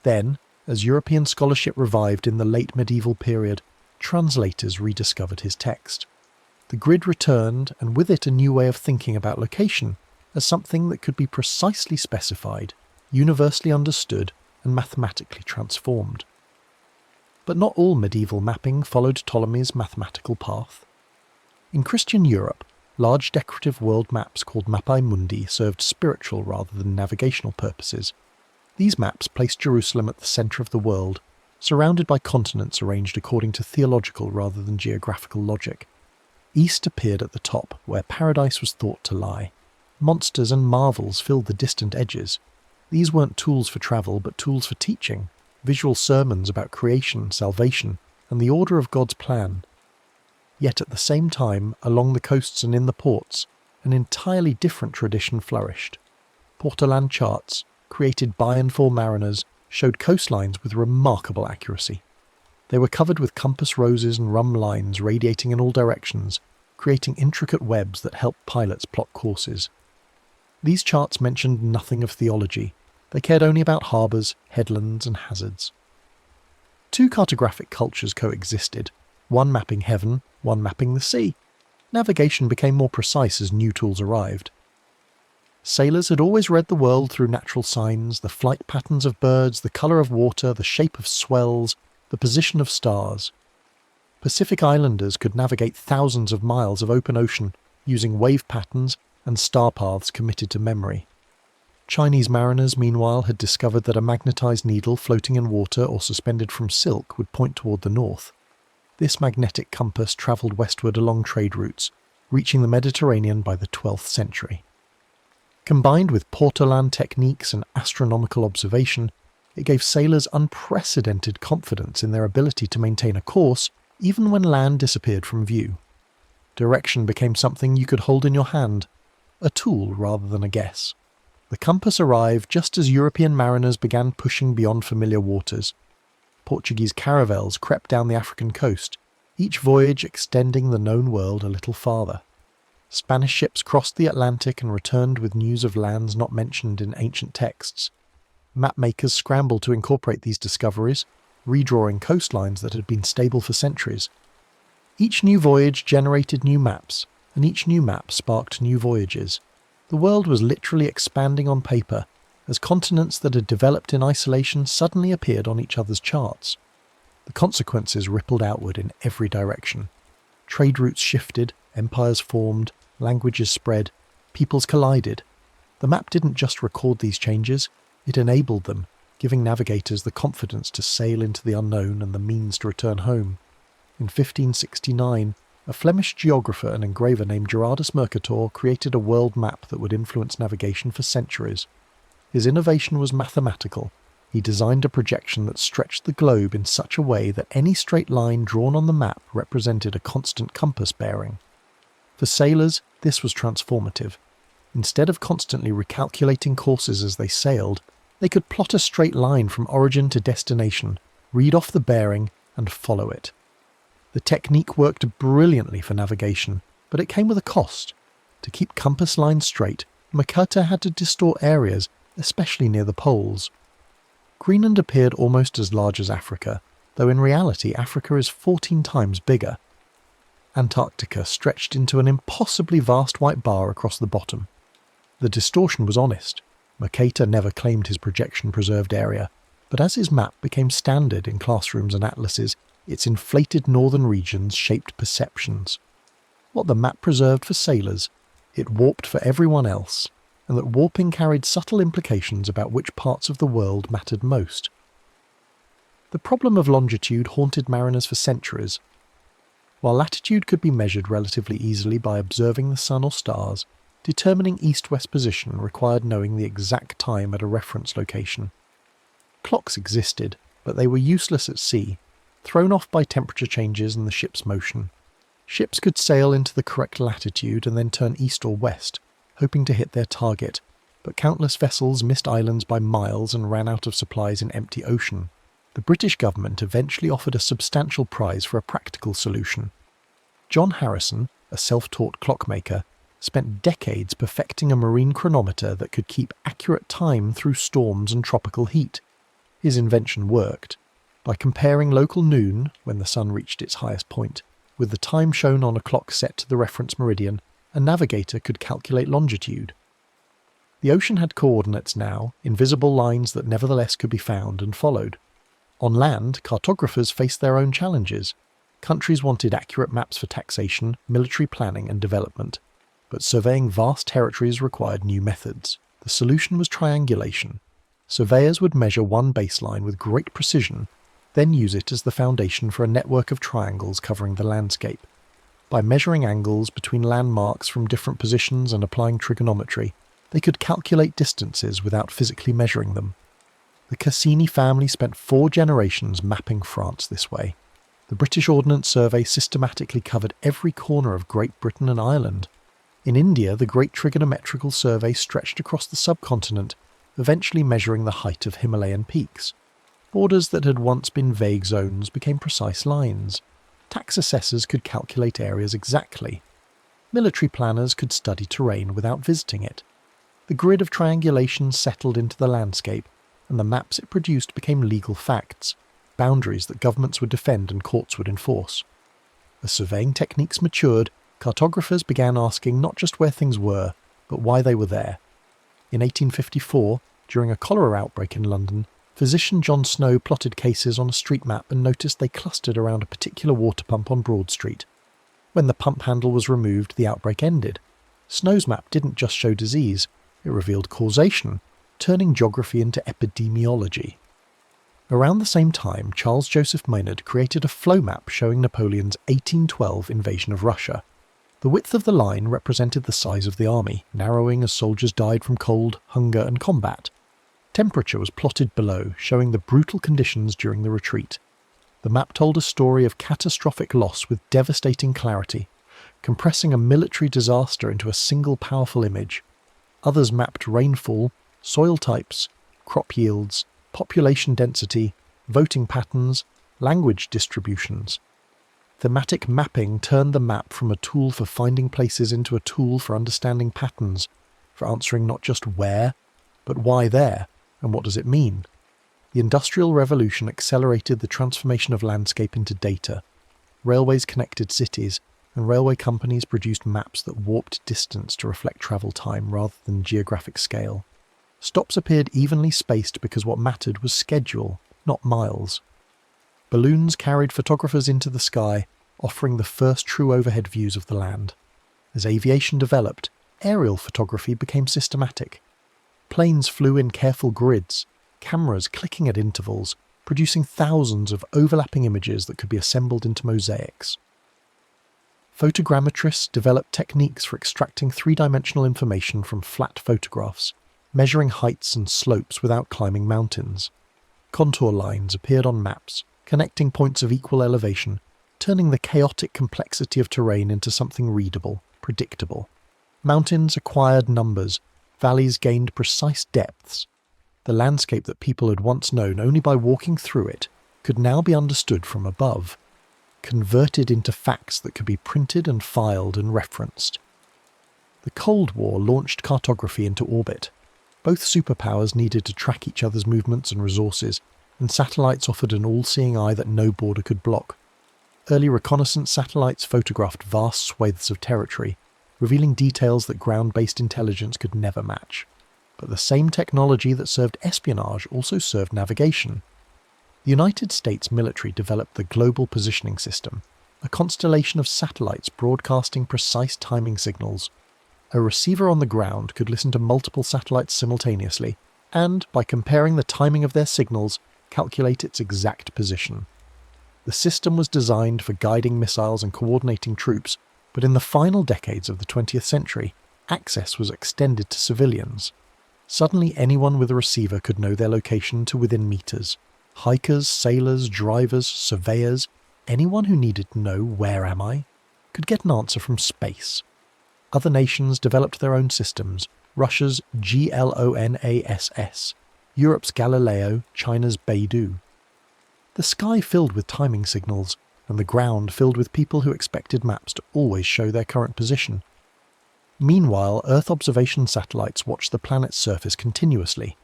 Speaker 1: Then, as European scholarship revived in the late medieval period, translators rediscovered his text. The grid returned, and with it a new way of thinking about location, as something that could be precisely specified, universally understood, and mathematically transformed. But not all medieval mapping followed Ptolemy's mathematical path. In Christian Europe, large decorative world maps called Mappae Mundi served spiritual rather than navigational purposes. These maps placed Jerusalem at the centre of the world, surrounded by continents arranged according to theological rather than geographical logic. East appeared at the top, where paradise was thought to lie. Monsters and marvels filled the distant edges. These weren't tools for travel, but tools for teaching, visual sermons about creation, salvation, and the order of God's plan. Yet at the same time, along the coasts and in the ports, an entirely different tradition flourished. Portolan charts, created by and for mariners, showed coastlines with remarkable accuracy. They were covered with compass roses and rum lines radiating in all directions, creating intricate webs that helped pilots plot courses. These charts mentioned nothing of theology. They cared only about harbours, headlands, and hazards. Two cartographic cultures coexisted, one mapping heaven, one mapping the sea. Navigation became more precise as new tools arrived. Sailors had always read the world through natural signs, the flight patterns of birds, the colour of water, the shape of swells, the position of stars. Pacific Islanders could navigate thousands of miles of open ocean using wave patterns and star paths committed to memory. Chinese mariners, meanwhile, had discovered that a magnetized needle floating in water or suspended from silk would point toward the north. This magnetic compass travelled westward along trade routes, reaching the Mediterranean by the 12th century. Combined with Portolan techniques and astronomical observation, it gave sailors unprecedented confidence in their ability to maintain a course even when land disappeared from view. Direction became something you could hold in your hand, a tool rather than a guess. The compass arrived just as European mariners began pushing beyond familiar waters. Portuguese caravels crept down the African coast, each voyage extending the known world a little farther. Spanish ships crossed the Atlantic and returned with news of lands not mentioned in ancient texts. Mapmakers scrambled to incorporate these discoveries, redrawing coastlines that had been stable for centuries. Each new voyage generated new maps, and each new map sparked new voyages. The world was literally expanding on paper, as continents that had developed in isolation suddenly appeared on each other's charts. The consequences rippled outward in every direction. Trade routes shifted, empires formed, languages spread, peoples collided. The map didn't just record these changes, it enabled them, giving navigators the confidence to sail into the unknown and the means to return home. In 1569, a Flemish geographer and engraver named Gerardus Mercator created a world map that would influence navigation for centuries. His innovation was mathematical. He designed a projection that stretched the globe in such a way that any straight line drawn on the map represented a constant compass bearing. For sailors, this was transformative. Instead of constantly recalculating courses as they sailed, they could plot a straight line from origin to destination, read off the bearing, and follow it. The technique worked brilliantly for navigation, but it came with a cost. To keep compass lines straight, Mercator had to distort areas, especially near the poles. Greenland appeared almost as large as Africa, though in reality Africa is 14 times bigger. Antarctica stretched into an impossibly vast white bar across the bottom. The distortion was honest. Mercator never claimed his projection-preserved area, but as his map became standard in classrooms and atlases, its inflated northern regions shaped perceptions. What the map preserved for sailors, it warped for everyone else, and that warping carried subtle implications about which parts of the world mattered most. The problem of longitude haunted mariners for centuries. While latitude could be measured relatively easily by observing the sun or stars, determining east-west position required knowing the exact time at a reference location. Clocks existed, but they were useless at sea, thrown off by temperature changes and the ship's motion. Ships could sail into the correct latitude and then turn east or west, hoping to hit their target, but countless vessels missed islands by miles and ran out of supplies in empty ocean. The British government eventually offered a substantial prize for a practical solution. John Harrison, a self-taught clockmaker, spent decades perfecting a marine chronometer that could keep accurate time through storms and tropical heat. His invention worked. By comparing local noon, when the sun reached its highest point, with the time shown on a clock set to the reference meridian, a navigator could calculate longitude. The ocean had coordinates now, invisible lines that nevertheless could be found and followed. On land, cartographers faced their own challenges. Countries wanted accurate maps for taxation, military planning and development, but surveying vast territories required new methods. The solution was triangulation. Surveyors would measure one baseline with great precision, then use it as the foundation for a network of triangles covering the landscape. By measuring angles between landmarks from different positions and applying trigonometry, they could calculate distances without physically measuring them. The Cassini family spent 4 generations mapping France this way. The British Ordnance Survey systematically covered every corner of Great Britain and Ireland. In India, the Great Trigonometrical Survey stretched across the subcontinent, eventually measuring the height of Himalayan peaks. Borders that had once been vague zones became precise lines. Tax assessors could calculate areas exactly. Military planners could study terrain without visiting it. The grid of triangulation settled into the landscape, and the maps it produced became legal facts, boundaries that governments would defend and courts would enforce. As surveying techniques matured, cartographers began asking not just where things were, but why they were there. In 1854, during a cholera outbreak in London, Physician John Snow plotted cases on a street map and noticed they clustered around a particular water pump on Broad Street. When the pump handle was removed, the outbreak ended. Snow's map didn't just show disease, it revealed causation, turning geography into epidemiology. Around the same time, Charles Joseph Maynard created a flow map showing Napoleon's 1812 invasion of Russia. The width of the line represented the size of the army, narrowing as soldiers died from cold, hunger and combat. Temperature was plotted below, showing the brutal conditions during the retreat. The map told a story of catastrophic loss with devastating clarity, compressing a military disaster into a single powerful image. Others mapped rainfall, soil types, crop yields, population density, voting patterns, language distributions. Thematic mapping turned the map from a tool for finding places into a tool for understanding patterns, for answering not just where, but why there, and what does it mean. The Industrial Revolution accelerated the transformation of landscape into data. Railways connected cities, and railway companies produced maps that warped distance to reflect travel time rather than geographic scale. Stops appeared evenly spaced because what mattered was schedule, not miles. Balloons carried photographers into the sky, offering the first true overhead views of the land. As aviation developed, aerial photography became systematic. Planes flew in careful grids, cameras clicking at intervals, producing thousands of overlapping images that could be assembled into mosaics. Photogrammetrists developed techniques for extracting three-dimensional information from flat photographs, measuring heights and slopes without climbing mountains. Contour lines appeared on maps, connecting points of equal elevation, turning the chaotic complexity of terrain into something readable, predictable. Mountains acquired numbers, valleys gained precise depths. The landscape that people had once known only by walking through it could now be understood from above, converted into facts that could be printed and filed and referenced. The Cold War launched cartography into orbit. Both superpowers needed to track each other's movements and resources, and satellites offered an all-seeing eye that no border could block. Early reconnaissance satellites photographed vast swathes of territory, revealing details that ground-based intelligence could never match. But the same technology that served espionage also served navigation. The United States military developed the Global Positioning System, a constellation of satellites broadcasting precise timing signals. A receiver on the ground could listen to multiple satellites simultaneously, and, by comparing the timing of their signals, calculate its exact position. The system was designed for guiding missiles and coordinating troops, but in the final decades of the 20th century, access was extended to civilians. Suddenly anyone with a receiver could know their location to within meters. Hikers, sailors, drivers, surveyors, anyone who needed to know "where am I?" could get an answer from space. Other nations developed their own systems, Russia's GLONASS, Europe's Galileo, China's Beidou. The sky filled with timing signals, and the ground filled with people who expected maps to always show their current position. Meanwhile, Earth observation satellites watched the planet's surface continuously.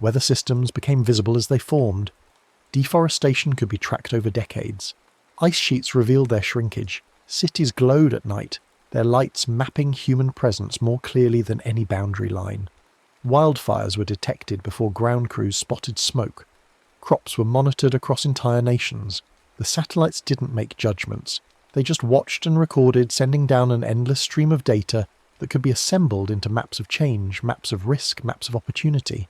Speaker 1: Weather systems became visible as they formed. Deforestation could be tracked over decades. Ice sheets revealed their shrinkage. Cities glowed at night, their lights mapping human presence more clearly than any boundary line. Wildfires were detected before ground crews spotted smoke. Crops were monitored across entire nations. The satellites didn't make judgments. They just watched and recorded, sending down an endless stream of data that could be assembled into maps of change, maps of risk, maps of opportunity.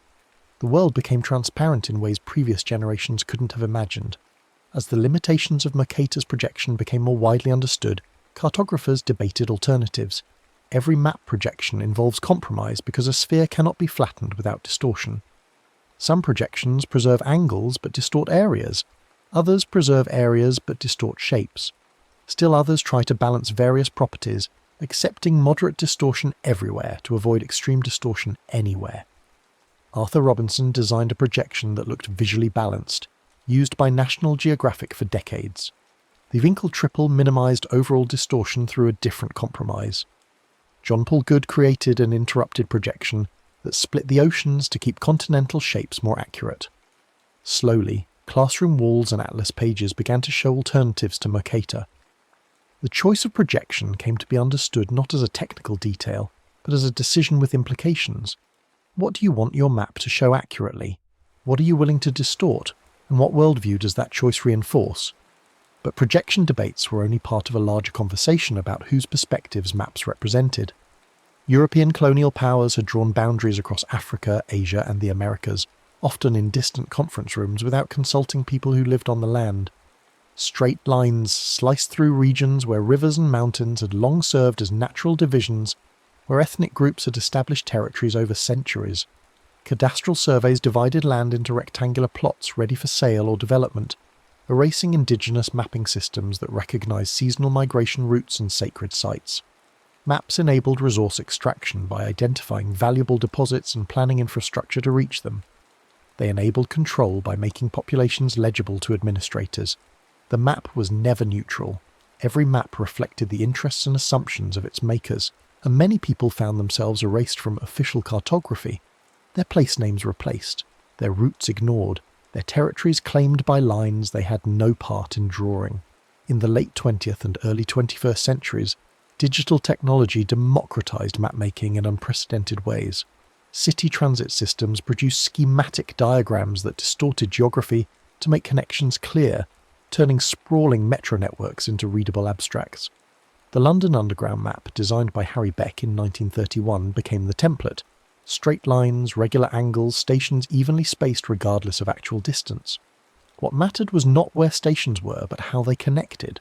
Speaker 1: The world became transparent in ways previous generations couldn't have imagined. As the limitations of Mercator's projection became more widely understood, cartographers debated alternatives. Every map projection involves compromise because a sphere cannot be flattened without distortion. Some projections preserve angles but distort areas. Others preserve areas but distort shapes. Still others try to balance various properties, accepting moderate distortion everywhere to avoid extreme distortion anywhere. Arthur Robinson designed a projection that looked visually balanced, used by National Geographic for decades. The Winkel triple minimized overall distortion through a different compromise. John Paul Good created an interrupted projection that split the oceans to keep continental shapes more accurate. Slowly, classroom walls and atlas pages began to show alternatives to Mercator. The choice of projection came to be understood not as a technical detail, but as a decision with implications. What do you want your map to show accurately? What are you willing to distort, and what worldview does that choice reinforce? But projection debates were only part of a larger conversation about whose perspectives maps represented. European colonial powers had drawn boundaries across Africa, Asia, and the Americas, often in distant conference rooms without consulting people who lived on the land. Straight lines sliced through regions where rivers and mountains had long served as natural divisions, where ethnic groups had established territories over centuries. Cadastral surveys divided land into rectangular plots ready for sale or development, erasing indigenous mapping systems that recognised seasonal migration routes and sacred sites. Maps enabled resource extraction by identifying valuable deposits and planning infrastructure to reach them. They enabled control by making populations legible to administrators. The map was never neutral. Every map reflected the interests and assumptions of its makers, and many people found themselves erased from official cartography, their place names replaced, their routes ignored, their territories claimed by lines they had no part in drawing. In the late 20th and early 21st centuries, digital technology democratized mapmaking in unprecedented ways. City transit systems produced schematic diagrams that distorted geography to make connections clear, turning sprawling metro networks into readable abstracts. The London Underground map, designed by Harry Beck in 1931, became the template. Straight lines, regular angles, stations evenly spaced regardless of actual distance. What mattered was not where stations were, but how they connected.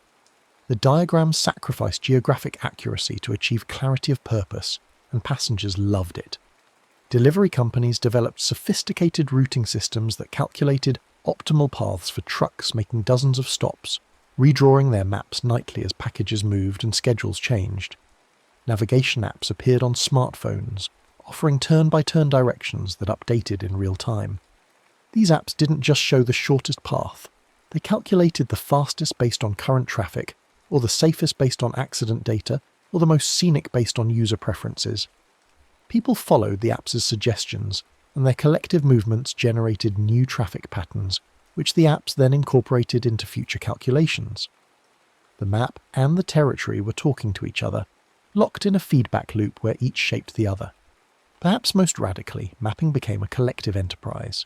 Speaker 1: The diagram sacrificed geographic accuracy to achieve clarity of purpose, and passengers loved it. Delivery companies developed sophisticated routing systems that calculated optimal paths for trucks making dozens of stops, redrawing their maps nightly as packages moved and schedules changed. Navigation apps appeared on smartphones, offering turn-by-turn directions that updated in real time. These apps didn't just show the shortest path, they calculated the fastest based on current traffic, or the safest based on accident data, or the most scenic based on user preferences. People followed the apps' suggestions, and their collective movements generated new traffic patterns, which the apps then incorporated into future calculations. The map and the territory were talking to each other, locked in a feedback loop where each shaped the other. Perhaps most radically, mapping became a collective enterprise.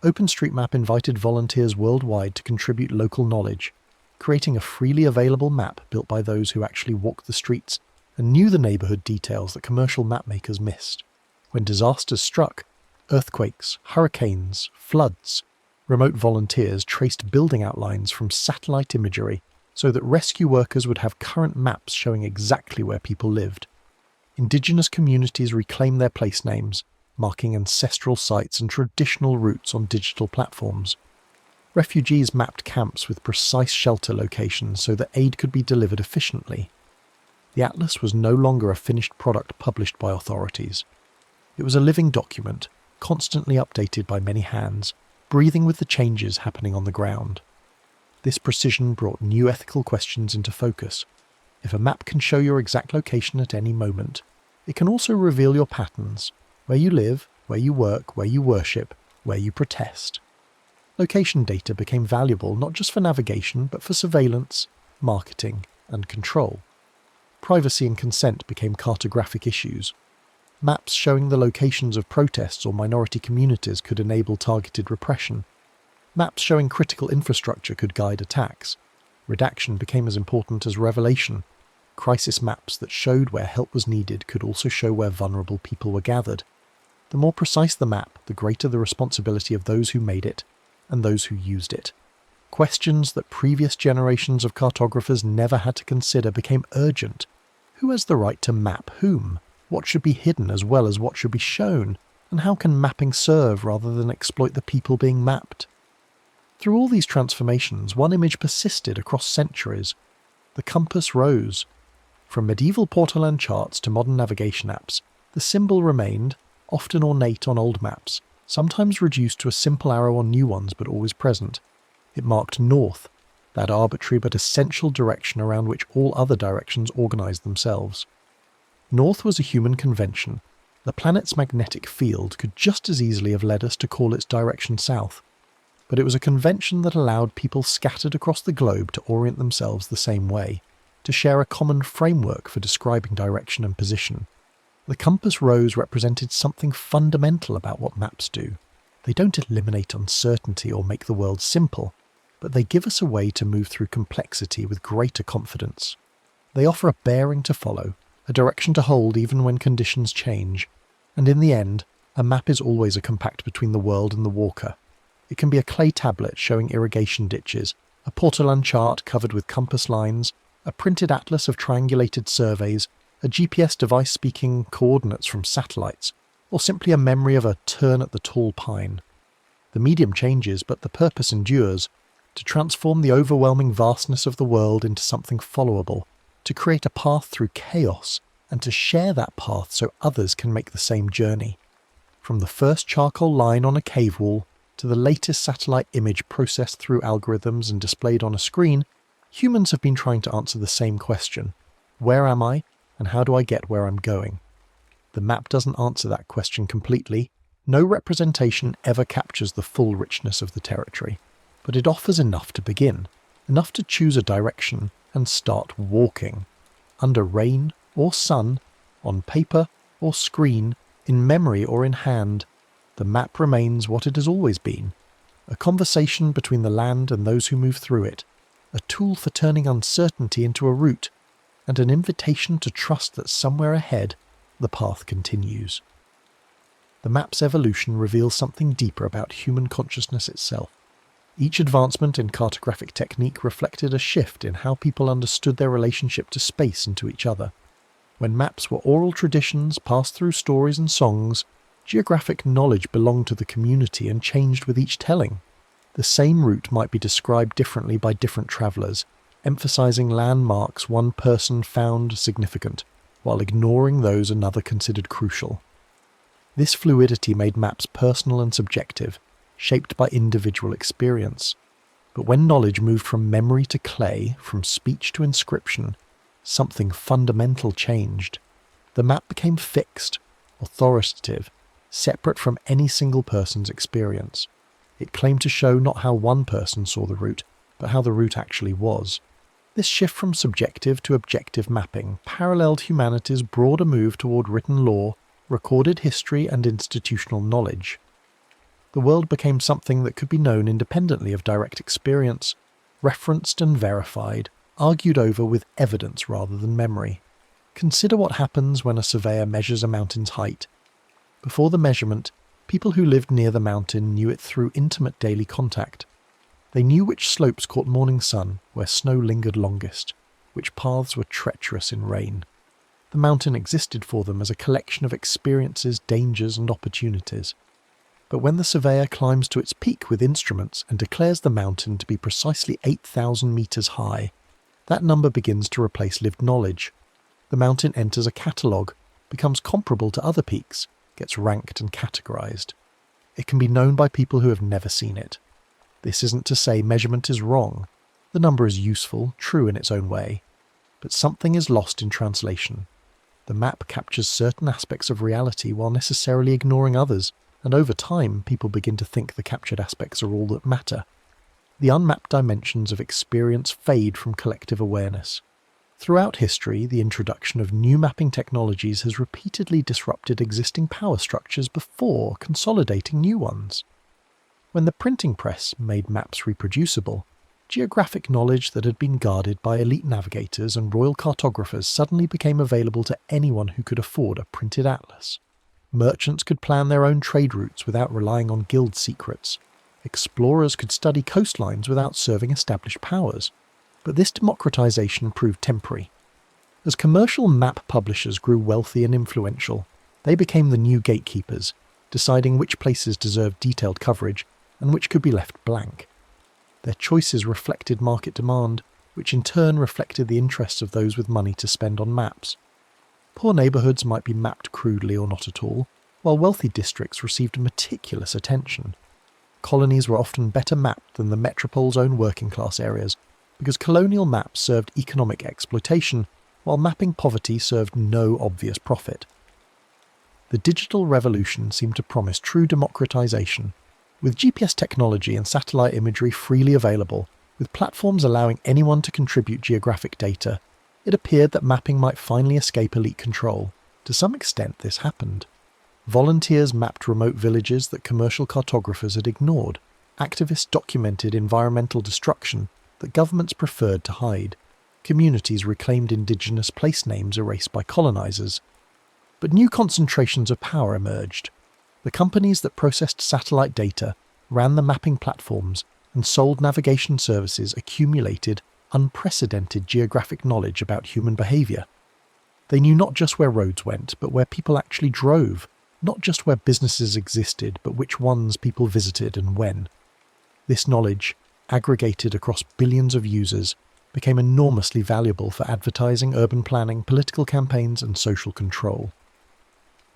Speaker 1: OpenStreetMap invited volunteers worldwide to contribute local knowledge, creating a freely available map built by those who actually walked the streets and knew the neighbourhood details that commercial mapmakers missed. When disasters struck, earthquakes, hurricanes, floods, remote volunteers traced building outlines from satellite imagery so that rescue workers would have current maps showing exactly where people lived. Indigenous communities reclaimed their place names, marking ancestral sites and traditional routes on digital platforms. Refugees mapped camps with precise shelter locations so that aid could be delivered efficiently. The atlas was no longer a finished product published by authorities. It was a living document, constantly updated by many hands, breathing with the changes happening on the ground. This precision brought new ethical questions into focus. If a map can show your exact location at any moment, it can also reveal your patterns, where you live, where you work, where you worship, where you protest. Location data became valuable not just for navigation, but for surveillance, marketing, and control. Privacy and consent became cartographic issues. Maps showing the locations of protests or minority communities could enable targeted repression. Maps showing critical infrastructure could guide attacks. Redaction became as important as revelation. Crisis maps that showed where help was needed could also show where vulnerable people were gathered. The more precise the map, the greater the responsibility of those who made it and those who used it. Questions that previous generations of cartographers never had to consider became urgent. Who has the right to map whom? What should be hidden as well as what should be shown? And how can mapping serve rather than exploit the people being mapped? Through all these transformations, one image persisted across centuries. The compass rose. From medieval Portolan charts to modern navigation apps, the symbol remained, often ornate on old maps, sometimes reduced to a simple arrow on new ones but always present. It marked north, that arbitrary but essential direction around which all other directions organised themselves. North was a human convention. The planet's magnetic field could just as easily have led us to call its direction south. But it was a convention that allowed people scattered across the globe to orient themselves the same way, to share a common framework for describing direction and position. The compass rose represented something fundamental about what maps do. They don't eliminate uncertainty or make the world simple, but they give us a way to move through complexity with greater confidence. They offer a bearing to follow, a direction to hold even when conditions change, and in the end, a map is always a compact between the world and the walker. It can be a clay tablet showing irrigation ditches, a portolan chart covered with compass lines, a printed atlas of triangulated surveys, a GPS device speaking coordinates from satellites, or simply a memory of a turn at the tall pine. The medium changes, but the purpose endures, to transform the overwhelming vastness of the world into something followable, to create a path through chaos, and to share that path so others can make the same journey. From the first charcoal line on a cave wall to the latest satellite image processed through algorithms and displayed on a screen, humans have been trying to answer the same question: where am I, and how do I get where I'm going? The map doesn't answer that question completely. No representation ever captures the full richness of the territory, but it offers enough to begin, enough to choose a direction and start walking. Under rain or sun, on paper or screen, in memory or in hand, the map remains what it has always been: a conversation between the land and those who move through it, a tool for turning uncertainty into a route, and an invitation to trust that somewhere ahead the path continues. The map's evolution reveals something deeper about human consciousness itself. Each advancement in cartographic technique reflected a shift in how people understood their relationship to space and to each other. When maps were oral traditions passed through stories and songs, geographic knowledge belonged to the community and changed with each telling. The same route might be described differently by different travellers, emphasising landmarks one person found significant, while ignoring those another considered crucial. This fluidity made maps personal and subjective, shaped by individual experience. But when knowledge moved from memory to clay, from speech to inscription, something fundamental changed. The map became fixed, authoritative, separate from any single person's experience. It claimed to show not how one person saw the route, but how the route actually was. This shift from subjective to objective mapping paralleled humanity's broader move toward written law, recorded history, and institutional knowledge. The world became something that could be known independently of direct experience, referenced and verified, argued over with evidence rather than memory. Consider what happens when a surveyor measures a mountain's height. Before the measurement, people who lived near the mountain knew it through intimate daily contact. They knew which slopes caught morning sun, where snow lingered longest, which paths were treacherous in rain. The mountain existed for them as a collection of experiences, dangers, and opportunities. But when the surveyor climbs to its peak with instruments and declares the mountain to be precisely 8,000 metres high, that number begins to replace lived knowledge. The mountain enters a catalogue, becomes comparable to other peaks, gets ranked and categorised. It can be known by people who have never seen it. This isn't to say measurement is wrong. The number is useful, true in its own way. But something is lost in translation. The map captures certain aspects of reality while necessarily ignoring others, and over time people begin to think the captured aspects are all that matter. The unmapped dimensions of experience fade from collective awareness. Throughout history, the introduction of new mapping technologies has repeatedly disrupted existing power structures before consolidating new ones. When the printing press made maps reproducible, geographic knowledge that had been guarded by elite navigators and royal cartographers suddenly became available to anyone who could afford a printed atlas. Merchants could plan their own trade routes without relying on guild secrets. Explorers could study coastlines without serving established powers. But this democratization proved temporary. As commercial map publishers grew wealthy and influential, they became the new gatekeepers, deciding which places deserved detailed coverage and which could be left blank. Their choices reflected market demand, which in turn reflected the interests of those with money to spend on maps. Poor neighbourhoods might be mapped crudely or not at all, while wealthy districts received meticulous attention. Colonies were often better mapped than the metropole's own working-class areas, because colonial maps served economic exploitation, while mapping poverty served no obvious profit. The digital revolution seemed to promise true democratization. With GPS technology and satellite imagery freely available, with platforms allowing anyone to contribute geographic data, it appeared that mapping might finally escape elite control. To some extent, this happened. Volunteers mapped remote villages that commercial cartographers had ignored. Activists documented environmental destruction that governments preferred to hide. Communities reclaimed indigenous place names erased by colonizers. But new concentrations of power emerged. The companies that processed satellite data, ran the mapping platforms, and sold navigation services accumulated unprecedented geographic knowledge about human behaviour. They knew not just where roads went, but where people actually drove, not just where businesses existed, but which ones people visited and when. This knowledge, aggregated across billions of users, became enormously valuable for advertising, urban planning, political campaigns, and social control.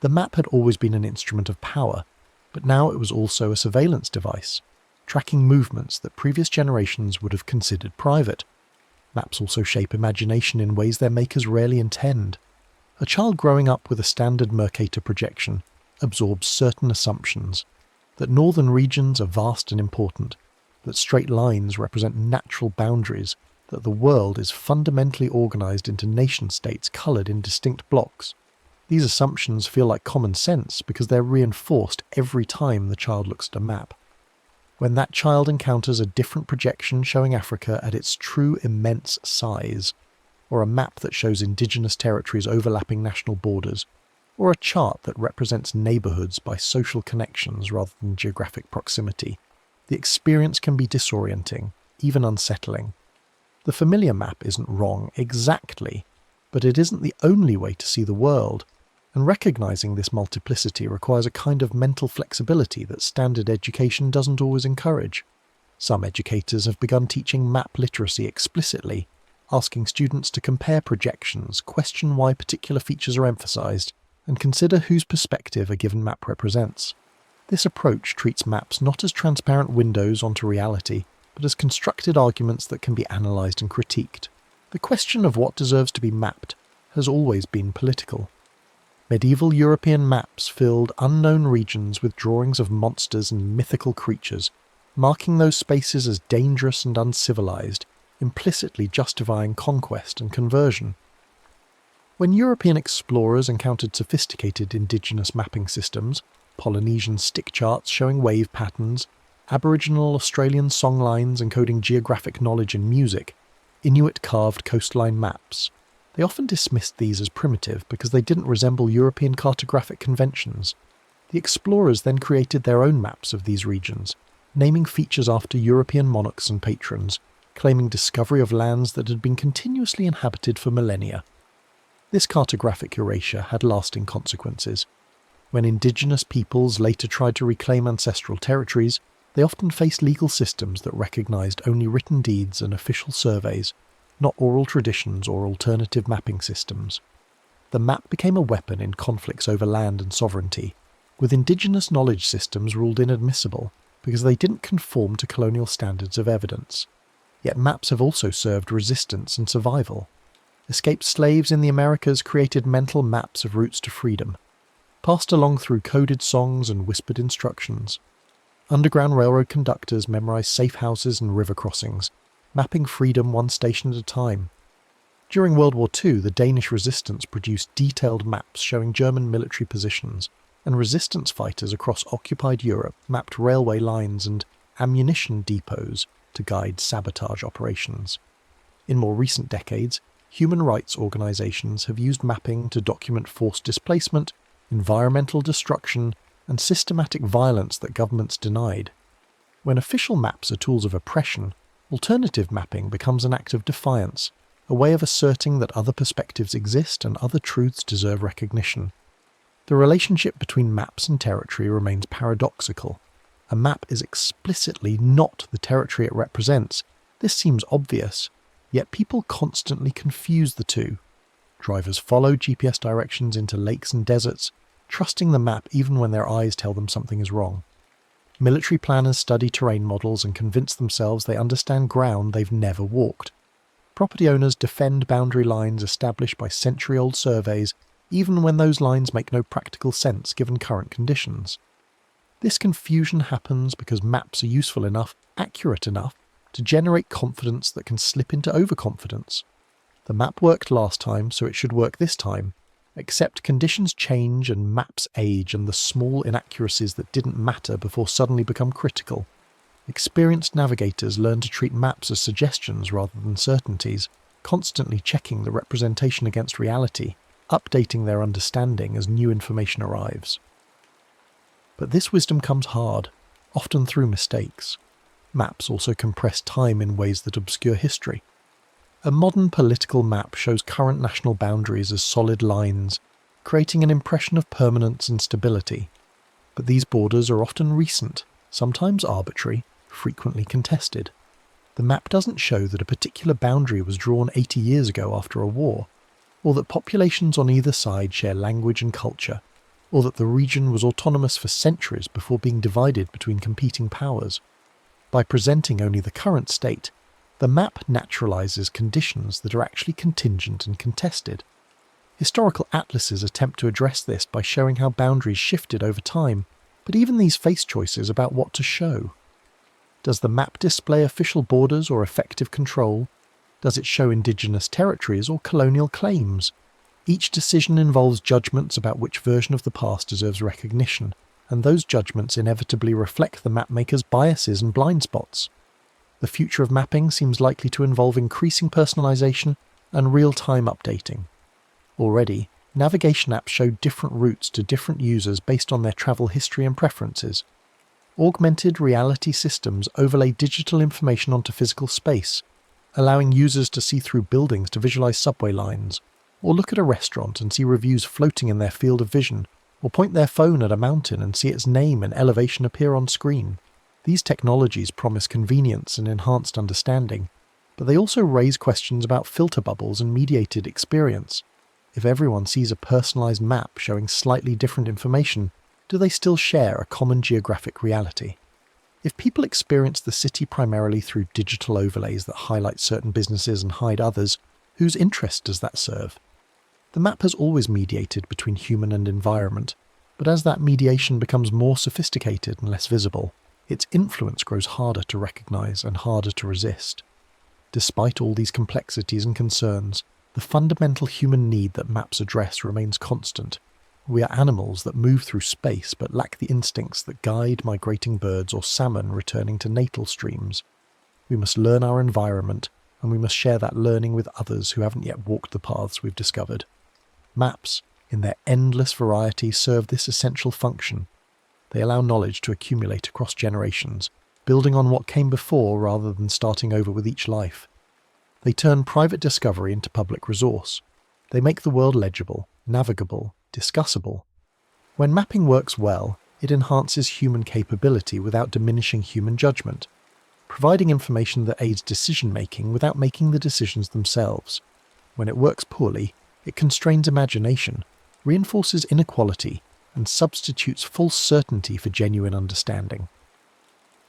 Speaker 1: The map had always been an instrument of power, but now it was also a surveillance device, tracking movements that previous generations would have considered private. Maps also shape imagination in ways their makers rarely intend. A child growing up with a standard Mercator projection absorbs certain assumptions, that northern regions are vast and important, that straight lines represent natural boundaries, that the world is fundamentally organised into nation-states coloured in distinct blocks. These assumptions feel like common sense because they're reinforced every time the child looks at a map. When that child encounters a different projection showing Africa at its true immense size, or a map that shows indigenous territories overlapping national borders, or a chart that represents neighbourhoods by social connections rather than geographic proximity, the experience can be disorienting, even unsettling. The familiar map isn't wrong exactly, but it isn't the only way to see the world, and recognising this multiplicity requires a kind of mental flexibility that standard education doesn't always encourage. Some educators have begun teaching map literacy explicitly, asking students to compare projections, question why particular features are emphasised, and consider whose perspective a given map represents. This approach treats maps not as transparent windows onto reality, but as constructed arguments that can be analysed and critiqued. The question of what deserves to be mapped has always been political. Medieval European maps filled unknown regions with drawings of monsters and mythical creatures, marking those spaces as dangerous and uncivilized, implicitly justifying conquest and conversion. When European explorers encountered sophisticated indigenous mapping systems, Polynesian stick charts showing wave patterns, Aboriginal Australian songlines encoding geographic knowledge in music, Inuit carved coastline maps, they often dismissed these as primitive because they didn't resemble European cartographic conventions. The explorers then created their own maps of these regions, naming features after European monarchs and patrons, claiming discovery of lands that had been continuously inhabited for millennia. This cartographic erasure had lasting consequences. When indigenous peoples later tried to reclaim ancestral territories, they often faced legal systems that recognised only written deeds and official surveys, not oral traditions or alternative mapping systems. The map became a weapon in conflicts over land and sovereignty, with indigenous knowledge systems ruled inadmissible because they didn't conform to colonial standards of evidence. Yet maps have also served resistance and survival. Escaped slaves in the Americas created mental maps of routes to freedom, passed along through coded songs and whispered instructions. Underground railroad conductors memorized safe houses and river crossings, mapping freedom one station at a time. During World War II, the Danish resistance produced detailed maps showing German military positions, and resistance fighters across occupied Europe mapped railway lines and ammunition depots to guide sabotage operations. In more recent decades, human rights organisations have used mapping to document forced displacement, environmental destruction, and systematic violence that governments denied. When official maps are tools of oppression, alternative mapping becomes an act of defiance, a way of asserting that other perspectives exist and other truths deserve recognition. The relationship between maps and territory remains paradoxical. A map is explicitly not the territory it represents. This seems obvious, yet people constantly confuse the two. Drivers follow GPS directions into lakes and deserts, trusting the map even when their eyes tell them something is wrong. Military planners study terrain models and convince themselves they understand ground they've never walked. Property owners defend boundary lines established by century-old surveys, even when those lines make no practical sense given current conditions. This confusion happens because maps are useful enough, accurate enough, to generate confidence that can slip into overconfidence. The map worked last time, so it should work this time, Except conditions change and maps age, and the small inaccuracies that didn't matter before suddenly become critical. Experienced navigators learn to treat maps as suggestions rather than certainties, constantly checking the representation against reality, updating their understanding as new information arrives. But this wisdom comes hard, often through mistakes. Maps also compress time in ways that obscure history. A modern political map shows current national boundaries as solid lines, creating an impression of permanence and stability. But these borders are often recent, sometimes arbitrary, frequently contested. The map doesn't show that a particular boundary was drawn 80 years ago after a war, or that populations on either side share language and culture, or that the region was autonomous for centuries before being divided between competing powers. By presenting only the current state, the map naturalizes conditions that are actually contingent and contested. Historical atlases attempt to address this by showing how boundaries shifted over time, but even these face choices about what to show. Does the map display official borders or effective control? Does it show indigenous territories or colonial claims? Each decision involves judgments about which version of the past deserves recognition, and those judgments inevitably reflect the mapmaker's biases and blind spots. The future of mapping seems likely to involve increasing personalization and real-time updating. Already, navigation apps show different routes to different users based on their travel history and preferences. Augmented reality systems overlay digital information onto physical space, allowing users to see through buildings to visualize subway lines, or look at a restaurant and see reviews floating in their field of vision, or point their phone at a mountain and see its name and elevation appear on screen. These technologies promise convenience and enhanced understanding, but they also raise questions about filter bubbles and mediated experience. If everyone sees a personalized map showing slightly different information, do they still share a common geographic reality? If people experience the city primarily through digital overlays that highlight certain businesses and hide others, whose interest does that serve? The map has always mediated between human and environment, but as that mediation becomes more sophisticated and less visible, its influence grows harder to recognize and harder to resist. Despite all these complexities and concerns, the fundamental human need that maps address remains constant. We are animals that move through space but lack the instincts that guide migrating birds or salmon returning to natal streams. We must learn our environment, and we must share that learning with others who haven't yet walked the paths we've discovered. Maps, in their endless variety, serve this essential function. They allow knowledge to accumulate across generations, building on what came before rather than starting over with each life. They turn private discovery into public resource. They make the world legible, navigable, discussable. When mapping works well, it enhances human capability without diminishing human judgment, providing information that aids decision-making without making the decisions themselves. When it works poorly, it constrains imagination, reinforces inequality, and substitutes false certainty for genuine understanding.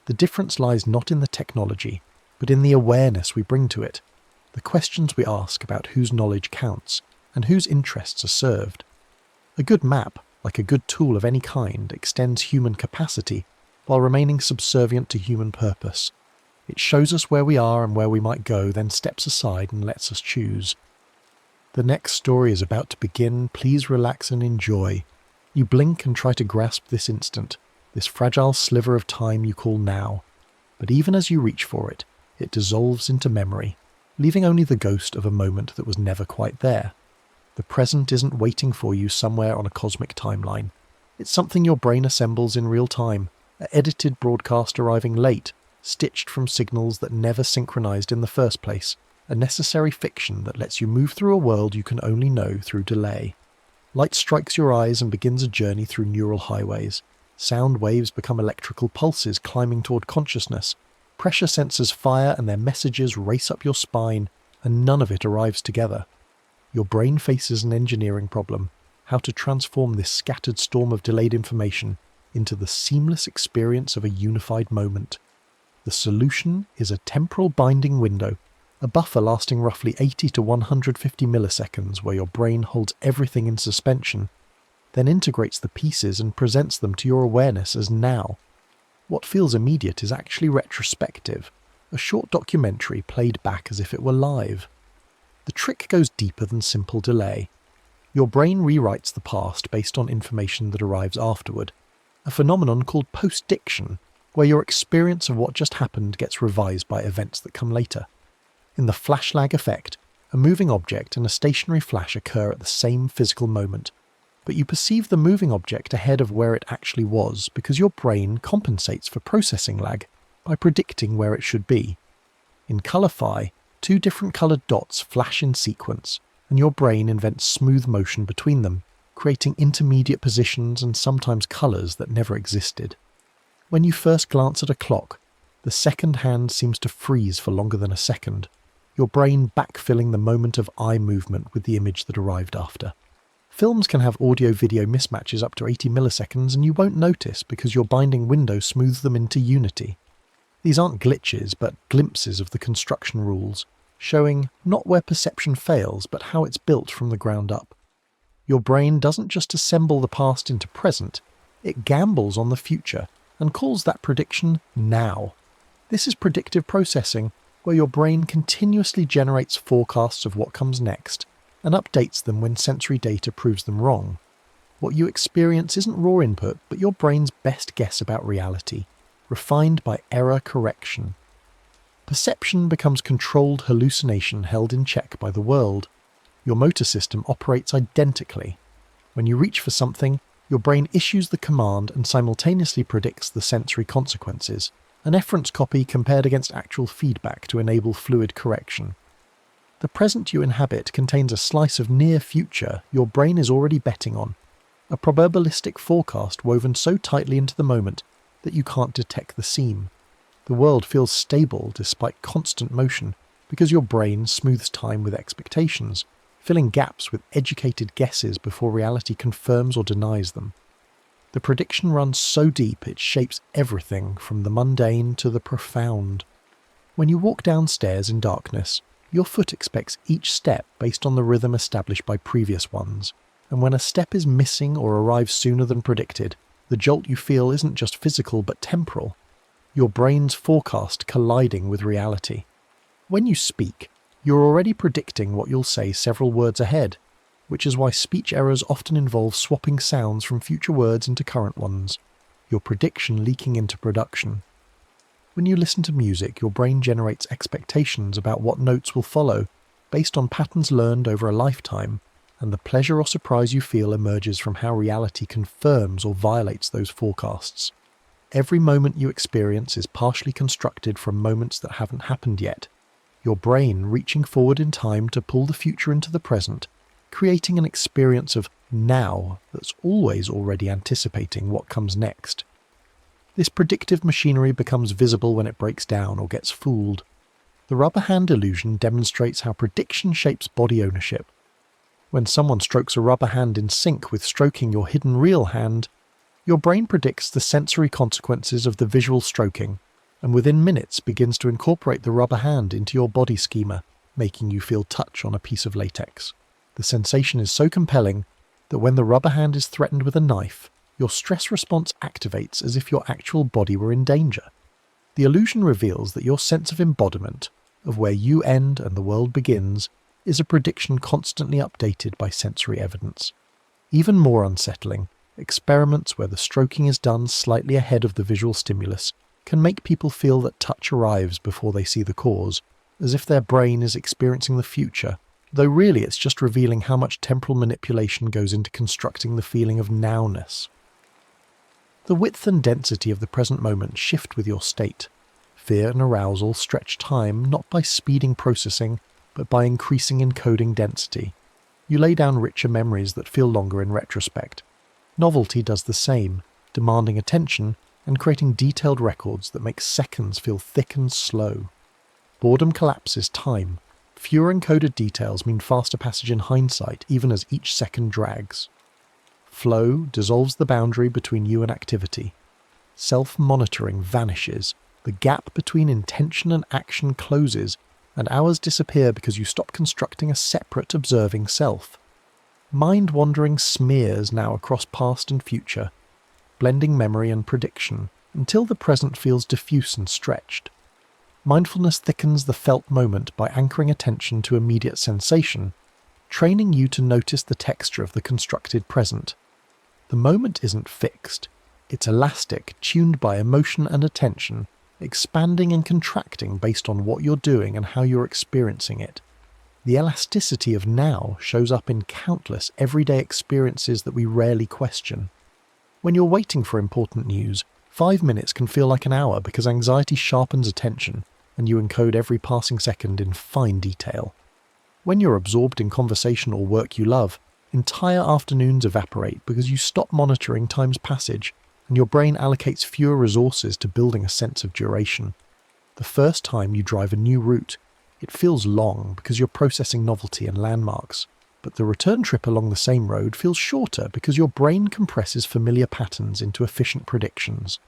Speaker 1: The difference lies not in the technology, but in the awareness we bring to it, the questions we ask about whose knowledge counts and whose interests are served. A good map, like a good tool of any kind, extends human capacity while remaining subservient to human purpose. It shows us where we are and where we might go, then steps aside and lets us choose. The next story is about to begin. Please relax and enjoy. You blink and try to grasp this instant, this fragile sliver of time you call now. But even as you reach for it, it dissolves into memory, leaving only the ghost of a moment that was never quite there. The present isn't waiting for you somewhere on a cosmic timeline. It's something your brain assembles in real time, an edited broadcast arriving late, stitched from signals that never synchronized in the first place, a necessary fiction that lets you move through a world you can only know through delay. Light strikes your eyes and begins a journey through neural highways. Sound waves become electrical pulses climbing toward consciousness. Pressure sensors fire and their messages race up your spine, and none of it arrives together. Your brain faces an engineering problem, how to transform this scattered storm of delayed information into the seamless experience of a unified moment. The solution is a temporal binding window, a buffer lasting roughly 80 to 150 milliseconds where your brain holds everything in suspension, then integrates the pieces and presents them to your awareness as now. What feels immediate is actually retrospective, a short documentary played back as if it were live. The trick goes deeper than simple delay. Your brain rewrites the past based on information that arrives afterward, a phenomenon called post-diction, where your experience of what just happened gets revised by events that come later. In the flash lag effect, a moving object and a stationary flash occur at the same physical moment, but you perceive the moving object ahead of where it actually was because your brain compensates for processing lag by predicting where it should be. In Colorify, two different coloured dots flash in sequence, and your brain invents smooth motion between them, creating intermediate positions and sometimes colours that never existed. When you first glance at a clock, the second hand seems to freeze for longer than a second, your brain backfilling the moment of eye movement with the image that arrived after. Films can have audio-video mismatches up to 80 milliseconds and you won't notice because your binding window smooths them into unity. These aren't glitches, but glimpses of the construction rules, showing not where perception fails, but how it's built from the ground up. Your brain doesn't just assemble the past into present, it gambles on the future and calls that prediction now. This is predictive processing, where your brain continuously generates forecasts of what comes next and updates them when sensory data proves them wrong. What you experience isn't raw input, but your brain's best guess about reality, refined by error correction. Perception becomes controlled hallucination held in check by the world. Your motor system operates identically. When you reach for something, your brain issues the command and simultaneously predicts the sensory consequences, an efference copy compared against actual feedback to enable fluid correction. The present you inhabit contains a slice of near future your brain is already betting on, a probabilistic forecast woven so tightly into the moment that you can't detect the seam. The world feels stable despite constant motion because your brain smooths time with expectations, filling gaps with educated guesses before reality confirms or denies them. The prediction runs so deep it shapes everything from the mundane to the profound. When you walk downstairs in darkness, your foot expects each step based on the rhythm established by previous ones, and when a step is missing or arrives sooner than predicted, the jolt you feel isn't just physical but temporal, your brain's forecast colliding with reality. When you speak, you're already predicting what you'll say several words ahead, which is why speech errors often involve swapping sounds from future words into current ones, your prediction leaking into production. When you listen to music, your brain generates expectations about what notes will follow, based on patterns learned over a lifetime, and the pleasure or surprise you feel emerges from how reality confirms or violates those forecasts. Every moment you experience is partially constructed from moments that haven't happened yet, your brain reaching forward in time to pull the future into the present, creating an experience of now that's always already anticipating what comes next. This predictive machinery becomes visible when it breaks down or gets fooled. The rubber hand illusion demonstrates how prediction shapes body ownership. When someone strokes a rubber hand in sync with stroking your hidden real hand, your brain predicts the sensory consequences of the visual stroking, and within minutes begins to incorporate the rubber hand into your body schema, making you feel touch on a piece of latex. The sensation is so compelling that when the rubber hand is threatened with a knife, your stress response activates as if your actual body were in danger. The illusion reveals that your sense of embodiment, of where you end and the world begins, is a prediction constantly updated by sensory evidence. Even more unsettling, experiments where the stroking is done slightly ahead of the visual stimulus can make people feel that touch arrives before they see the cause, as if their brain is experiencing the future, though really it's just revealing how much temporal manipulation goes into constructing the feeling of nowness. The width and density of the present moment shift with your state. Fear and arousal stretch time not by speeding processing, but by increasing encoding density. You lay down richer memories that feel longer in retrospect. Novelty does the same, demanding attention and creating detailed records that make seconds feel thick and slow. Boredom collapses time. Fewer encoded details mean faster passage in hindsight, even as each second drags. Flow dissolves the boundary between you and activity. Self-monitoring vanishes. The gap between intention and action closes, and hours disappear because you stop constructing a separate observing self. Mind-wandering smears now across past and future, blending memory and prediction, until the present feels diffuse and stretched. Mindfulness thickens the felt moment by anchoring attention to immediate sensation, training you to notice the texture of the constructed present. The moment isn't fixed. It's elastic, tuned by emotion and attention, expanding and contracting based on what you're doing and how you're experiencing it. The elasticity of now shows up in countless everyday experiences that we rarely question. When you're waiting for important news, 5 minutes can feel like an hour because anxiety sharpens attention and you encode every passing second in fine detail. When you're absorbed in conversation or work you love, entire afternoons evaporate because you stop monitoring time's passage and your brain allocates fewer resources to building a sense of duration. The first time you drive a new route, it feels long because you're processing novelty and landmarks, but the return trip along the same road feels shorter because your brain compresses familiar patterns into efficient predictions.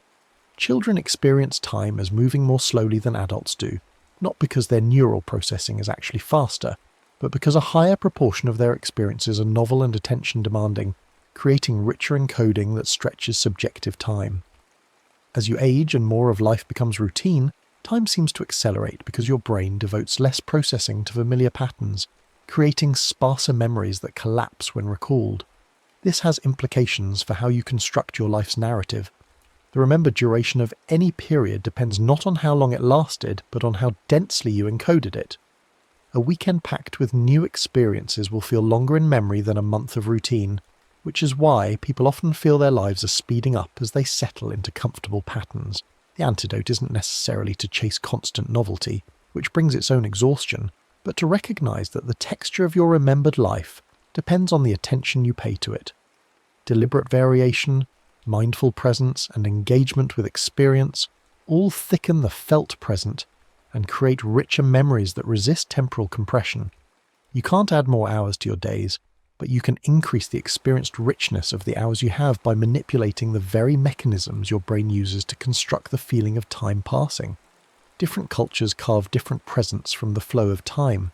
Speaker 1: Children experience time as moving more slowly than adults do, not because their neural processing is actually faster, but because a higher proportion of their experiences are novel and attention-demanding, creating richer encoding that stretches subjective time. As you age and more of life becomes routine, time seems to accelerate because your brain devotes less processing to familiar patterns, creating sparser memories that collapse when recalled. This has implications for how you construct your life's narrative. The remembered duration of any period depends not on how long it lasted, but on how densely you encoded it. A weekend packed with new experiences will feel longer in memory than a month of routine, which is why people often feel their lives are speeding up as they settle into comfortable patterns. The antidote isn't necessarily to chase constant novelty, which brings its own exhaustion, but to recognize that the texture of your remembered life depends on the attention you pay to it. Deliberate variation, mindful presence, and engagement with experience all thicken the felt present and create richer memories that resist temporal compression. You can't add more hours to your days, but you can increase the experienced richness of the hours you have by manipulating the very mechanisms your brain uses to construct the feeling of time passing. Different cultures carve different presents from the flow of time.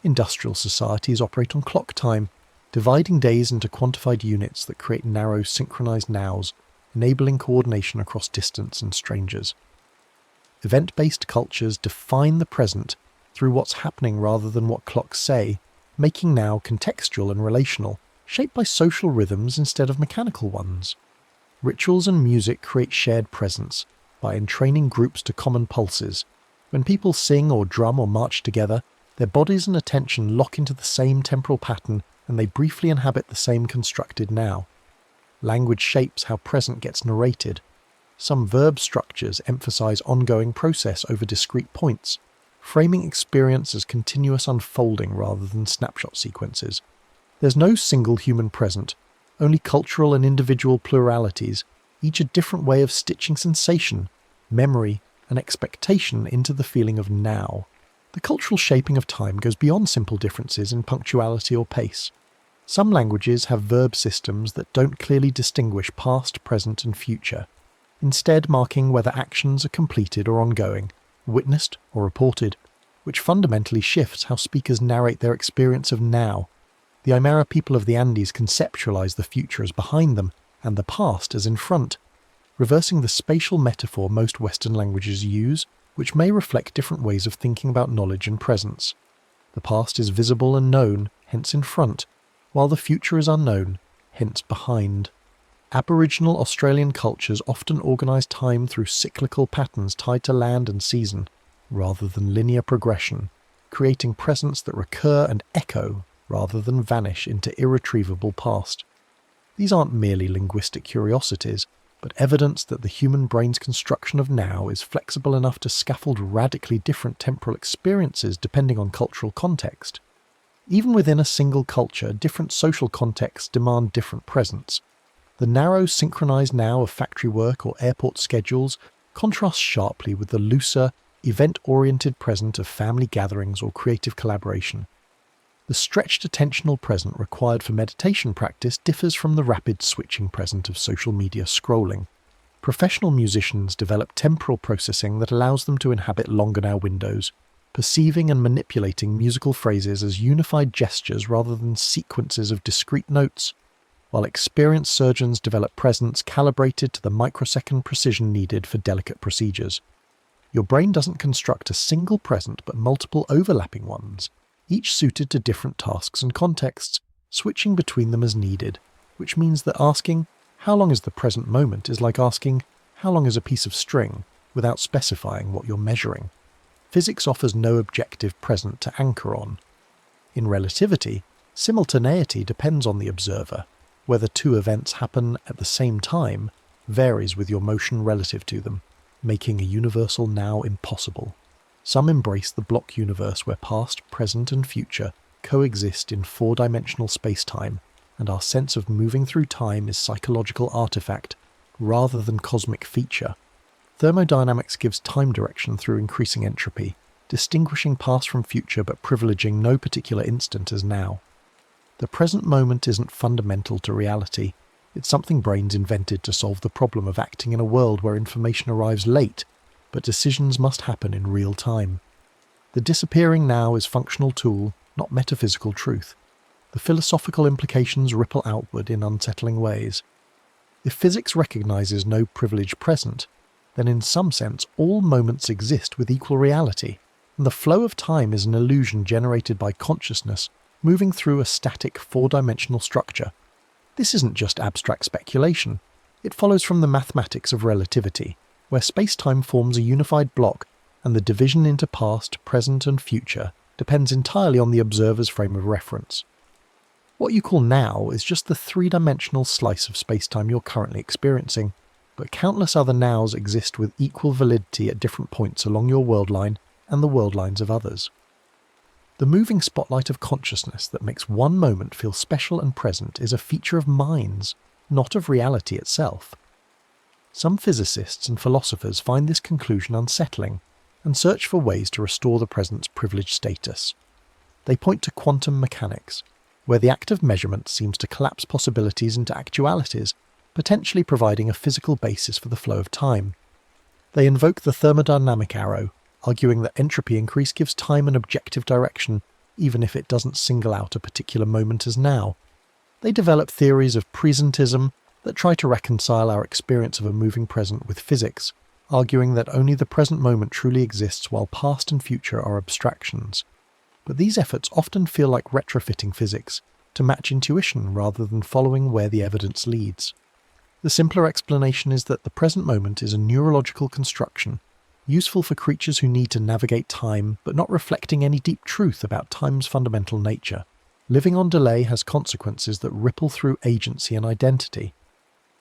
Speaker 1: Industrial societies operate on clock time, dividing days into quantified units that create narrow, synchronized nows, enabling coordination across distance and strangers. Event-based cultures define the present through what's happening rather than what clocks say, making now contextual and relational, shaped by social rhythms instead of mechanical ones. Rituals and music create shared presence by entraining groups to common pulses. When people sing or drum or march together, their bodies and attention lock into the same temporal pattern and they briefly inhabit the same constructed now. Language shapes how present gets narrated. Some verb structures emphasize ongoing process over discrete points, framing experience as continuous unfolding rather than snapshot sequences. There's no single human present, only cultural and individual pluralities, each a different way of stitching sensation, memory, and expectation into the feeling of now. The cultural shaping of time goes beyond simple differences in punctuality or pace. Some languages have verb systems that don't clearly distinguish past, present, and future, instead marking whether actions are completed or ongoing, witnessed or reported, which fundamentally shifts how speakers narrate their experience of now. The Aymara people of the Andes conceptualize the future as behind them and the past as in front, reversing the spatial metaphor most Western languages use, which may reflect different ways of thinking about knowledge and presence. The past is visible and known, hence in front, while the future is unknown, hence behind. Aboriginal Australian cultures often organise time through cyclical patterns tied to land and season, rather than linear progression, creating presents that recur and echo rather than vanish into irretrievable past. These aren't merely linguistic curiosities, but evidence that the human brain's construction of now is flexible enough to scaffold radically different temporal experiences depending on cultural context. Even within a single culture, different social contexts demand different presents. The narrow, synchronized now of factory work or airport schedules contrasts sharply with the looser, event-oriented present of family gatherings or creative collaboration. The stretched attentional present required for meditation practice differs from the rapid switching present of social media scrolling. Professional musicians develop temporal processing that allows them to inhabit longer now windows, perceiving and manipulating musical phrases as unified gestures rather than sequences of discrete notes, while experienced surgeons develop presence calibrated to the microsecond precision needed for delicate procedures. Your brain doesn't construct a single present but multiple overlapping ones, each suited to different tasks and contexts, switching between them as needed, which means that asking, "How long is the present moment?" is like asking, "How long is a piece of string?" without specifying what you're measuring. Physics offers no objective present to anchor on. In relativity, simultaneity depends on the observer. Whether two events happen at the same time varies with your motion relative to them, making a universal now impossible. Some embrace the block universe where past, present, and future coexist in four-dimensional space-time, and our sense of moving through time is psychological artifact rather than cosmic feature. Thermodynamics gives time direction through increasing entropy, distinguishing past from future but privileging no particular instant as now. The present moment isn't fundamental to reality. It's something brains invented to solve the problem of acting in a world where information arrives late, but decisions must happen in real time. The disappearing now is functional tool, not metaphysical truth. The philosophical implications ripple outward in unsettling ways. If physics recognizes no privileged present, then in some sense all moments exist with equal reality, and the flow of time is an illusion generated by consciousness moving through a static four-dimensional structure. This isn't just abstract speculation. It follows from the mathematics of relativity, where space-time forms a unified block, and the division into past, present, and future depends entirely on the observer's frame of reference. What you call now is just the three-dimensional slice of space-time you're currently experiencing, but countless other nows exist with equal validity at different points along your world line and the world lines of others. The moving spotlight of consciousness that makes one moment feel special and present is a feature of minds, not of reality itself. Some physicists and philosophers find this conclusion unsettling and search for ways to restore the present's privileged status. They point to quantum mechanics, where the act of measurement seems to collapse possibilities into actualities, potentially providing a physical basis for the flow of time. They invoke the thermodynamic arrow, arguing that entropy increase gives time an objective direction, even if it doesn't single out a particular moment as now. They develop theories of presentism that try to reconcile our experience of a moving present with physics, arguing that only the present moment truly exists while past and future are abstractions. But these efforts often feel like retrofitting physics to match intuition rather than following where the evidence leads. The simpler explanation is that the present moment is a neurological construction, useful for creatures who need to navigate time but not reflecting any deep truth about time's fundamental nature. Living on delay has consequences that ripple through agency and identity.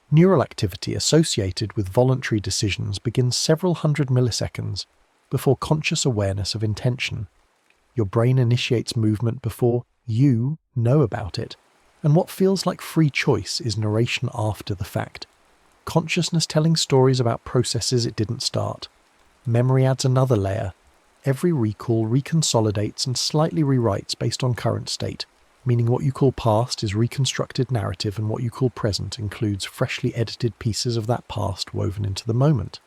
Speaker 1: Neural activity associated with voluntary decisions begins several hundred milliseconds before conscious awareness of intention. Your brain initiates movement before you know about it, and what feels like free choice is narration after the fact. Consciousness telling stories about processes it didn't start. Memory adds another layer. Every recall reconsolidates and slightly rewrites based on current state, meaning what you call past is reconstructed narrative and what you call present includes freshly edited pieces of that past woven into the moment.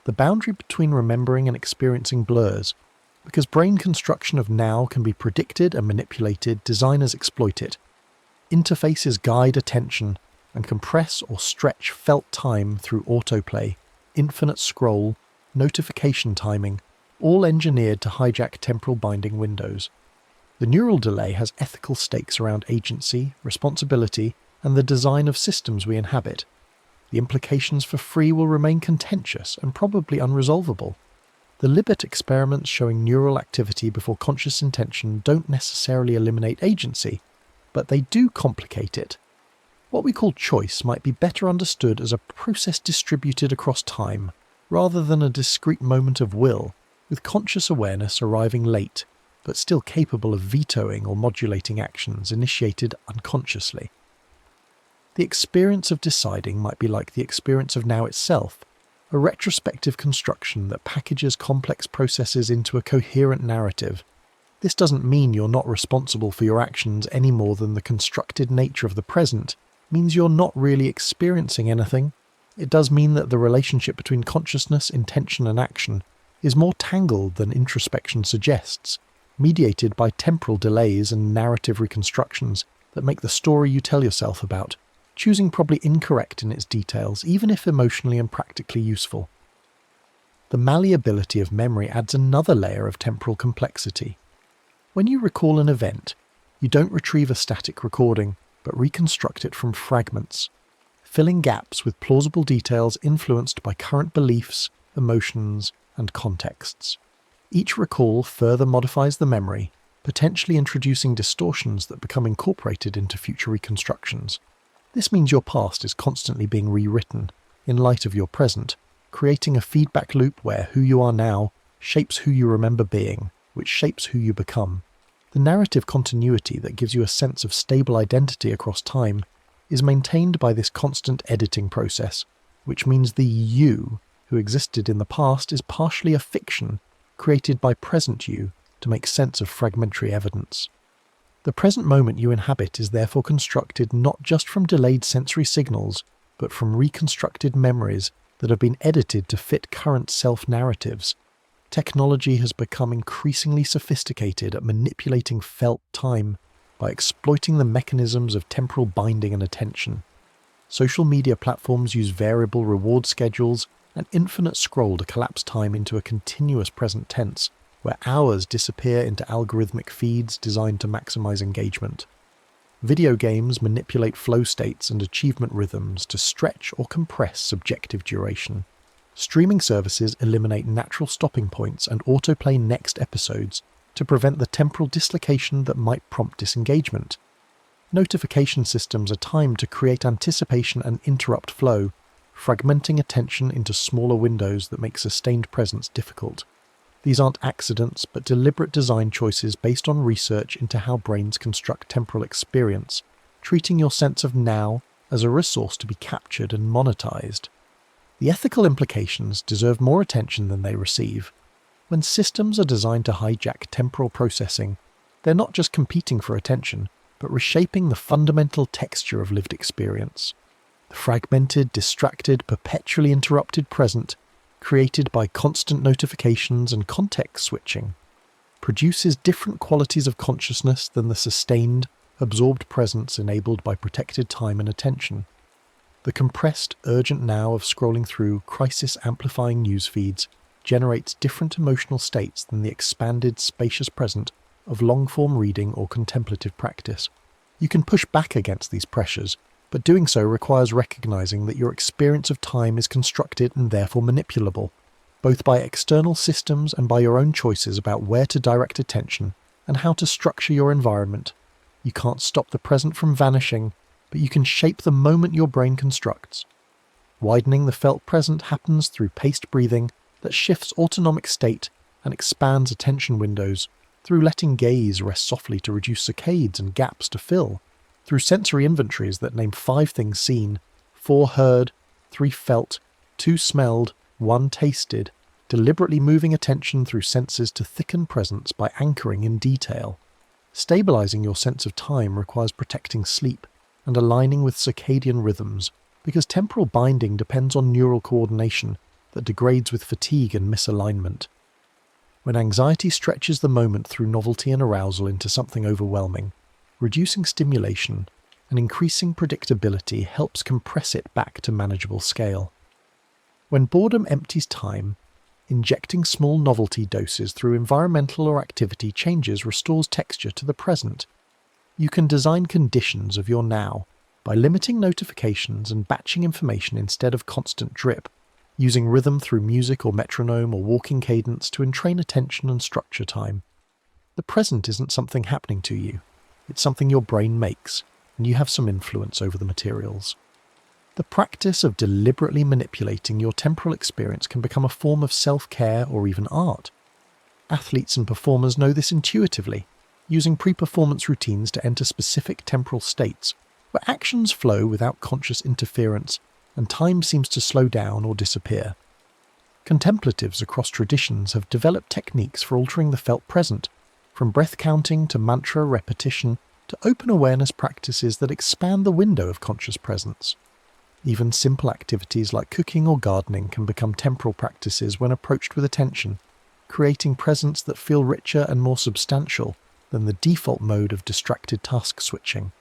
Speaker 1: The boundary between remembering and experiencing blurs. Because brain construction of now can be predicted and manipulated, designers exploit it. Interfaces guide attention and compress or stretch felt time through autoplay, infinite scroll, notification timing, all engineered to hijack temporal binding windows. The neural delay has ethical stakes around agency, responsibility, and the design of systems we inhabit. The implications for free will remain contentious and probably unresolvable. The Libet experiments showing neural activity before conscious intention don't necessarily eliminate agency, but they do complicate it. What we call choice might be better understood as a process distributed across time, rather than a discrete moment of will, with conscious awareness arriving late, but still capable of vetoing or modulating actions initiated unconsciously. The experience of deciding might be like the experience of now itself, a retrospective construction that packages complex processes into a coherent narrative. This doesn't mean you're not responsible for your actions any more than the constructed nature of the present means you're not really experiencing anything. It does mean that the relationship between consciousness, intention, and action is more tangled than introspection suggests, mediated by temporal delays and narrative reconstructions that make the story you tell yourself about, choosing probably incorrect in its details, even if emotionally and practically useful. The malleability of memory adds another layer of temporal complexity. When you recall an event, you don't retrieve a static recording, but reconstruct it from fragments, filling gaps with plausible details influenced by current beliefs, emotions, and contexts. Each recall further modifies the memory, potentially introducing distortions that become incorporated into future reconstructions. This means your past is constantly being rewritten in light of your present, creating a feedback loop where who you are now shapes who you remember being, which shapes who you become. The narrative continuity that gives you a sense of stable identity across time is maintained by this constant editing process, which means the you who existed in the past is partially a fiction created by present you to make sense of fragmentary evidence. The present moment you inhabit is therefore constructed not just from delayed sensory signals, but from reconstructed memories that have been edited to fit current self-narratives. Technology has become increasingly sophisticated at manipulating felt time by exploiting the mechanisms of temporal binding and attention. Social media platforms use variable reward schedules and infinite scroll to collapse time into a continuous present tense, where hours disappear into algorithmic feeds designed to maximize engagement. Video games manipulate flow states and achievement rhythms to stretch or compress subjective duration. Streaming services eliminate natural stopping points and autoplay next episodes to prevent the temporal dislocation that might prompt disengagement. Notification systems are timed to create anticipation and interrupt flow, fragmenting attention into smaller windows that make sustained presence difficult. These aren't accidents, but deliberate design choices based on research into how brains construct temporal experience, treating your sense of now as a resource to be captured and monetized. The ethical implications deserve more attention than they receive. When systems are designed to hijack temporal processing, they're not just competing for attention, but reshaping the fundamental texture of lived experience. The fragmented, distracted, perpetually interrupted present, created by constant notifications and context switching, produces different qualities of consciousness than the sustained, absorbed presence enabled by protected time and attention. The compressed, urgent now of scrolling through crisis-amplifying news feeds generates different emotional states than the expanded, spacious present of long-form reading or contemplative practice. You can push back against these pressures, but doing so requires recognizing that your experience of time is constructed and therefore manipulable, both by external systems and by your own choices about where to direct attention and how to structure your environment. You can't stop the present from vanishing, but you can shape the moment your brain constructs. Widening the felt present happens through paced breathing that shifts autonomic state and expands attention windows, through letting gaze rest softly to reduce saccades and gaps to fill, through sensory inventories that name 5 things seen, 4 heard, 3 felt, 2 smelled, 1 tasted, deliberately moving attention through senses to thicken presence by anchoring in detail. Stabilizing your sense of time requires protecting sleep and aligning with circadian rhythms, because temporal binding depends on neural coordination that degrades with fatigue and misalignment. When anxiety stretches the moment through novelty and arousal into something overwhelming, reducing stimulation and increasing predictability helps compress it back to manageable scale. When boredom empties time, injecting small novelty doses through environmental or activity changes restores texture to the present. You can design conditions of your now by limiting notifications and batching information instead of constant drip, using rhythm through music or metronome or walking cadence to entrain attention and structure time. The present isn't something happening to you. It's something your brain makes, and you have some influence over the materials. The practice of deliberately manipulating your temporal experience can become a form of self-care or even art. Athletes and performers know this intuitively, using pre-performance routines to enter specific temporal states, where actions flow without conscious interference and time seems to slow down or disappear. Contemplatives across traditions have developed techniques for altering the felt present, from breath counting to mantra repetition to open awareness practices that expand the window of conscious presence. Even simple activities like cooking or gardening can become temporal practices when approached with attention, creating presence that feel richer and more substantial than the default mode of distracted task switching.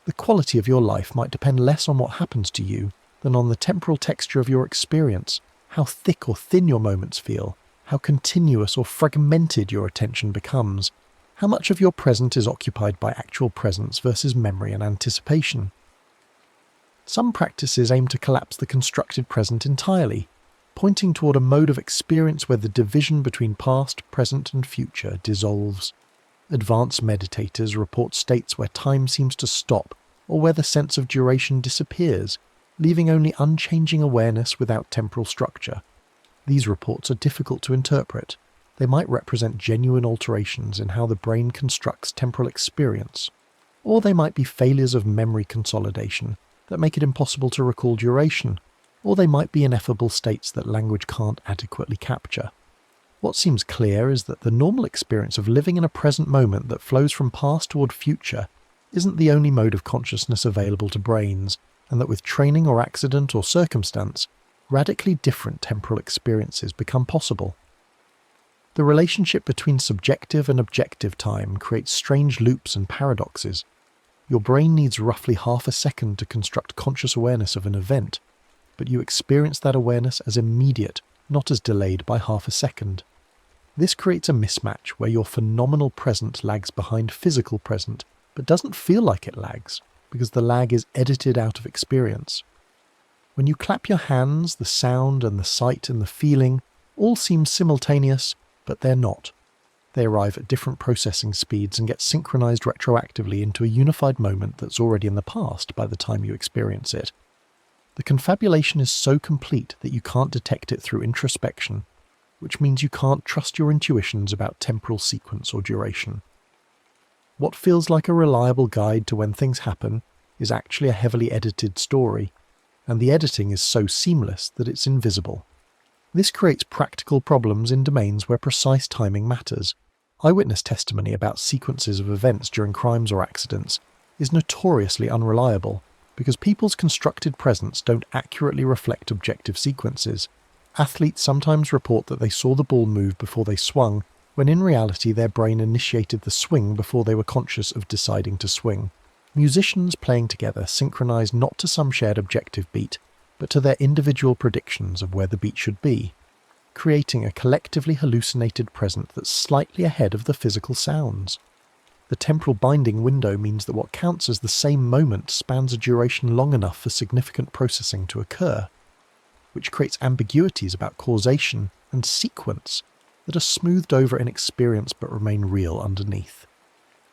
Speaker 1: The quality of your life might depend less on what happens to you than on the temporal texture of your experience, how thick or thin your moments feel, how continuous or fragmented your attention becomes. How much of your present is occupied by actual presence versus memory and anticipation? Some practices aim to collapse the constructed present entirely, pointing toward a mode of experience where the division between past, present, and future dissolves. Advanced meditators report states where time seems to stop or where the sense of duration disappears, leaving only unchanging awareness without temporal structure. These reports are difficult to interpret. They might represent genuine alterations in how the brain constructs temporal experience, or they might be failures of memory consolidation that make it impossible to recall duration, or they might be ineffable states that language can't adequately capture. What seems clear is that the normal experience of living in a present moment that flows from past toward future isn't the only mode of consciousness available to brains, and that with training or accident or circumstance, radically different temporal experiences become possible. The relationship between subjective and objective time creates strange loops and paradoxes. Your brain needs roughly half a second to construct conscious awareness of an event, but you experience that awareness as immediate, not as delayed by half a second. This creates a mismatch where your phenomenal present lags behind physical present, but doesn't feel like it lags, because the lag is edited out of experience. When you clap your hands, the sound and the sight and the feeling all seem simultaneous, but they're not. They arrive at different processing speeds and get synchronized retroactively into a unified moment that's already in the past by the time you experience it. The confabulation is so complete that you can't detect it through introspection, which means you can't trust your intuitions about temporal sequence or duration. What feels like a reliable guide to when things happen is actually a heavily edited story, and the editing is so seamless that it's invisible. This creates practical problems in domains where precise timing matters. Eyewitness testimony about sequences of events during crimes or accidents is notoriously unreliable because people's constructed presents don't accurately reflect objective sequences. Athletes sometimes report that they saw the ball move before they swung, when in reality their brain initiated the swing before they were conscious of deciding to swing. Musicians playing together synchronize not to some shared objective beat, but to their individual predictions of where the beat should be, creating a collectively hallucinated present that's slightly ahead of the physical sounds. The temporal binding window means that what counts as the same moment spans a duration long enough for significant processing to occur, which creates ambiguities about causation and sequence that are smoothed over in experience but remain real underneath.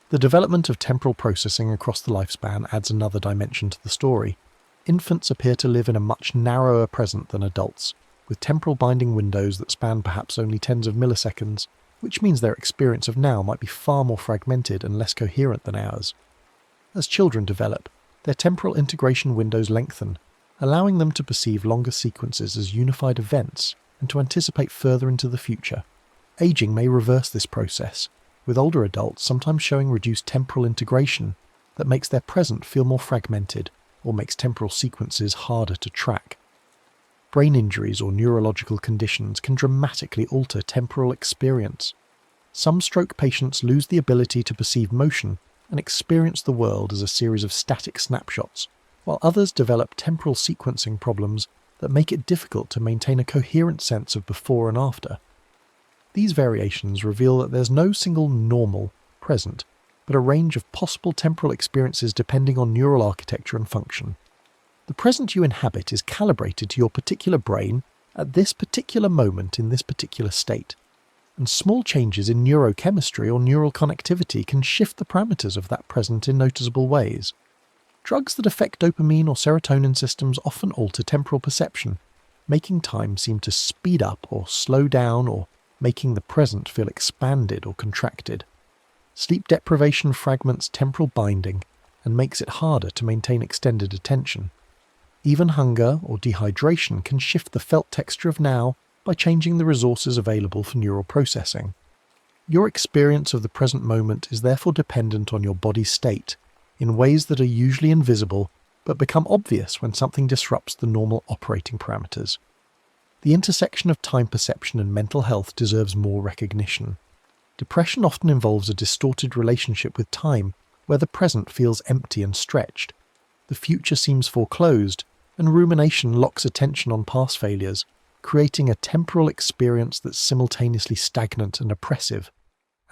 Speaker 1: The development of temporal processing across the lifespan adds another dimension to the story. Infants appear to live in a much narrower present than adults, with temporal binding windows that span perhaps only tens of milliseconds, which means their experience of now might be far more fragmented and less coherent than ours. As children develop, their temporal integration windows lengthen, allowing them to perceive longer sequences as unified events and to anticipate further into the future. Aging may reverse this process, with older adults sometimes showing reduced temporal integration that makes their present feel more fragmented or makes temporal sequences harder to track. Brain injuries or neurological conditions can dramatically alter temporal experience. Some stroke patients lose the ability to perceive motion and experience the world as a series of static snapshots, while others develop temporal sequencing problems that make it difficult to maintain a coherent sense of before and after. These variations reveal that there's no single normal present, but a range of possible temporal experiences depending on neural architecture and function. The present you inhabit is calibrated to your particular brain at this particular moment in this particular state, and small changes in neurochemistry or neural connectivity can shift the parameters of that present in noticeable ways. Drugs that affect dopamine or serotonin systems often alter temporal perception, making time seem to speed up or slow down or making the present feel expanded or contracted. Sleep deprivation fragments temporal binding and makes it harder to maintain extended attention. Even hunger or dehydration can shift the felt texture of now by changing the resources available for neural processing. Your experience of the present moment is therefore dependent on your body's state, in ways that are usually invisible but become obvious when something disrupts the normal operating parameters. The intersection of time perception and mental health deserves more recognition. Depression often involves a distorted relationship with time, where the present feels empty and stretched. The future seems foreclosed, and rumination locks attention on past failures, creating a temporal experience that's simultaneously stagnant and oppressive.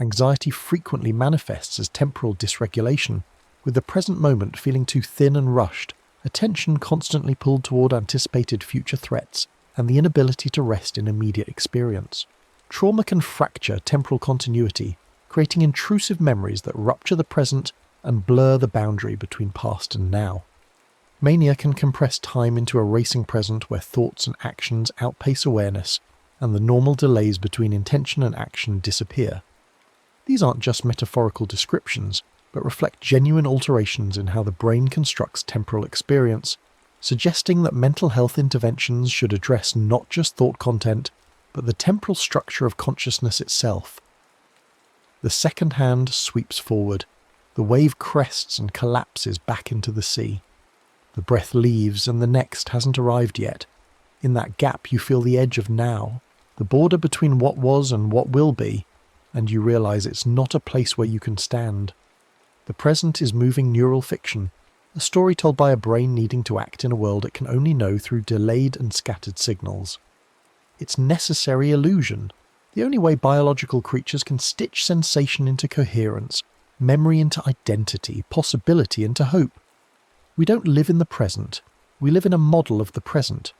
Speaker 1: Anxiety frequently manifests as temporal dysregulation, with the present moment feeling too thin and rushed, attention constantly pulled toward anticipated future threats, and the inability to rest in immediate experience. Trauma can fracture temporal continuity, creating intrusive memories that rupture the present and blur the boundary between past and now. Mania can compress time into a racing present where thoughts and actions outpace awareness, and the normal delays between intention and action disappear. These aren't just metaphorical descriptions, but reflect genuine alterations in how the brain constructs temporal experience, suggesting that mental health interventions should address not just thought content, but the temporal structure of consciousness itself. The second hand sweeps forward. The wave crests and collapses back into the sea. The breath leaves and the next hasn't arrived yet. In that gap you feel the edge of now, the border between what was and what will be, and you realize it's not a place where you can stand. The present is moving neural fiction, a story told by a brain needing to act in a world it can only know through delayed and scattered signals. It's necessary illusion, the only way biological creatures can stitch sensation into coherence, memory into identity, possibility into hope. We don't live in the present, we live in a model of the present.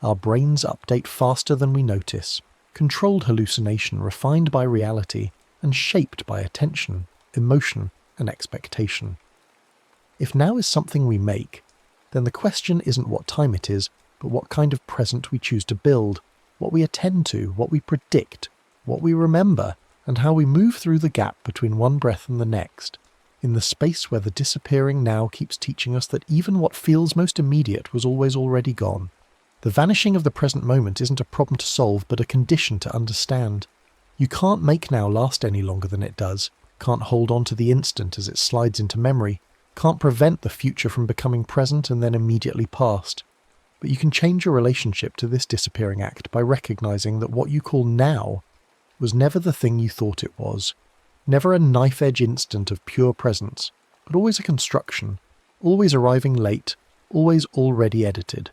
Speaker 1: Our brains update faster than we notice, controlled hallucination refined by reality and shaped by attention, emotion, and expectation. If now is something we make, then the question isn't what time it is, but what kind of present we choose to build, what we attend to, what we predict, what we remember, and how we move through the gap between one breath and the next, in the space where the disappearing now keeps teaching us that even what feels most immediate was always already gone. The vanishing of the present moment isn't a problem to solve, but a condition to understand. You can't make now last any longer than it does, can't hold on to the instant as it slides into memory, can't prevent the future from becoming present and then immediately past. But you can change your relationship to this disappearing act by recognizing that what you call now was never the thing you thought it was, never a knife-edge instant of pure presence, but always a construction, always arriving late, always already edited.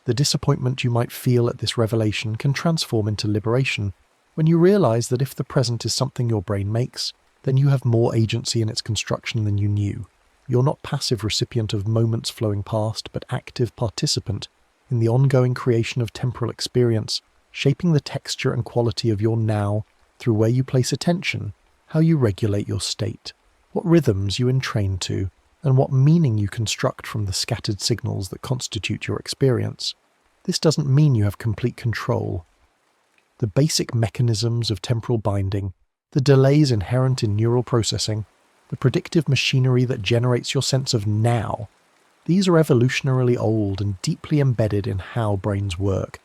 Speaker 1: The disappointment you might feel at this revelation can transform into liberation when you realize that if the present is something your brain makes, then you have more agency in its construction than you knew. You're not passive recipient of moments flowing past, but active participant in the ongoing creation of temporal experience, shaping the texture and quality of your now through where you place attention, how you regulate your state, what rhythms you entrain to, and what meaning you construct from the scattered signals that constitute your experience. This doesn't mean you have complete control. The basic mechanisms of temporal binding, the delays inherent in neural processing, the predictive machinery that generates your sense of now, these are evolutionarily old and deeply embedded in how brains work.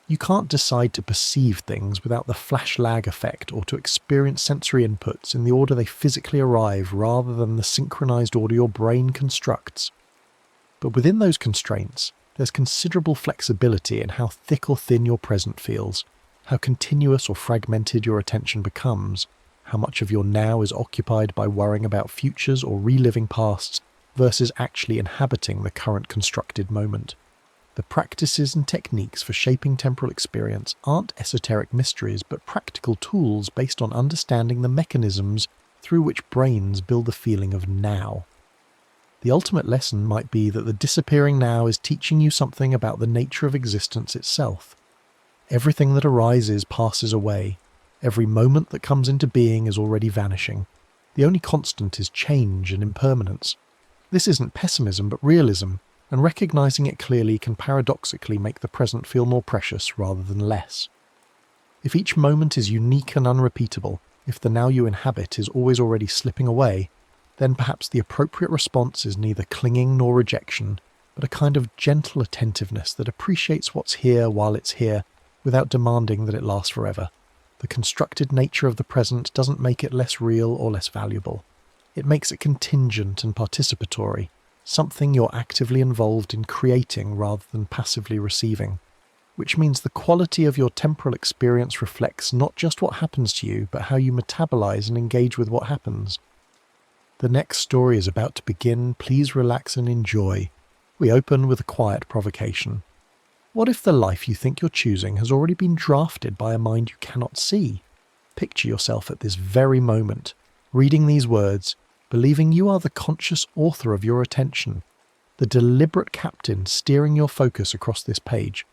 Speaker 1: You can't decide to perceive things without the flash lag effect or to experience sensory inputs in the order they physically arrive rather than the synchronized order your brain constructs. But within those constraints, there's considerable flexibility in how thick or thin your present feels, how continuous or fragmented your attention becomes, how much of your now is occupied by worrying about futures or reliving pasts versus actually inhabiting the current constructed moment. The practices and techniques for shaping temporal experience aren't esoteric mysteries but practical tools based on understanding the mechanisms through which brains build the feeling of now. The ultimate lesson might be that the disappearing now is teaching you something about the nature of existence itself. Everything that arises passes away. Every moment that comes into being is already vanishing. The only constant is change and impermanence. This isn't pessimism but realism, and recognizing it clearly can paradoxically make the present feel more precious rather than less. If each moment is unique and unrepeatable, if the now you inhabit is always already slipping away, then perhaps the appropriate response is neither clinging nor rejection, but a kind of gentle attentiveness that appreciates what's here while it's here, without demanding that it lasts forever. The constructed nature of the present doesn't make it less real or less valuable. It makes it contingent and participatory, something you're actively involved in creating rather than passively receiving, which means the quality of your temporal experience reflects not just what happens to you, but how you metabolize and engage with what happens. The next story is about to begin. Please relax and enjoy. We open with a quiet provocation. What if the life you think you're choosing has already been drafted by a mind you cannot see? Picture yourself at this very moment, reading these words, believing you are the conscious author of your attention, the deliberate captain steering your focus across this page.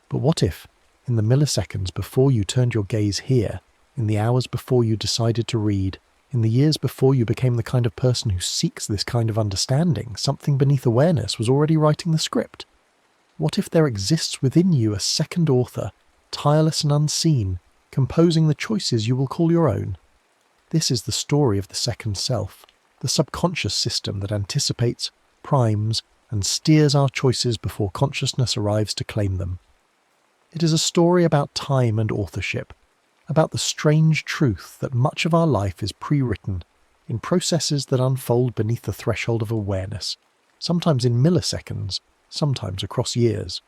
Speaker 1: But what if, in the milliseconds before you turned your gaze here, in the hours before you decided to read, in the years before you became the kind of person who seeks this kind of understanding, something beneath awareness was already writing the script? What if there exists within you a second author, tireless and unseen, composing the choices you will call your own? This is the story of the second self, the subconscious system that anticipates, primes, and steers our choices before consciousness arrives to claim them. It is a story about time and authorship, about the strange truth that much of our life is pre-written, in processes that unfold beneath the threshold of awareness, sometimes in milliseconds, sometimes across years.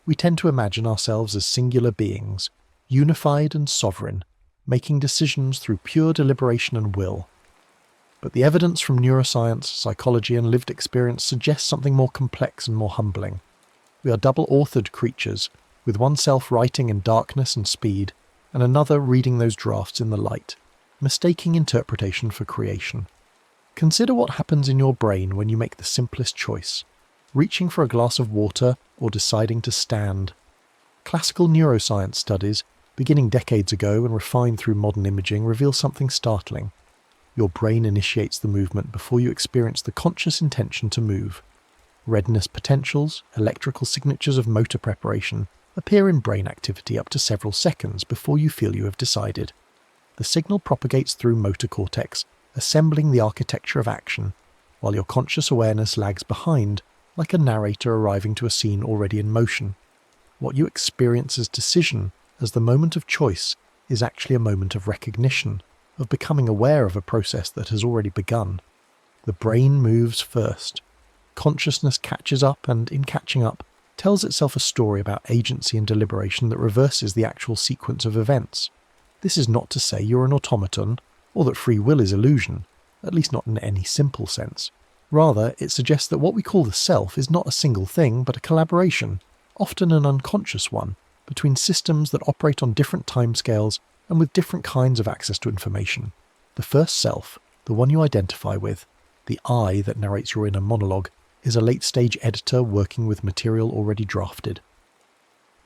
Speaker 1: We tend to imagine ourselves as singular beings, unified and sovereign, making decisions through pure deliberation and will. But the evidence from neuroscience, psychology, and lived experience suggests something more complex and more humbling. We are double-authored creatures, with one self writing in darkness and speed, and another reading those drafts in the light, mistaking interpretation for creation. Consider what happens in your brain when you make the simplest choice, reaching for a glass of water or deciding to stand. Classical neuroscience studies, beginning decades ago and refined through modern imaging, reveal something startling. Your brain initiates the movement before you experience the conscious intention to move. Readiness potentials, electrical signatures of motor preparation, appear in brain activity up to several seconds before you feel you have decided. The signal propagates through motor cortex, assembling the architecture of action, while your conscious awareness lags behind, like a narrator arriving to a scene already in motion. What you experience as decision, as the moment of choice, is actually a moment of recognition, of becoming aware of a process that has already begun. The brain moves first. Consciousness catches up and, in catching up, tells itself a story about agency and deliberation that reverses the actual sequence of events. This is not to say you're an automaton, or that free will is illusion, at least not in any simple sense. Rather, it suggests that what we call the self is not a single thing, but a collaboration, often an unconscious one, between systems that operate on different timescales and with different kinds of access to information. The first self, the one you identify with, the I that narrates your inner monologue, is a late-stage editor working with material already drafted.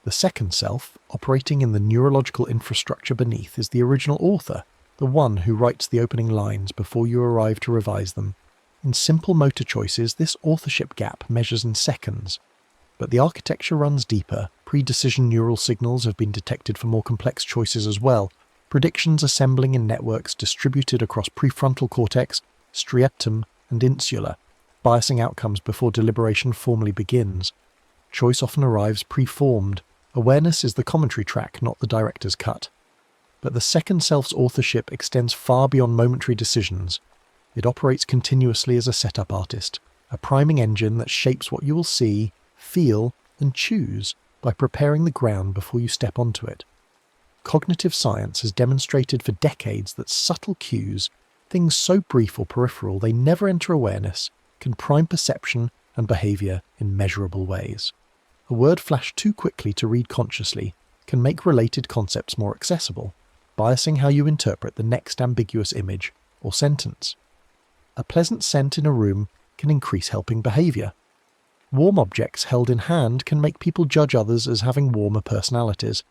Speaker 1: The second self, operating in the neurological infrastructure beneath, is the original author, the one who writes the opening lines before you arrive to revise them. In simple motor choices, this authorship gap measures in seconds. But the architecture runs deeper. Pre-decision neural signals have been detected for more complex choices as well, predictions assembling in networks distributed across prefrontal cortex, striatum, and insula, biasing outcomes before deliberation formally begins. Choice often arrives pre-formed. Awareness is the commentary track, not the director's cut. But the second self's authorship extends far beyond momentary decisions. It operates continuously as a setup artist, a priming engine that shapes what you will see, feel, and choose by preparing the ground before you step onto it. Cognitive science has demonstrated for decades that subtle cues, things so brief or peripheral they never enter awareness, can prime perception and behavior in measurable ways. A word flashed too quickly to read consciously can make related concepts more accessible, biasing how you interpret the next ambiguous image or sentence. A pleasant scent in a room can increase helping behavior. Warm objects held in hand can make people judge others as having warmer personalities.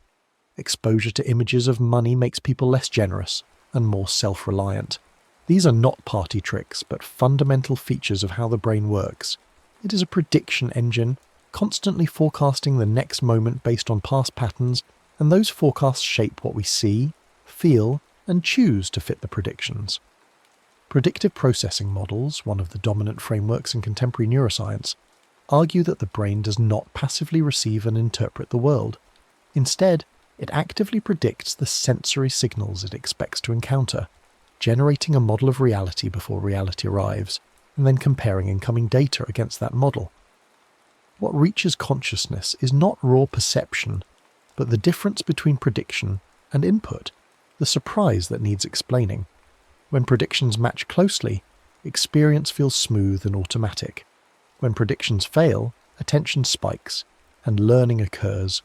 Speaker 1: Exposure to images of money makes people less generous and more self-reliant. These are not party tricks, but fundamental features of how the brain works. It is a prediction engine, constantly forecasting the next moment based on past patterns, and those forecasts shape what we see, feel, and choose to fit the predictions. Predictive processing models, one of the dominant frameworks in contemporary neuroscience, argue that the brain does not passively receive and interpret the world. Instead, it actively predicts the sensory signals it expects to encounter, generating a model of reality before reality arrives, and then comparing incoming data against that model. What reaches consciousness is not raw perception, but the difference between prediction and input, the surprise that needs explaining. When predictions match closely, experience feels smooth and automatic. When predictions fail, attention spikes, and learning occurs.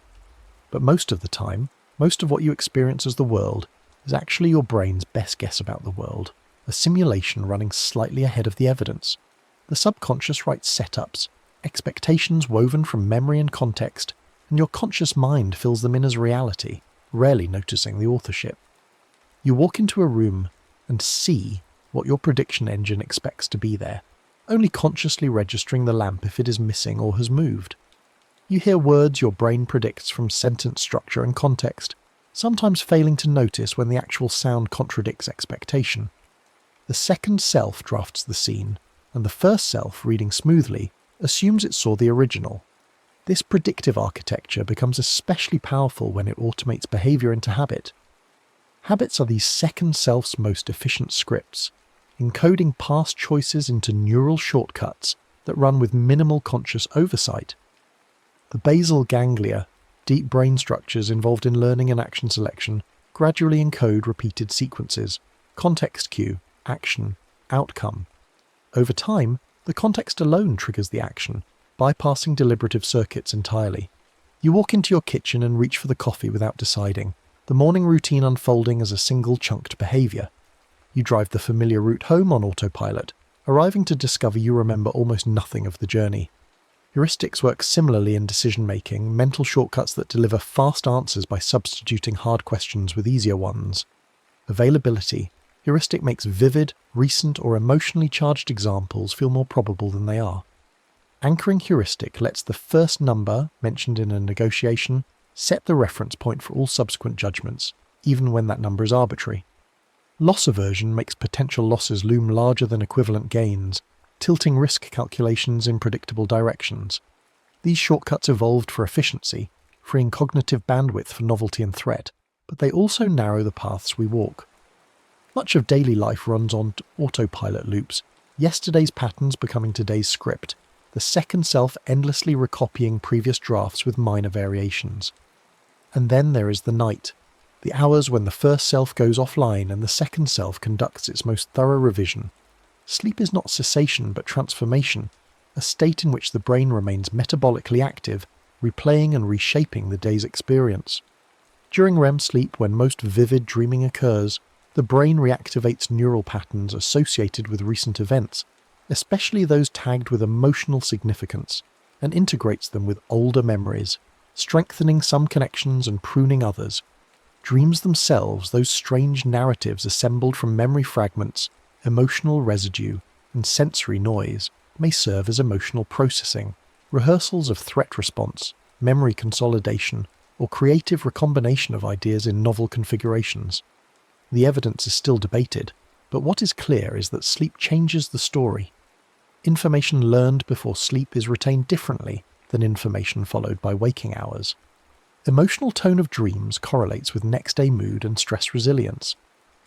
Speaker 1: But most of the time, most of what you experience as the world is actually your brain's best guess about the world, a simulation running slightly ahead of the evidence. The subconscious writes setups, expectations woven from memory and context, and your conscious mind fills them in as reality, rarely noticing the authorship. You walk into a room and see what your prediction engine expects to be there, only consciously registering the lamp if it is missing or has moved. You hear words your brain predicts from sentence structure and context, sometimes failing to notice when the actual sound contradicts expectation. The second self drafts the scene, and the first self, reading smoothly, assumes it saw the original. This predictive architecture becomes especially powerful when it automates behavior into habit. Habits are these second self's most efficient scripts, encoding past choices into neural shortcuts that run with minimal conscious oversight. The basal ganglia, deep brain structures involved in learning and action selection, gradually encode repeated sequences: context cue, action, outcome. Over time, the context alone triggers the action, bypassing deliberative circuits entirely. You walk into your kitchen and reach for the coffee without deciding, the morning routine unfolding as a single chunked behaviour. You drive the familiar route home on autopilot, arriving to discover you remember almost nothing of the journey. Heuristics work similarly in decision-making, mental shortcuts that deliver fast answers by substituting hard questions with easier ones. Availability. Heuristic makes vivid, recent, or emotionally charged examples feel more probable than they are. Anchoring heuristic lets the first number, mentioned in a negotiation, set the reference point for all subsequent judgments, even when that number is arbitrary. Loss aversion makes potential losses loom larger than equivalent gains, tilting risk calculations in predictable directions. These shortcuts evolved for efficiency, freeing cognitive bandwidth for novelty and threat, but they also narrow the paths we walk. Much of daily life runs on autopilot loops, yesterday's patterns becoming today's script, the second self endlessly recopying previous drafts with minor variations. And then there is the night, the hours when the first self goes offline and the second self conducts its most thorough revision. Sleep is not cessation but transformation, a state in which the brain remains metabolically active, replaying and reshaping the day's experience. During REM sleep, when most vivid dreaming occurs, the brain reactivates neural patterns associated with recent events, especially those tagged with emotional significance, and integrates them with older memories, strengthening some connections and pruning others. Dreams themselves, those strange narratives assembled from memory fragments, emotional residue, and sensory noise, may serve as emotional processing, rehearsals of threat response, memory consolidation, or creative recombination of ideas in novel configurations. The evidence is still debated, but what is clear is that sleep changes the story. Information learned before sleep is retained differently than information followed by waking hours. Emotional tone of dreams correlates with next-day mood and stress resilience.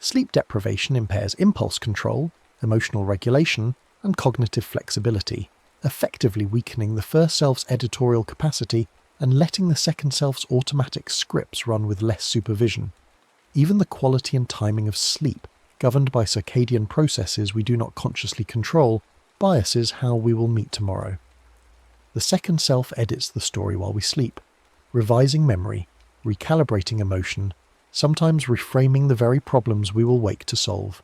Speaker 1: Sleep deprivation impairs impulse control, emotional regulation, and cognitive flexibility, effectively weakening the first self's editorial capacity and letting the second self's automatic scripts run with less supervision. Even the quality and timing of sleep, governed by circadian processes we do not consciously control, biases how we will meet tomorrow. The second self edits the story while we sleep, revising memory, recalibrating emotion, sometimes reframing the very problems we will wake to solve.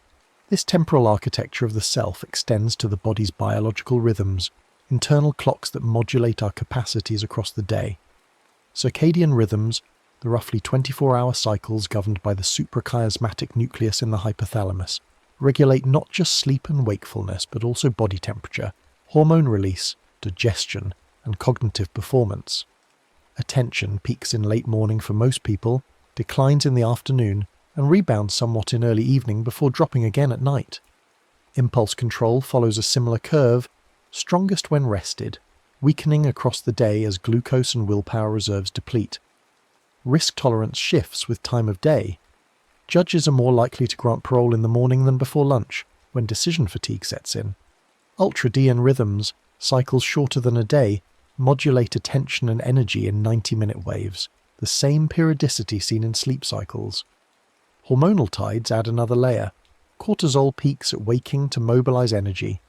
Speaker 1: This temporal architecture of the self extends to the body's biological rhythms, internal clocks that modulate our capacities across the day. Circadian rhythms, the roughly 24-hour cycles governed by the suprachiasmatic nucleus in the hypothalamus, regulate not just sleep and wakefulness but also body temperature, hormone release, digestion, and cognitive performance. Attention peaks in late morning for most people, declines in the afternoon, and rebounds somewhat in early evening before dropping again at night. Impulse control follows a similar curve, strongest when rested, weakening across the day as glucose and willpower reserves deplete. Risk tolerance shifts with time of day. Judges are more likely to grant parole in the morning than before lunch, when decision fatigue sets in. Ultradian rhythms, cycles shorter than a day, modulate attention and energy in 90-minute waves, the same periodicity seen in sleep cycles. Hormonal tides add another layer. Cortisol peaks at waking to mobilize energy.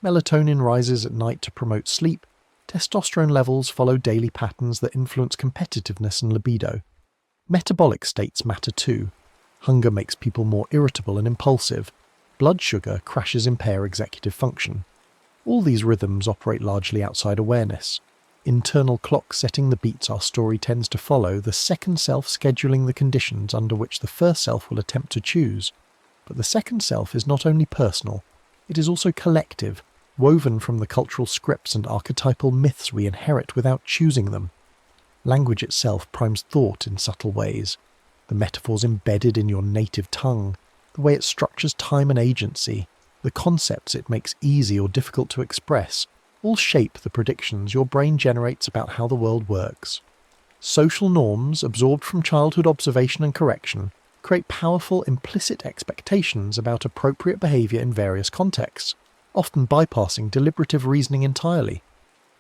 Speaker 1: Melatonin rises at night to promote sleep. Testosterone levels follow daily patterns that influence competitiveness and libido. Metabolic states matter too. Hunger makes people more irritable and impulsive. Blood sugar crashes impair executive function. All these rhythms operate largely outside awareness. Internal clocks setting the beats our story tends to follow, the second self scheduling the conditions under which the first self will attempt to choose. But the second self is not only personal, it is also collective, woven from the cultural scripts and archetypal myths we inherit without choosing them. Language itself primes thought in subtle ways. The metaphors embedded in your native tongue, the way it structures time and agency, the concepts it makes easy or difficult to express, all shape the predictions your brain generates about how the world works. Social norms, absorbed from childhood observation and correction, create powerful implicit expectations about appropriate behaviour in various contexts, often bypassing deliberative reasoning entirely.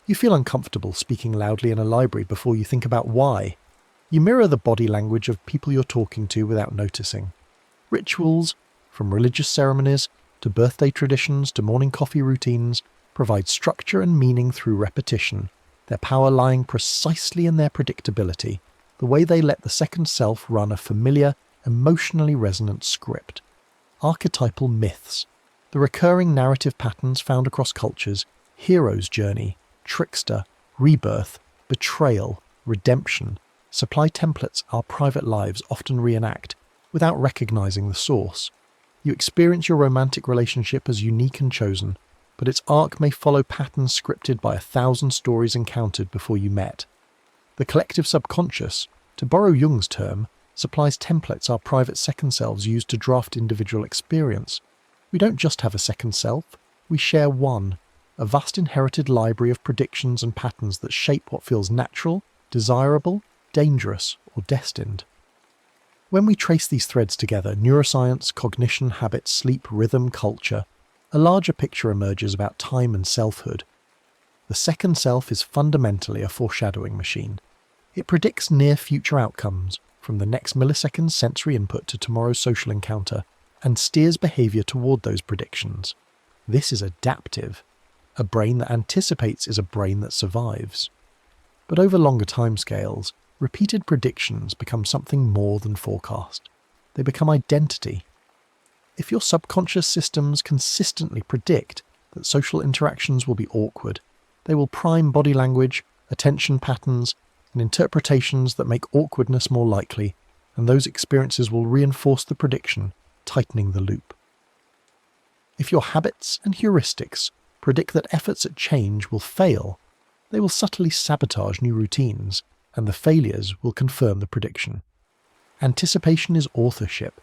Speaker 1: You feel uncomfortable speaking loudly in a library before you think about why. You mirror the body language of people you're talking to without noticing. Rituals, from religious ceremonies to birthday traditions to morning coffee routines, provide structure and meaning through repetition, their power lying precisely in their predictability, the way they let the second self run a familiar, emotionally resonant script. Archetypal myths, the recurring narrative patterns found across cultures, hero's journey, trickster, rebirth, betrayal, redemption, supply templates our private lives often reenact, without recognizing the source. You experience your romantic relationship as unique and chosen, but its arc may follow patterns scripted by 1,000 stories encountered before you met. The collective subconscious, to borrow Jung's term, supplies templates our private second selves use to draft individual experience. We don't just have a second self, we share one, a vast inherited library of predictions and patterns that shape what feels natural, desirable, dangerous, or destined. When we trace these threads together, neuroscience, cognition, habits, sleep, rhythm, culture, a larger picture emerges about time and selfhood. The second self is fundamentally a foreshadowing machine. It predicts near-future outcomes, from the next millisecond's sensory input to tomorrow's social encounter, and steers behaviour toward those predictions. This is adaptive. A brain that anticipates is a brain that survives. But over longer timescales, repeated predictions become something more than forecast. They become identity. If your subconscious systems consistently predict that social interactions will be awkward, they will prime body language, attention patterns, and interpretations that make awkwardness more likely, and those experiences will reinforce the prediction, tightening the loop. If your habits and heuristics predict that efforts at change will fail, they will subtly sabotage new routines, and the failures will confirm the prediction. Anticipation is authorship.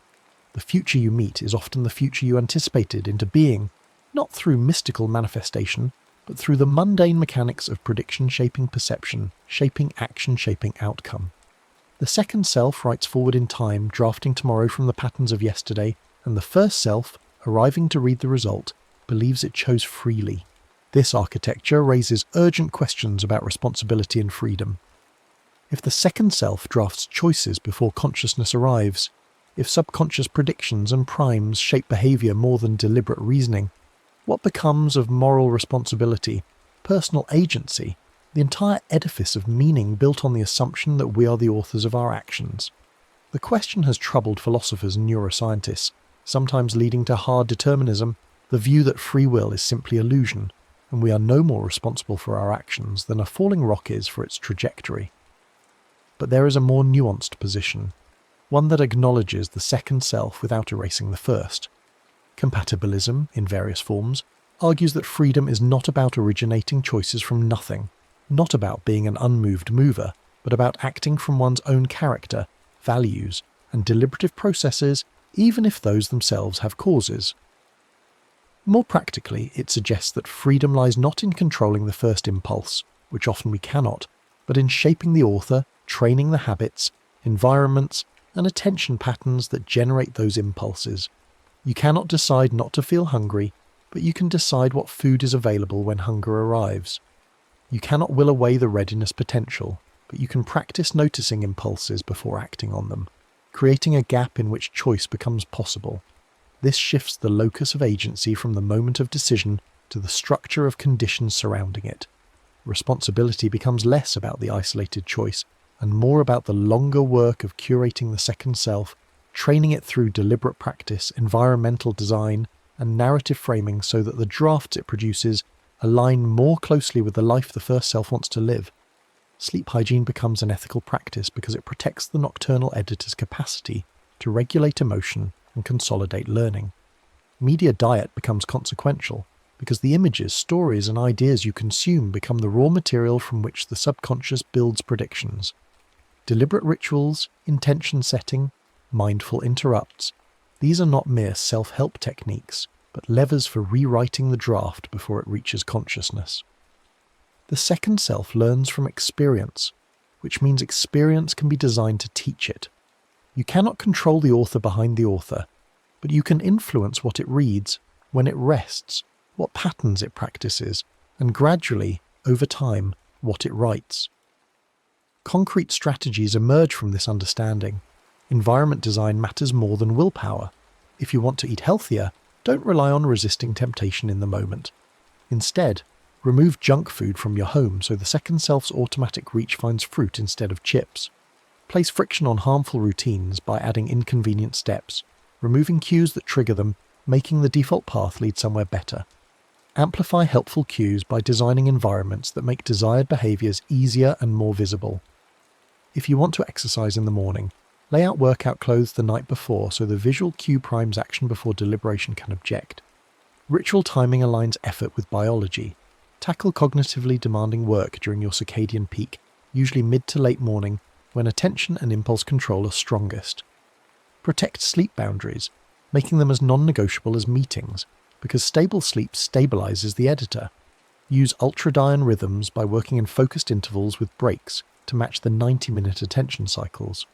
Speaker 1: The future you meet is often the future you anticipated into being, not through mystical manifestation, but through the mundane mechanics of prediction shaping perception, shaping action, shaping outcome. The second self writes forward in time, drafting tomorrow from the patterns of yesterday, and the first self, arriving to read the result, believes it chose freely. This architecture raises urgent questions about responsibility and freedom. If the second self drafts choices before consciousness arrives, if subconscious predictions and primes shape behaviour more than deliberate reasoning, what becomes of moral responsibility, personal agency, the entire edifice of meaning built on the assumption that we are the authors of our actions? The question has troubled philosophers and neuroscientists, sometimes leading to hard determinism, the view that free will is simply illusion, and we are no more responsible for our actions than a falling rock is for its trajectory. But there is a more nuanced position, one that acknowledges the second self without erasing the first. Compatibilism, in various forms, argues that freedom is not about originating choices from nothing, not about being an unmoved mover, but about acting from one's own character, values, and deliberative processes, even if those themselves have causes. More practically, it suggests that freedom lies not in controlling the first impulse, which often we cannot, but in shaping the author, training the habits, environments, and attention patterns that generate those impulses. You cannot decide not to feel hungry, but you can decide what food is available when hunger arrives. You cannot will away the readiness potential, but you can practice noticing impulses before acting on them, creating a gap in which choice becomes possible. This shifts the locus of agency from the moment of decision to the structure of conditions surrounding it. Responsibility becomes less about the isolated choice and more about the longer work of curating the second self, training it through deliberate practice, environmental design, and narrative framing so that the drafts it produces align more closely with the life the first self wants to live. Sleep hygiene becomes an ethical practice because it protects the nocturnal editor's capacity to regulate emotion and consolidate learning. Media diet becomes consequential because the images, stories, and ideas you consume become the raw material from which the subconscious builds predictions. Deliberate rituals, intention setting, mindful interrupts, these are not mere self-help techniques, but levers for rewriting the draft before it reaches consciousness. The second self learns from experience, which means experience can be designed to teach it. You cannot control the author behind the author, but you can influence what it reads, when it rests, what patterns it practices, and gradually, over time, what it writes. Concrete strategies emerge from this understanding. Environment design matters more than willpower. If you want to eat healthier, don't rely on resisting temptation in the moment. Instead, remove junk food from your home so the second self's automatic reach finds fruit instead of chips. Place friction on harmful routines by adding inconvenient steps, removing cues that trigger them, making the default path lead somewhere better. Amplify helpful cues by designing environments that make desired behaviours easier and more visible. If you want to exercise in the morning, lay out workout clothes the night before so the visual cue primes action before deliberation can object. Ritual timing aligns effort with biology. Tackle cognitively demanding work during your circadian peak, usually mid to late morning, when attention and impulse control are strongest. Protect sleep boundaries, making them as non-negotiable as meetings, because stable sleep stabilizes the editor. Use ultradian rhythms by working in focused intervals with breaks to match the 90-minute attention cycles.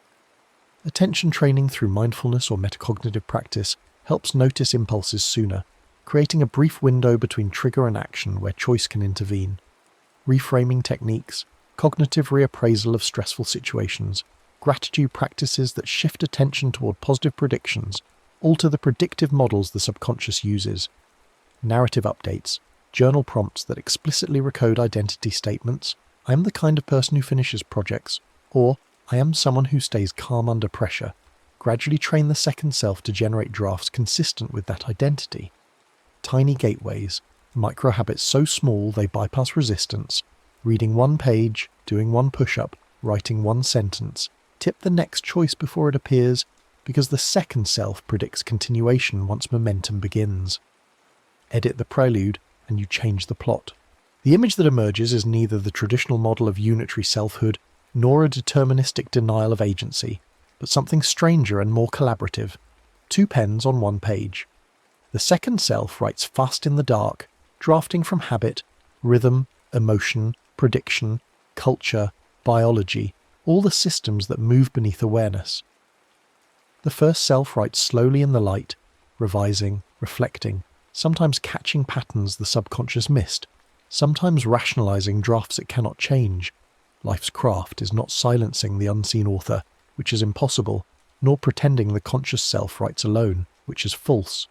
Speaker 1: Attention training through mindfulness or metacognitive practice helps notice impulses sooner, creating a brief window between trigger and action where choice can intervene. Reframing techniques, cognitive reappraisal of stressful situations, gratitude practices that shift attention toward positive predictions, alter the predictive models the subconscious uses. Narrative updates, journal prompts that explicitly recode identity statements, I am the kind of person who finishes projects, or I am someone who stays calm under pressure, gradually train the second self to generate drafts consistent with that identity. Tiny gateways, micro habits so small they bypass resistance, reading one page, doing one push-up, writing one sentence, tip the next choice before it appears, because the second self predicts continuation once momentum begins. Edit the prelude, and you change the plot. The image that emerges is neither the traditional model of unitary selfhood, nor a deterministic denial of agency, but something stranger and more collaborative. 2 pens on 1 page. The second self writes fast in the dark, drafting from habit, rhythm, emotion, prediction, culture, biology, all the systems that move beneath awareness. The first self writes slowly in the light, revising, reflecting, sometimes catching patterns the subconscious missed, sometimes rationalizing drafts it cannot change. Life's craft is not silencing the unseen author, which is impossible, nor pretending the conscious self writes alone, which is false.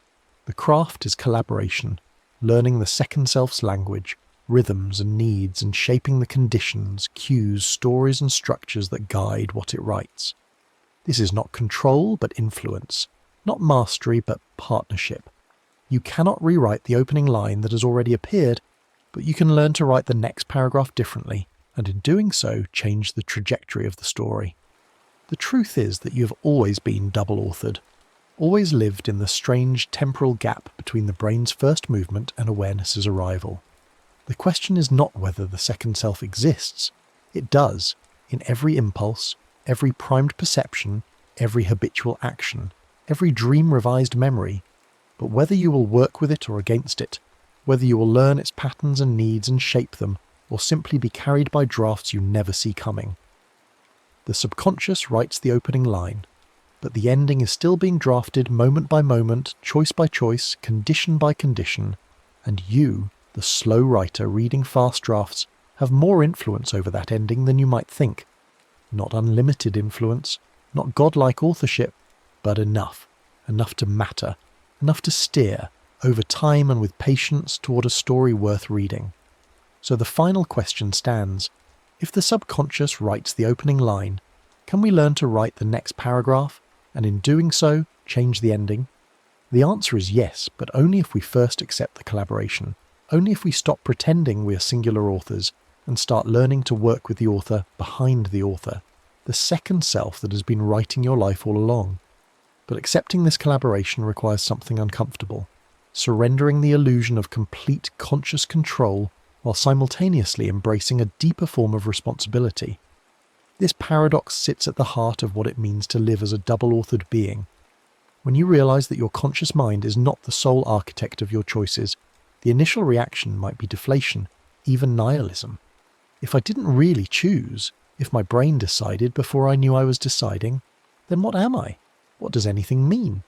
Speaker 1: The craft is collaboration, learning the second self's language, rhythms and needs, and shaping the conditions, cues, stories and structures that guide what it writes. This is not control but influence, not mastery but partnership. You cannot rewrite the opening line that has already appeared, but you can learn to write the next paragraph differently, and in doing so change the trajectory of the story. The truth is that you have always been double-authored, always lived in the strange temporal gap between the brain's first movement and awareness's arrival. The question is not whether the second self exists. It does, in every impulse, every primed perception, every habitual action, every dream-revised memory, but whether you will work with it or against it, whether you will learn its patterns and needs and shape them, or simply be carried by drafts you never see coming. The subconscious writes the opening line, but the ending is still being drafted moment by moment, choice by choice, condition by condition, and you, the slow writer reading fast drafts, have more influence over that ending than you might think. Not unlimited influence, not godlike authorship, but enough to matter, enough to steer, over time and with patience, toward a story worth reading. So the final question stands: if the subconscious writes the opening line, can we learn to write the next paragraph and in doing so, change the ending? The answer is yes, but only if we first accept the collaboration, only if we stop pretending we are singular authors and start learning to work with the author behind the author, the second self that has been writing your life all along. But accepting this collaboration requires something uncomfortable, surrendering the illusion of complete conscious control while simultaneously embracing a deeper form of responsibility. This paradox sits at the heart of what it means to live as a double-authored being. When you realize that your conscious mind is not the sole architect of your choices, the initial reaction might be deflation, even nihilism. If I didn't really choose, if my brain decided before I knew I was deciding, then what am I? What does anything mean?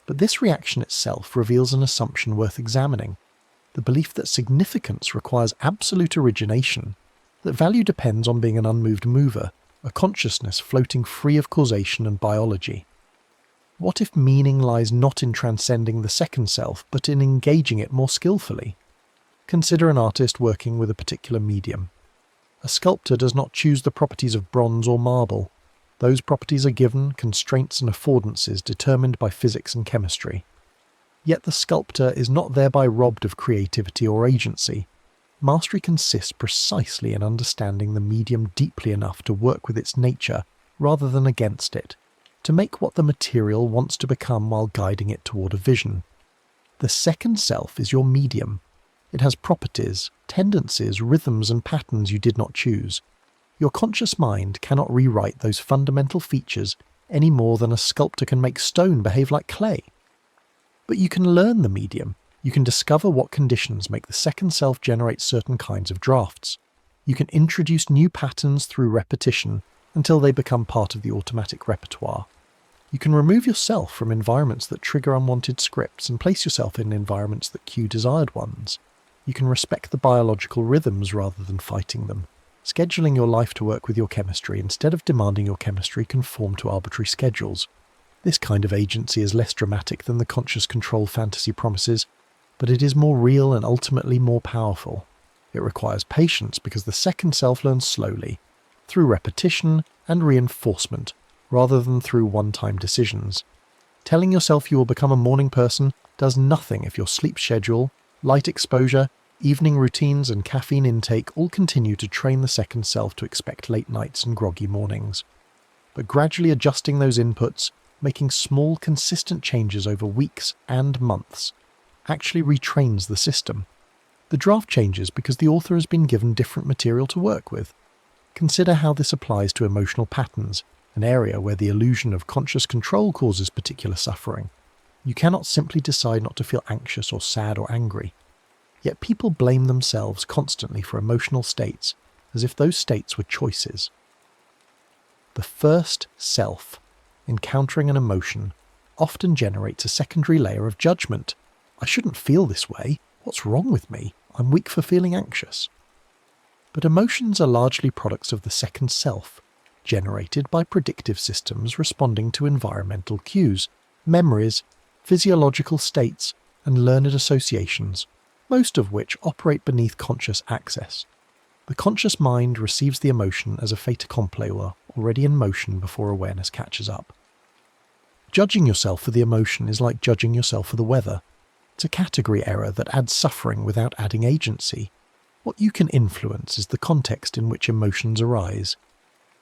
Speaker 1: But this reaction itself reveals an assumption worth examining, the belief that significance requires absolute origination, that value depends on being an unmoved mover, a consciousness floating free of causation and biology. What if meaning lies not in transcending the second self, but in engaging it more skillfully? Consider an artist working with a particular medium. A sculptor does not choose the properties of bronze or marble. Those properties are given, constraints and affordances determined by physics and chemistry. Yet the sculptor is not thereby robbed of creativity or agency. Mastery consists precisely in understanding the medium deeply enough to work with its nature rather than against it, to make what the material wants to become while guiding it toward a vision. The second self is your medium. It has properties, tendencies, rhythms and patterns you did not choose. Your conscious mind cannot rewrite those fundamental features any more than a sculptor can make stone behave like clay. But you can learn the medium. You can discover what conditions make the second self generate certain kinds of drafts. You can introduce new patterns through repetition until they become part of the automatic repertoire. You can remove yourself from environments that trigger unwanted scripts and place yourself in environments that cue desired ones. You can respect the biological rhythms rather than fighting them, scheduling your life to work with your chemistry instead of demanding your chemistry conform to arbitrary schedules. This kind of agency is less dramatic than the conscious control fantasy promises, but it is more real and ultimately more powerful. It requires patience because the second self learns slowly, through repetition and reinforcement, rather than through one-time decisions. Telling yourself you will become a morning person does nothing if your sleep schedule, light exposure, evening routines and caffeine intake all continue to train the second self to expect late nights and groggy mornings. But gradually adjusting those inputs, making small, consistent changes over weeks and months, actually retrains the system. The draft changes because the author has been given different material to work with. Consider how this applies to emotional patterns, an area where the illusion of conscious control causes particular suffering. You cannot simply decide not to feel anxious or sad or angry. Yet people blame themselves constantly for emotional states, as if those states were choices. The first self, encountering an emotion, often generates a secondary layer of judgment. I shouldn't feel this way. What's wrong with me? I'm weak for feeling anxious. But emotions are largely products of the second self, generated by predictive systems responding to environmental cues, memories, physiological states, and learned associations, most of which operate beneath conscious access. The conscious mind receives the emotion as a fait accompli or already in motion before awareness catches up. Judging yourself for the emotion is like judging yourself for the weather. It's a category error that adds suffering without adding agency. What you can influence is the context in which emotions arise.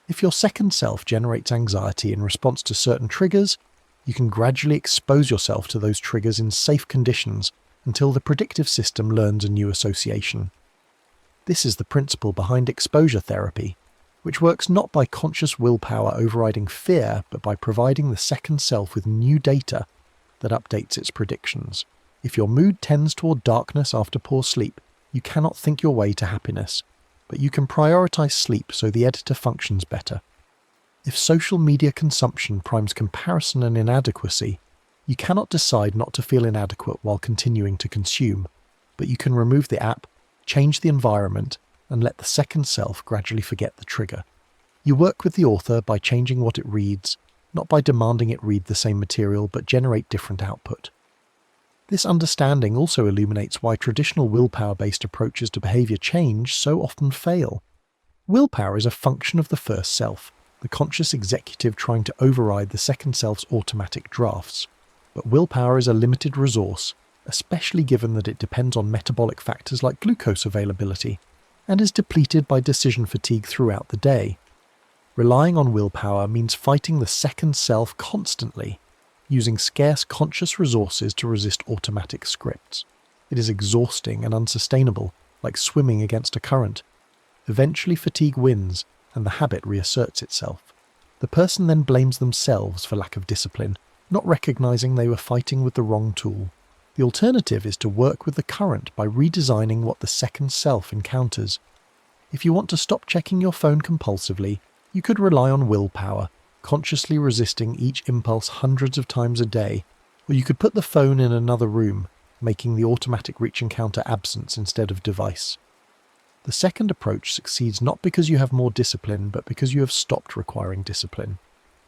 Speaker 1: If your second self generates anxiety in response to certain triggers, you can gradually expose yourself to those triggers in safe conditions until the predictive system learns a new association. This is the principle behind exposure therapy, which works not by conscious willpower overriding fear, but by providing the second self with new data that updates its predictions. If your mood tends toward darkness after poor sleep, you cannot think your way to happiness, but you can prioritize sleep so the editor functions better. If social media consumption primes comparison and inadequacy, you cannot decide not to feel inadequate while continuing to consume, but you can remove the app, change the environment, and let the second self gradually forget the trigger. You work with the author by changing what it reads, not by demanding it read the same material but generate different output. This understanding also illuminates why traditional willpower-based approaches to behavior change so often fail. Willpower is a function of the first self. the conscious executive trying to override the second self's automatic drafts. But willpower is a limited resource, especially given that it depends on metabolic factors like glucose availability, and is depleted by decision fatigue throughout the day. Relying on willpower means fighting the second self constantly, using scarce conscious resources to resist automatic scripts. It is exhausting and unsustainable, like swimming against a current. Eventually fatigue wins, and the habit reasserts itself. The person then blames themselves for lack of discipline, not recognizing they were fighting with the wrong tool. The alternative is to work with the current by redesigning what the second self encounters. If you want to stop checking your phone compulsively, you could rely on willpower, consciously resisting each impulse hundreds of times a day, or you could put the phone in another room, making the automatic reach encounter absence instead of device. The second approach succeeds not because you have more discipline, but because you have stopped requiring discipline.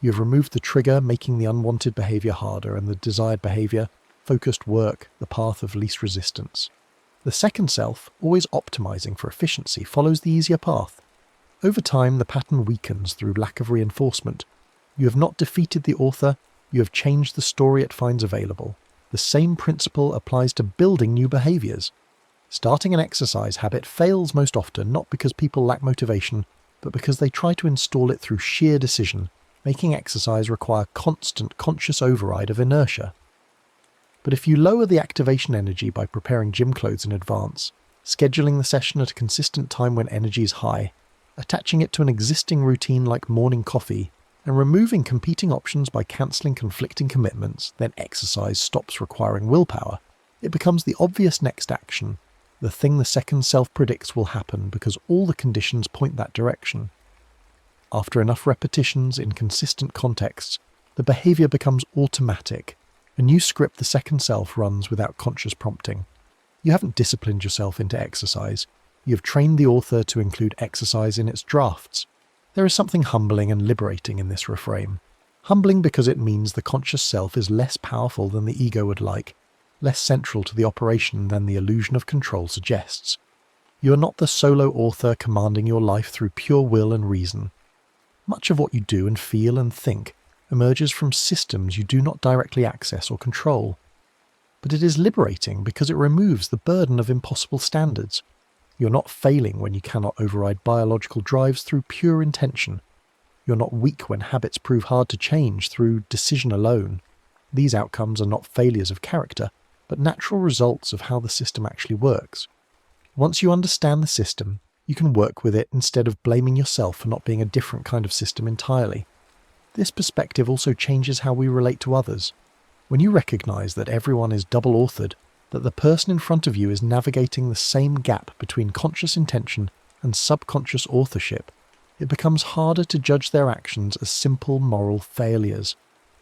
Speaker 1: You have removed the trigger, making the unwanted behavior harder, and the desired behavior, focused work, the path of least resistance. The second self, always optimizing for efficiency, follows the easier path. Over time, the pattern weakens through lack of reinforcement. You have not defeated the author, you have changed the story it finds available. The same principle applies to building new behaviors. Starting an exercise habit fails most often not because people lack motivation, but because they try to install it through sheer decision, making exercise require constant conscious override of inertia. But if you lower the activation energy by preparing gym clothes in advance, scheduling the session at a consistent time when energy is high, attaching it to an existing routine like morning coffee, and removing competing options by cancelling conflicting commitments, then exercise stops requiring willpower. It becomes the obvious next action, the thing the second self predicts will happen because all the conditions point that direction. After enough repetitions in consistent contexts, the behavior becomes automatic, a new script the second self runs without conscious prompting. You haven't disciplined yourself into exercise, you have trained the author to include exercise in its drafts. There is something humbling and liberating in this reframe. Humbling because it means the conscious self is less powerful than the ego would like, less central to the operation than the illusion of control suggests. You are not the solo author commanding your life through pure will and reason. Much of what you do and feel and think emerges from systems you do not directly access or control. But it is liberating because it removes the burden of impossible standards. You're not failing when you cannot override biological drives through pure intention. You're not weak when habits prove hard to change through decision alone. These outcomes are not failures of character, but natural results of how the system actually works. Once you understand the system, you can work with it instead of blaming yourself for not being a different kind of system entirely. This perspective also changes how we relate to others. When you recognize that everyone is double-authored, that the person in front of you is navigating the same gap between conscious intention and subconscious authorship, it becomes harder to judge their actions as simple moral failures.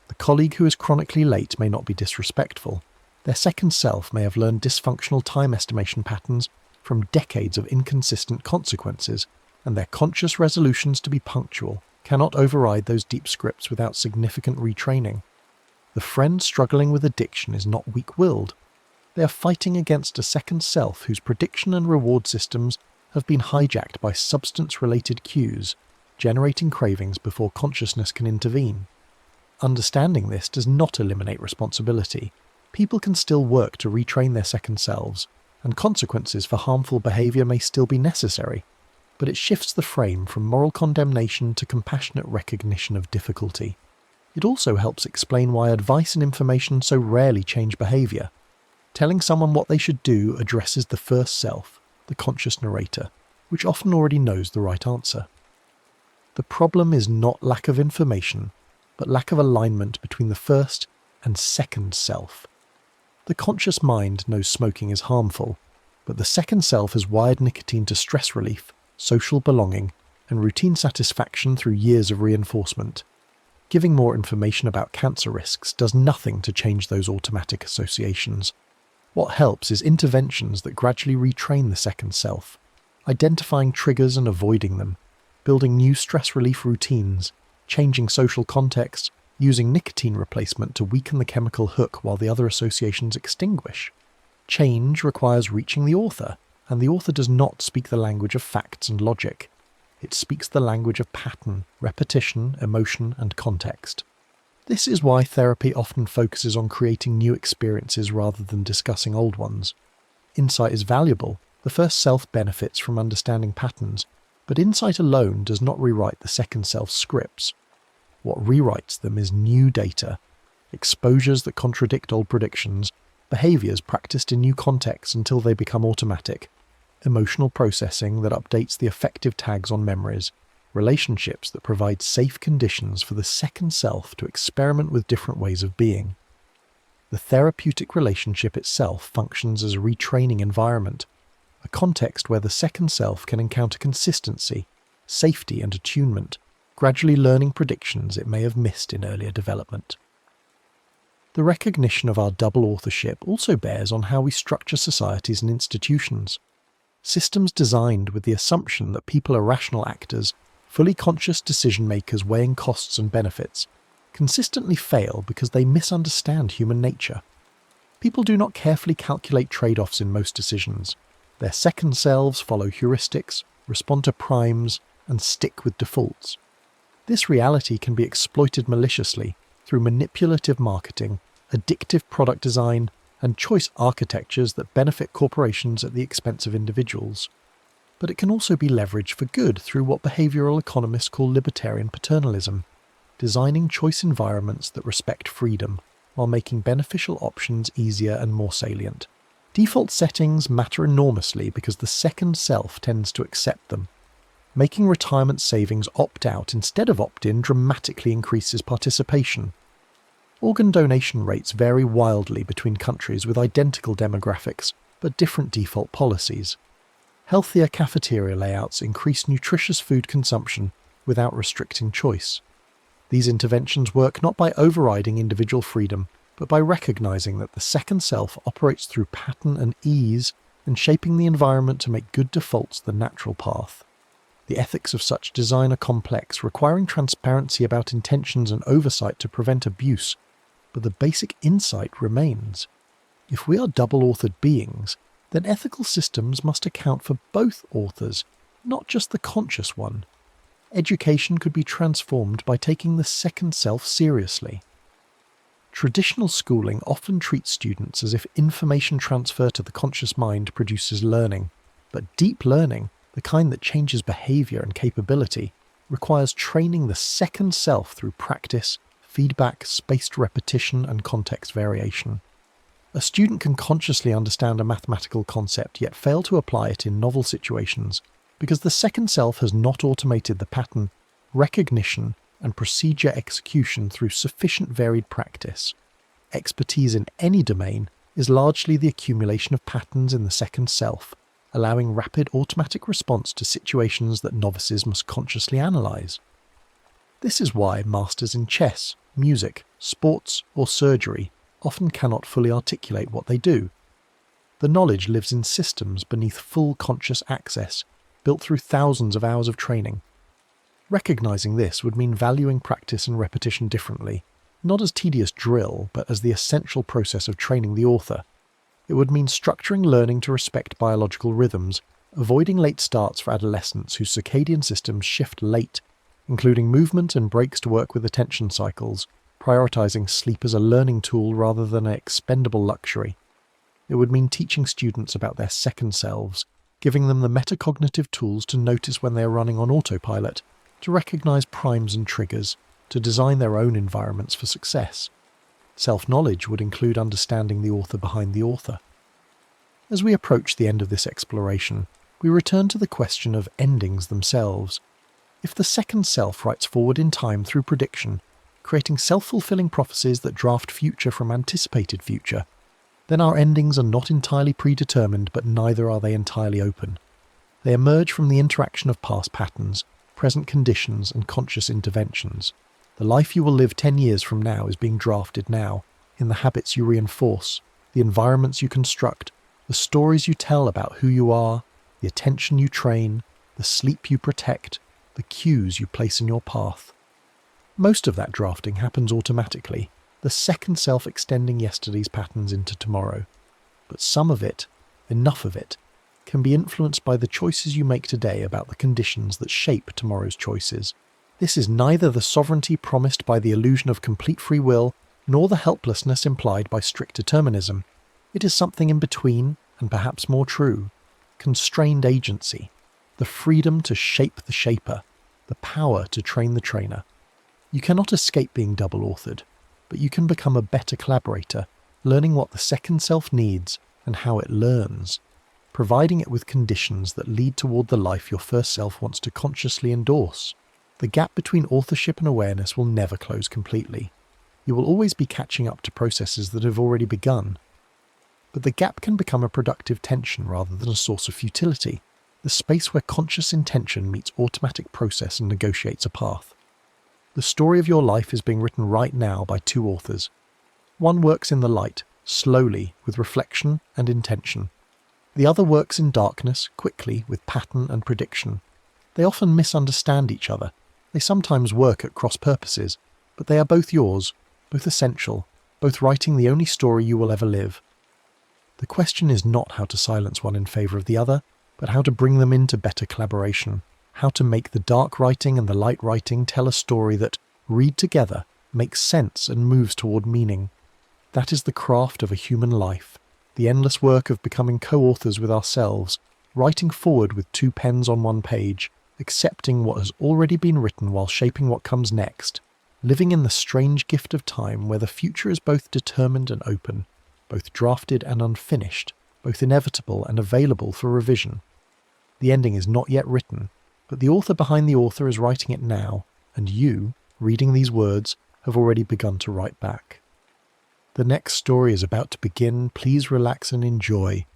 Speaker 1: The colleague who is chronically late may not be disrespectful. Their second self may have learned dysfunctional time estimation patterns from decades of inconsistent consequences, and their conscious resolutions to be punctual cannot override those deep scripts without significant retraining. The friend struggling with addiction is not weak-willed. They are fighting against a second self whose prediction and reward systems have been hijacked by substance-related cues, generating cravings before consciousness can intervene. Understanding this does not eliminate responsibility. People can still work to retrain their second selves, and consequences for harmful behavior may still be necessary, but it shifts the frame from moral condemnation to compassionate recognition of difficulty. It also helps explain why advice and information so rarely change behavior. Telling someone what they should do addresses the first self, the conscious narrator, which often already knows the right answer. The problem is not lack of information, but lack of alignment between the first and second self. The conscious mind knows smoking is harmful, but the second self has wired nicotine to stress relief, social belonging, and routine satisfaction through years of reinforcement. Giving more information about cancer risks does nothing to change those automatic associations. What helps is interventions that gradually retrain the second self, identifying triggers and avoiding them, building new stress relief routines, changing social context, using nicotine replacement to weaken the chemical hook while the other associations extinguish. Change requires reaching the author, and the author does not speak the language of facts and logic. It speaks the language of pattern, repetition, emotion, and context. This is why therapy often focuses on creating new experiences rather than discussing old ones. Insight is valuable. The first self benefits from understanding patterns, but insight alone does not rewrite the second self's scripts. What rewrites them is new data, exposures that contradict old predictions, behaviours practiced in new contexts until they become automatic, emotional processing that updates the affective tags on memories, relationships that provide safe conditions for the second self to experiment with different ways of being. The therapeutic relationship itself functions as a retraining environment, a context where the second self can encounter consistency, safety and attunement, gradually learning predictions it may have missed in earlier development. The recognition of our double authorship also bears on how we structure societies and institutions. Systems designed with the assumption that people are rational actors, fully conscious decision makers weighing costs and benefits, consistently fail because they misunderstand human nature. People do not carefully calculate trade-offs in most decisions. Their second selves follow heuristics, respond to primes, and stick with defaults. This reality can be exploited maliciously through manipulative marketing, addictive product design, and choice architectures that benefit corporations at the expense of individuals. But it can also be leveraged for good through what behavioral economists call libertarian paternalism, designing choice environments that respect freedom while making beneficial options easier and more salient. Default settings matter enormously because the second self tends to accept them. Making retirement savings opt-out instead of opt-in dramatically increases participation. Organ donation rates vary wildly between countries with identical demographics but different default policies. Healthier cafeteria layouts increase nutritious food consumption without restricting choice. These interventions work not by overriding individual freedom, but by recognizing that the second self operates through pattern and ease and shaping the environment to make good defaults the natural path. The ethics of such design are complex, requiring transparency about intentions and oversight to prevent abuse, but the basic insight remains. If we are double-authored beings, then ethical systems must account for both authors, not just the conscious one. Education could be transformed by taking the second self seriously. Traditional schooling often treats students as if information transfer to the conscious mind produces learning, but deep learning, the kind that changes behaviour and capability, requires training the second self through practice, feedback, spaced repetition, and context variation. A student can consciously understand a mathematical concept yet fail to apply it in novel situations because the second self has not automated the pattern, recognition, and procedure execution through sufficient varied practice. Expertise in any domain is largely the accumulation of patterns in the second self, allowing rapid automatic response to situations that novices must consciously analyse. This is why masters in chess, music, sports, or surgery often cannot fully articulate what they do. The knowledge lives in systems beneath full conscious access, built through thousands of hours of training. Recognizing this would mean valuing practice and repetition differently, not as tedious drill, but as the essential process of training the author. It would mean structuring learning to respect biological rhythms, avoiding late starts for adolescents whose circadian systems shift late, including movement and breaks to work with attention cycles, prioritizing sleep as a learning tool rather than an expendable luxury. It would mean teaching students about their second selves, giving them the metacognitive tools to notice when they are running on autopilot, to recognize primes and triggers, to design their own environments for success. Self-knowledge would include understanding the author behind the author. As we approach the end of this exploration, we return to the question of endings themselves. If the second self writes forward in time through prediction, creating self-fulfilling prophecies that draft future from anticipated future, then our endings are not entirely predetermined, but neither are they entirely open. They emerge from the interaction of past patterns, present conditions, and conscious interventions. The life you will live 10 years from now is being drafted now, in the habits you reinforce, the environments you construct, the stories you tell about who you are, the attention you train, the sleep you protect, the cues you place in your path. Most of that drafting happens automatically, the second self extending yesterday's patterns into tomorrow. But some of it, enough of it, can be influenced by the choices you make today about the conditions that shape tomorrow's choices. This is neither the sovereignty promised by the illusion of complete free will, nor the helplessness implied by strict determinism. It is something in between, and perhaps more true. Constrained agency. The freedom to shape the shaper. The power to train the trainer. You cannot escape being double-authored, but you can become a better collaborator, learning what the second self needs and how it learns, providing it with conditions that lead toward the life your first self wants to consciously endorse. The gap between authorship and awareness will never close completely. You will always be catching up to processes that have already begun. But the gap can become a productive tension rather than a source of futility, the space where conscious intention meets automatic process and negotiates a path. The story of your life is being written right now by two authors. One works in the light, slowly, with reflection and intention. The other works in darkness, quickly, with pattern and prediction. They often misunderstand each other. They sometimes work at cross purposes, but they are both yours, both essential, both writing the only story you will ever live. The question is not how to silence one in favour of the other, but how to bring them into better collaboration, how to make the dark writing and the light writing tell a story that, read together, makes sense and moves toward meaning. That is the craft of a human life, the endless work of becoming co-authors with ourselves, writing forward with two pens on one page, accepting what has already been written while shaping what comes next, living in the strange gift of time where the future is both determined and open, both drafted and unfinished, both inevitable and available for revision. The ending is not yet written, but the author behind the author is writing it now, and you, reading these words, have already begun to write back. The next story is about to begin. Please relax and enjoy.